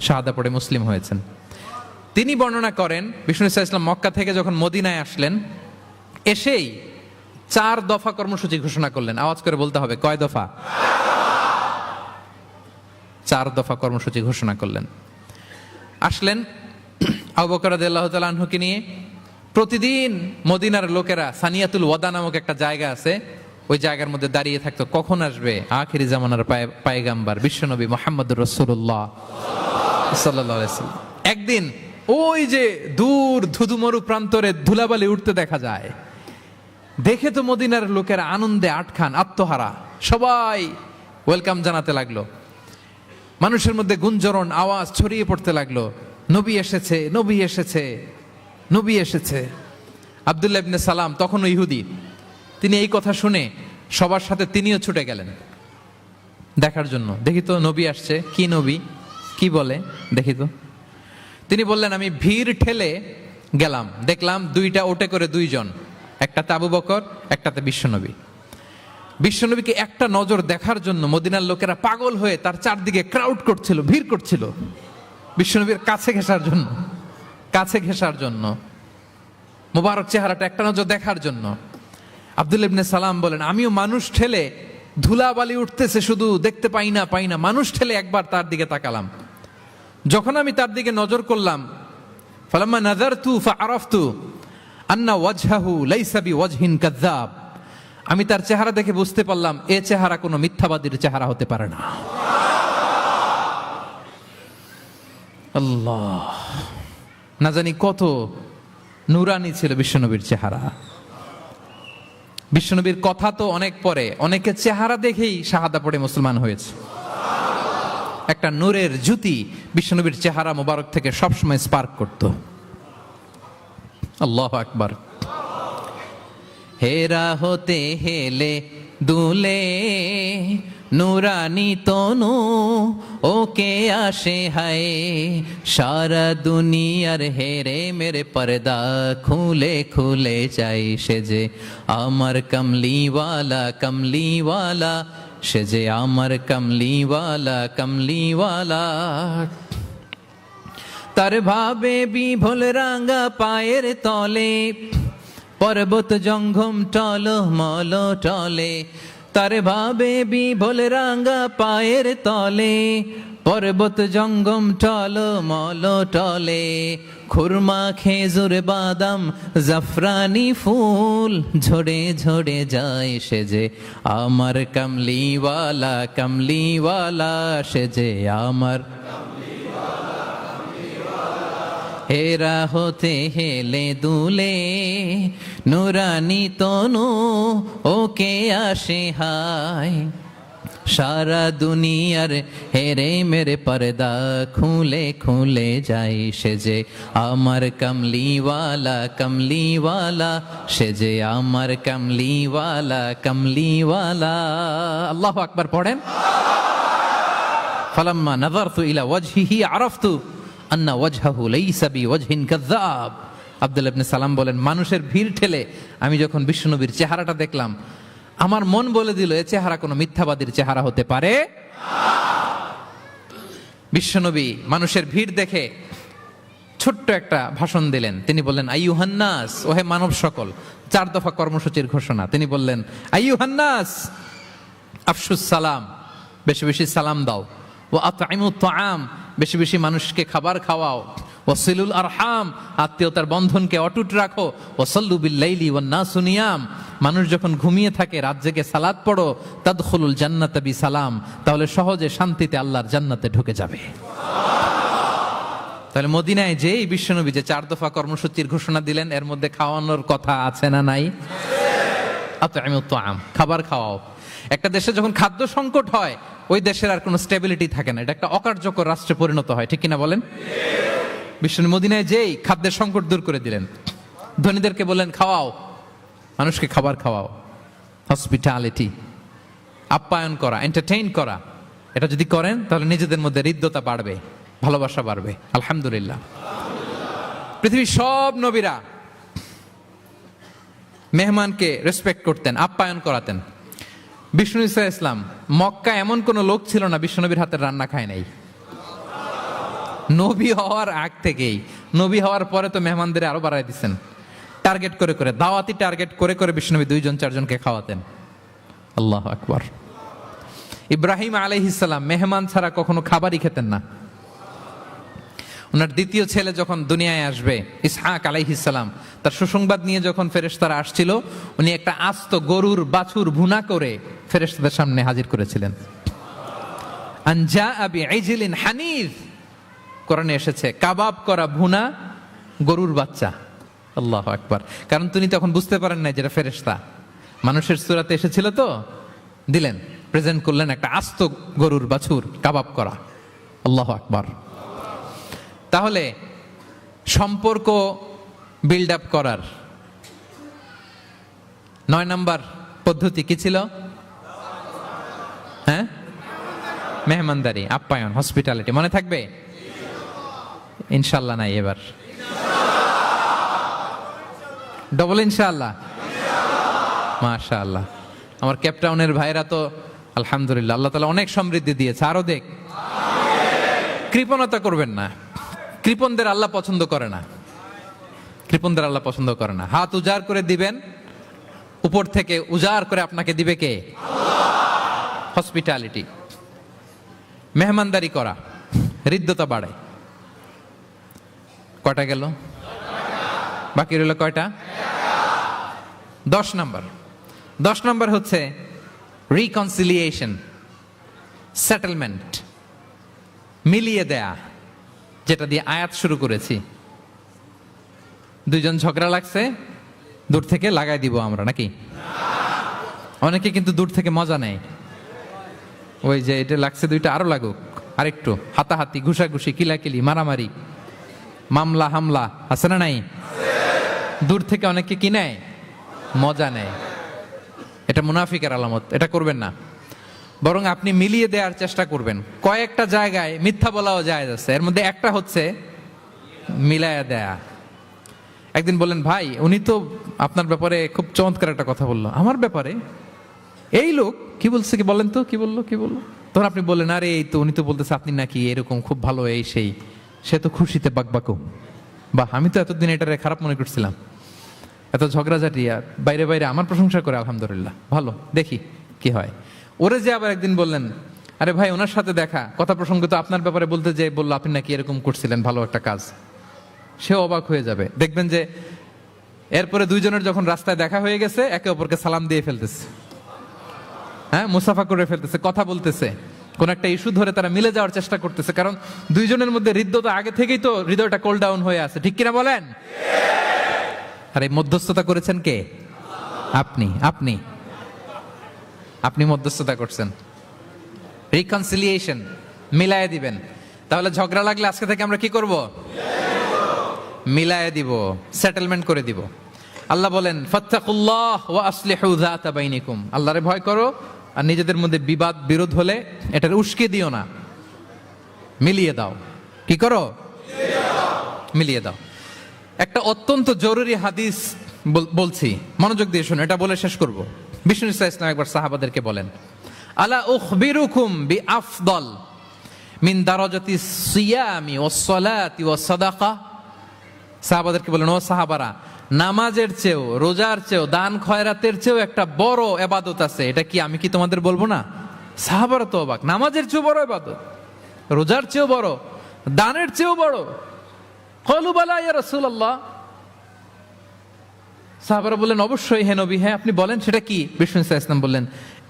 B: শাহাদা পড়ে মুসলিম হয়েছেন। তিনি বর্ণনা করেন, বিষ্ণু ইসলাম মক্কা থেকে যখন মদিনায় আসলেন, এসেই 4 দফা কর্মসূচি ঘোষণা করলেন। আওয়াজ করে বলতে হবে, কয় দফা? 4 দফা কর্মসূচি ঘোষণা করলেন। আসলেন আবু বকর রাদিয়াল্লাহু তাআলা আনহুকে নিয়ে। প্রতিদিন মদিনার লোকেরা সানিয়াতুল ওয়াদা নামক একটা জায়গা আছে, ওই জায়গার মধ্যে দাঁড়িয়ে থাকতো, কখন আসবে আখিরি জামানার পায়গাম্বার বিশ্বনবী মুহাম্মদুর রাসূলুল্লাহ সাল্লাল্লাহু আলাইহি ওয়াসাল্লাম। একদিন ওই যে দূর ধুধুমরু প্রান্তরে ধুলাবালি উঠতে দেখা যায়। দেখে তো মদিনার লোকেরা আনন্দে আটখান, আত্মহারা, সবাই ওয়েলকাম জানাতে লাগলো। মানুষের মধ্যে গুঞ্জরণ আওয়াজ ছড়িয়ে পড়তে লাগলো, নবী এসেছে, নবী এসেছে, নবী এসেছে। আব্দুল্লাহ ইবনে সালাম তখনও ইহুদি, তিনি এই কথা শুনে সবার সাথে তিনিও ছুটে গেলেন দেখার জন্য। দেখি তো নবী আসছে, কি নবী, কি বলে দেখি তো। তিনি বললেন, আমি ভিড় ঠেলে গেলাম, দেখলাম 2টা ওটে করে 2 জন, একটাতে আবু বকর, একটাতে বিশ্বনবী। বিশ্বনবীকে একটা নজর দেখার জন্য মদিনার লোকেরা পাগল হয়ে তার চারদিকে ক্রাউড করছিল, ভিড় করছিল, বিশ্বনবীর কাছে ঘেঁষার জন্য, মোবারক চেহারাটা একটা নজর দেখার জন্য। আব্দুল্লাহ ইবনে সালাম বলেন, আমিও মানুষ ঠেলে, ধুলাবালি উঠতেছে শুধু, দেখতে পাই না, মানুষ ঠেলে একবার তার দিকে তাকালাম। যখন আমি তার দিকে নজর করলাম, ফালাম্মা নাযারতু ফাআরাফতু আন্না ওয়াজহাহু লাইসা বিওয়াজহিন কাযযাব, আমি তার চেহারা দেখে বুঝতে পারলাম এ চেহারা কোনো মিথ্যাবাদীর চেহারা হতে পারে না। আল্লাহ, না জানি কত নুরানি ছিল বিশ্বনবীর চেহারা। বিশ্বনবীর কথা তো অনেক পরে, অনেকে চেহারা দেখেই শাহাদা পড়ে মুসলমান হয়েছে। একটা নূরের জ্যোতি বিশ্বনবীর চেহারা মোবারক থেকে সবসময় স্পার্ক করত। আল্লাহু আকবার। হেরা হতে হেলে দুলে নুরানি তনু ওকে আসে হায়, সারা দুনিয়ার হেরে মেরে পর্দা খুলে খুলে যাই সে যে আমার কমলিওয়ালা, কমলিওয়ালা সে যে আমার কামলিওয়ালা কামলিওয়ালা। তার ভাবে বিভোল রাঙা পায়ের তলে, পর্বত জঙ্গম টল মল টলে। তার ভাবে বিভোল রাঙা পায়ের তলে, পর্বত জঙ্গম টল মল টলে। খুরমা খেজুর বাদাম জাফরানি ফুল ঝরে ঝরে যায়, সে যে আমার কামলিওয়ালা কামলিওয়ালা। সে যে আমার হেরা হতে হেলে দুলে, নুরানি তনু ওকে আসে হায়। সারা দুনিয়ার হেরে মেরে পর্দা খুলে খুলে যাই, সে যে আমার কামলিওয়ালা কামলিওয়ালা। সে যে আমার কামলিওয়ালা কামলিওয়ালা। আল্লাহু আকবার পড়েন। ফালাম্মা নাযারতু ইলা ওয়াজহিহি আরাফতু আন্না ওয়াজহাহু লাইসা বিওয়াজহিন কাযাব। আব্দুল্লাহ ইবনে সালাম বলেন, মানুষের ভিড় ঠেলে আমি যখন বিশ্বনবীর চেহারাটা দেখলাম, আমার মন বলে দিল এ চেহারা কোনো মিথ্যাবাদীর চেহারা হতে পারে। বিশ্বনবী মানুষের ভিড় দেখে ছোট্ট একটা ভাষণ দিলেন। তিনি বললেন, আইয়ুহান্নাস, ওহে মানব সকল। 4 দফা কর্মসূচির ঘোষণা। তিনি বললেন, আইয়ুহান্নাস আফশুস সালাম, বেশি বেশি সালাম দাও। ও আতঈমুত তাআম, বেশি বেশি মানুষকে খাবার খাওয়াও। ওয়াসিলুল আরহাম, আত্মীয়তার বন্ধনকে অটুট রাখো। ওয়াসাল্লু বিল লাইলি ওয়ান নাসু নিয়াম, মানুষ যখন ঘুমিয়ে থাকে রাত জেগে সালাত পড়ো। তাদখুলুল জান্নাতা বিসালাম, তাহলে সহজে শান্তিতে আল্লাহর জান্নাতে ঢুকে যাবে। তাহলে মদিনায় যেই বিশ্বনবী যে 4 দফা কর্মসূচির ঘোষণা দিলেন, এর মধ্যে খাওয়ানোর কথা আছে না নাই? আতঈমুত তাআম, খাবার খাওয়াও। একটা দেশে যখন খাদ্য সংকট হয়, ওই দেশের আর কোনো স্টেবিলিটি থাকে না, এটা একটা অকার্যকর রাষ্ট্রে পরিণত হয়, ঠিক কিনা বলেন? বিশ্বনবী মদিনায় যেই খাদ্যের সংকট দূর করে দিলেন। ধনীদেরকে বললেন, খাওয়াও, মানুষকে খাবার খাওয়াও। হসপিটালিটি, আপ্যায়ন করা, এন্টারটেইন করা, এটা যদি করেন তাহলে নিজেদের মধ্যে হৃদ্যতা বাড়বে, ভালোবাসা বাড়বে। আলহামদুলিল্লাহ। পৃথিবীর সব নবীরা মেহমানকে রেসপেক্ট করতেন, আপ্যায়ন করাতেন। বিষ্ণু ঈসা ইসলাম, মক্কা এমন কোন লোক ছিল না বিশ্বনবীর হাতের রান্না খায় নাই। নবী হওয়ার আগ থেকেই, নবী হওয়ার পরে তো মেহমানদের আরো বাড়াই দিচ্ছেন। টার্গেট করে করে, দাওয়াতি টার্গেট করে করে বিশ্বনবী 2-4জনকে খাওয়াতেন। আল্লাহু আকবার। ইব্রাহিম আলাইহিস সালাম মেহমান ছাড়া কখনো খাবারই খেতেন না। ওনার দ্বিতীয় ছেলে যখন দুনিয়ায় আসবে, ইসহাক আলাইহিস সালাম, তার সুসংবাদ নিয়ে যখন ফেরেশতারা আসছিল, উনি একটা আস্ত গরুর বাছুর ভুনা করে ফেরেশতাদের সামনে হাজির করেছিলেন। আনজা আবি ইজলিন হানিজ, কোরআনে এসেছে কাবাব করা ভুনা গরুর বাচ্চা। আল্লাহু আকবার। কারণ তিনি তখন বুঝতে পারেন না যেটা ফেরেশতা, মানুষের সূরাতে এসেছিল তো, দিলেন, প্রেজেন্ট করলেন একটা আস্ত গরুর বাছুর কাবাব করা। আল্লাহু আকবার। তাহলে সম্পর্ক বিল্ড আপ করার 9 নম্বর পদ্ধতি কি ছিল? হ্যাঁ, মেহমানদারি, আপ্যায়ন, হসপিটালিটি। মনে থাকবে? ইনশাল্লাহ নাই এবার, ডবল ইনশাআল্লাহ। মাশাআল্লাহ। আমার কেপটাউনের ভাইরা তো আলহামদুলিল্লাহ, আল্লাহ তাআলা অনেক সমৃদ্ধি দিয়েছে, আরো দেখ। কৃপণতা করবেন না, কৃপণদের আল্লাহ পছন্দ করে না, কৃপণদের আল্লাহ পছন্দ করে না। হাত উজাড় করে দিবেন, উপর থেকে উজাড় করে আপনাকে দিবে কে? হসপিটালিটি, মেহমানদারি করা, হৃদ্যতা বাড়ায়। কয়টা গেল? বাকি রইল কয়টা? 10 নম্বর। 10 নম্বর হচ্ছে রিকনসিলিয়েশন, সেটেলমেন্ট, মিলিয়ে দেয়া, যেটা দিয়ে আয়াত শুরু করেছি। 2 জন ঝগড়া লাগছে, দূর থেকে লাগাই দিব আমরা, নাকি? অনেকে কিন্তু দূর থেকে মজা নেয়, ওই যে এটা লাগছে 2টা আরো লাগুক, আরেকটু হাতাহাতি, ঘুষাঘুষি, কিলাকিলি, মারামারি, মামলা হামলা, আছে না নাই? দূর থেকে অনেকে কি নেয়? মজা নেয়। এটা মুনাফিকের আলামত, এটা করবেন না। বরং আপনি মিলিয়ে দেওয়ার চেষ্টা করবেন। কয়েকটা জায়গায় মিথ্যা বলাও যায় আছে, এর মধ্যে একটা হচ্ছে মিলায়া দেয়া। একদিন বললেন, ভাই উনি তো আপনার ব্যাপারে খুব চমৎকার একটা কথা বললো। আমার ব্যাপারে? এই লোক কি বলছে, কি বলেন তো, কি বললো, কি বললো? তখন আপনি বললেন, আরে এই তো উনি তো বলতেছে আপনি নাকি এরকম খুব ভালো এই সেই। সে তো খুশিতে বাকবাকু, বাহ, আমি তো এতদিন এটারে খারাপ মনে করছিলাম, এত ঝগড়াঝাটি, আর বাইরে বাইরে আমার প্রশংসা করে, আলহামদুলিল্লাহ, ভালো, দেখি কি হয়। ওরে যে আবার একদিন বললেন, আরে ভাই ওনার সাথে দেখা, কথা প্রসঙ্গ তো আপনার ব্যাপারে বলতে যে বললো আপনি নাকি এরকম করছিলেন ভালো একটা কাজ, সেও অবাক হয়ে যাবে। দেখবেন যে এরপরে দুইজনের যখন রাস্তায় দেখা হয়ে গেছে, একে অপরকে সালাম দিয়ে ফেলতেছে, হ্যাঁ, মুসাফা করে ফেলতেছে, কথা বলতেছে, কোন একটা ইস্যু ধরে তারা মিলে যাওয়ার চেষ্টা করতেছে, কারণ দুইজনের মধ্যে হৃদ্যতা আগে থেকেই তো, হৃদয়টা কোল ডাউন হয়ে আছে, ঠিক কিনা বলেন? আর এই মধ্যস্থতা করেছেন কে? আপনি আপনি আপনি মধ্যস্থতা করছেন, রিকনসিলিয়েশন, মিলায়ে দিবেন। তাহলে ঝগড়া লাগলে আজকে থেকে আমরা কি করব? মিলায়ে দিব, সেটেলমেন্ট করে দিব। আল্লাহ বলেন, ফাত্তাকুল্লাহ ওয়া আসলিহু যাতা বাইনিকুম, আল্লাহরে ভয় করো আর নিজেদের মধ্যে বিবাদ বিরোধ হলে এটার উস্কে দিও না, মিলিয়ে দাও। কি করো? মিলিয়ে দাও। একটা অত্যন্ত জরুরি হাদিস বলছি, মনোযোগ দিয়ে শুনুন, এটা বলে শেষ করব। বিষ্ণু ইসলাম একবার সাহাবাদেরকে বলেন, আলা উখবিরুকুম বিআফদল মিন দারাজাতি সিয়ামি ওয়াস সালাতি ওয়াস সাদাকা। সাহাবাদেরকে বলেন, ও সাহাবারা, নামাজের চেয়েও, রোজার চেয়েও, দান খয়রাতের চেয়েও একটা বড় ইবাদত আছে, এটা কি আমি কি তোমাদের বলবো না? সাহাবারা তো অবাক, নামাজের চেয়েও বড় ইবাদত, রোজার চেয়েও বড়, দানের চেয়েও বড়। ক্বালু বালা ইয়া রাসূলুল্লাহ। সাহাবারা বললেন, অবশ্যই হে নবী, হ্যাঁ আপনি বলেন সেটা কি? বিষ্ণু ইসলাম বললেন,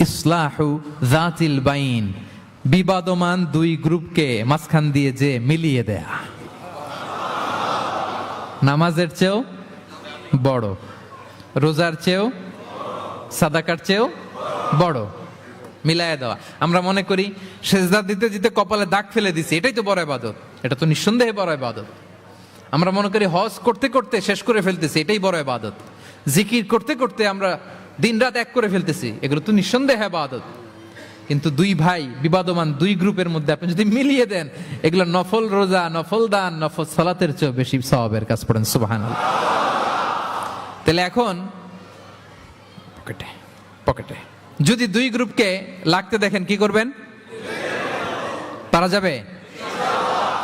B: ইসলাহু যাতিল বাইন, বিবাদমান দুই গ্রুপকে মাঝখান দিয়ে যে মিলিয়ে দেয়া। নামাজের চেয়েও বড়, রোজার চেয়েও, সাদাকার চেয়েও বড়, মিলায়ে দেওয়া। আমরা মনে করি সেজদা দিতে দিতে কপালে দাগ ফেলে দিছি, এটাই তো বড় ইবাদত। এটা তো নিঃসন্দেহে বড় ইবাদত। আমরা মনে করি হজ করতে করতে শেষ করে ফেলতেছি, এটাই বড় ইবাদত। জিকির করতে করতে আমরা দিন রাত এক করে ফেলতেছি, এগুলো তো নিঃসন্দেহে ইবাদত। কিন্তু দুই ভাই বিবাদমান দুই গ্রুপের মধ্যে আপনি যদি মিলিয়ে দেন, এগুলো নফল রোজা, নফল দান, নফল সালাতের চেয়ে বেশি সওয়াবের কাজ। পড়েন সুবহানাল্লাহ। তাহলে এখন পকেটে পকেটে যদি দুই গ্রুপকে লাগতে দেখেন, কি করবেন? পারা যাবে?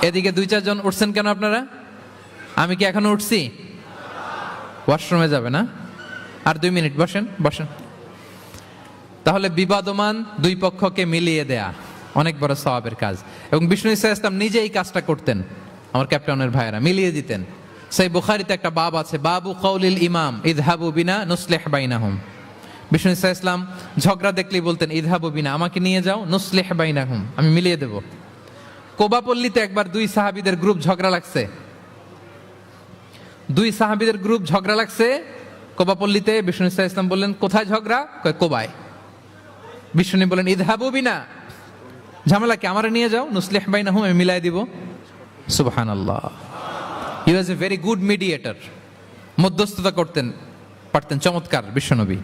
B: এদিকে দুই চারজন উঠছেন কেন আপনারা? আমি কি এখনো উঠছি? ওয়াশরুমে যাবে না? আর 2 মিনিট বসেন, বসেন। তাহলে বিবাদমান দুই পক্ষকে মিলিয়ে দেয়া অনেক বড় সওয়াবের কাজ, এবং বিষ্ণু ইসলাম নিজে এই কাজটা করতেন। আমার ক্যাপ্টেনের ভাইয়েরা মিলিয়ে দিতেন। সেই বুখারীতে একটা বাব আছে, বাবু কওলিল ইমাম ইযহাবু বিনা নুসলিহ বাইনাহুম। বিষ্ণু ইসলাম ঝগড়া দেখলেই বলতেন, ইযহাবু বিনা, আমাকে নিয়ে যাও, নুসলিহ বাইনাহুম, আমি মিলিয়ে দেব। কোবাপল্লীতে একবার দুই সাহাবীদের গ্রুপ ঝগড়া লাগছে, দুই সাহাবীদের গ্রুপ ঝগড়া লাগছে কোবাপল্লীতে। বিষ্ণু ইসলাম বললেন, কোথায় ঝগড়া? কয় কোবায়। বিষ্ণু বলেন, ইযহাবু বিনা, ঝামেলাকে আমারে নিয়ে যাও, নুসলিহ বাইনাহুম, আমি মিলাই দিব। সুবহানাল্লাহ। হি ওয়াজ এ ভেরি গুড মিডিয়েটর, মধ্যস্থতা করতেন পারতেন, চমৎকার বিশ্বনবী।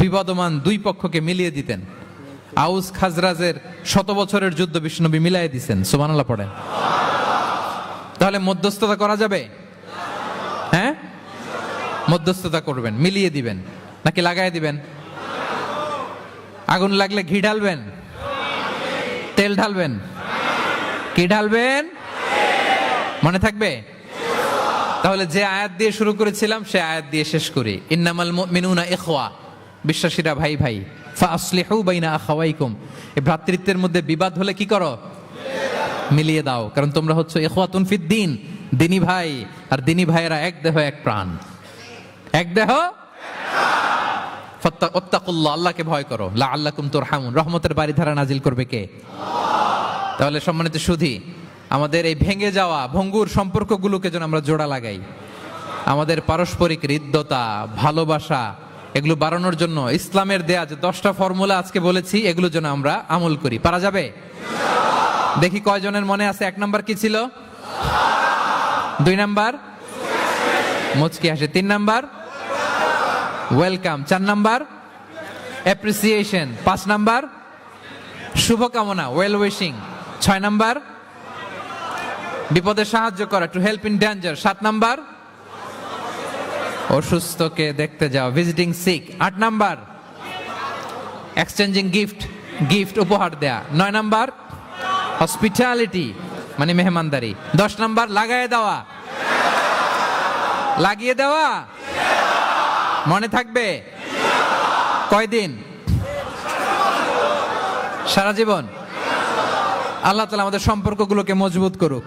B: বিবাদমান দুই পক্ষকে মিলিয়ে দিতেন। আউস খাজরাজের 100 বছরের যুদ্ধ বিশ্বনবী মিলাই দিয়েছেন। সুবহানাল্লাহ পড়েন। তাহলে মধ্যস্থতা করা যাবে? হ্যাঁ, মধ্যস্থতা করবেন, মিলিয়ে দিবেন, নাকি লাগাই দিবেন? আগুন লাগলে ঘি ঢালবেন, তেল ঢালবেন, কি ঢালবেন? মনে থাকবে? তাহলে যে আয়াত দিয়ে শুরু করেছিলাম সে আয়াত দিয়ে শেষ করি। ইন্নামাল মুমিনুনা ইখওয়া, বিশ্বাসীরা ভাই ভাই। ফাসলিহু বাইনা আখাওয়াইকুম, এই ভ্রাতৃত্বের মধ্যে বিবাদ হলে কি করো? মিলিয়ে দাও, কারণ তোমরা হচ্ছে ইখওয়াতুন ফিদ্দিন, দিনী ভাই। আর দিনী ভাইয়েরা এক দেহ এক প্রাণ, এক দেহ। ফাত্তাকুল্লাহ, আল্লাহকে ভয় করো, লাআল্লাকুম তুরহামুন, রহমতের বারিধারা নাজিল করবে কে? তাহলে সম্মানিত সুধী, আমাদের এই ভেঙে যাওয়া ভঙ্গুর সম্পর্কগুলোকে যেন আমরা জোড়া লাগাই। আমাদের পারস্পরিক হৃদ্যতা, ভালোবাসা, এগুলো বাড়ানোর জন্য ইসলামের দেয়া যে 10টা ফর্মুলা আজকে বলেছি, এগুলো যেন আমরা আমল করি। পারা যাবে? দেখি কয়জনের মনে আছে। 1 নাম্বার কি ছিল? 2 নাম্বার মুচকি হাসি, 3 number welcome, 4 number appreciation, 5 number শুভকামনা, ওয়েল উইশিং, 6 নাম্বার বিপদে সাহায্য করা, to help in danger, 7 number অসুস্থকে দেখতে যাও, visiting sick, 8 number exchanging gift উপহার দেয়া। 9 নাম্বার হসপিটালিটি মানে মেহমানদারি। 10 নাম্বার লাগিয়ে দেওয়া মনে থাকবে কয়দিন? সারা জীবন। আল্লাহ তাআলা আমাদের সম্পর্কগুলোকে মজবুত করুক,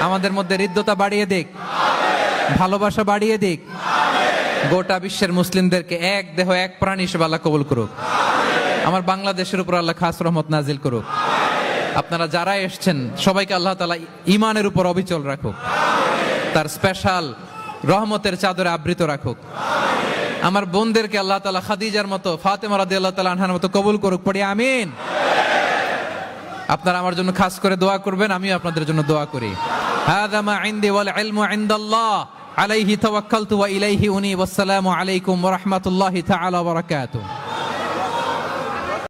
B: আমাদের মধ্যে হৃদ্যতা বাড়িয়ে দিক, ভালোবাসা বাড়িয়ে দিক, গোটা বিশ্বের মুসলিমদেরকে এক দেহ এক প্রাণ হিসেবে আল্লাহ কবুল করুক। আমার বাংলাদেশের উপর আল্লাহ খাস রহমত নাজিল করুক। আপনারা যারা এসছেন সবাইকে আল্লাহ তাআলা ঈমানের উপর অবিচল রাখুক, তার স্পেশাল রহমতের চাদরে আবৃত রাখুক। আমার বোনদেরকে আল্লাহ তাআলা খাদিজার মতো, ফাতেমা রাদিয়াল্লাহু তাআলা আনহার মতো কবুল করুক, পড়ি আমিন। আপনারা আমার জন্য খাস করে দোয়া করবেন, আমিও আপনাদের জন্য দোয়া করি। হাযা মা ইনদি ওয়াল ইলমু ইনদাল্লাহ আলাইহি তাওয়াক্কালতু ওয়া ইলাইহি উনি। ওয়াসসালামু আলাইকুম ওয়া রাহমাতুল্লাহি তাআলা ওয়া বারাকাতুহু।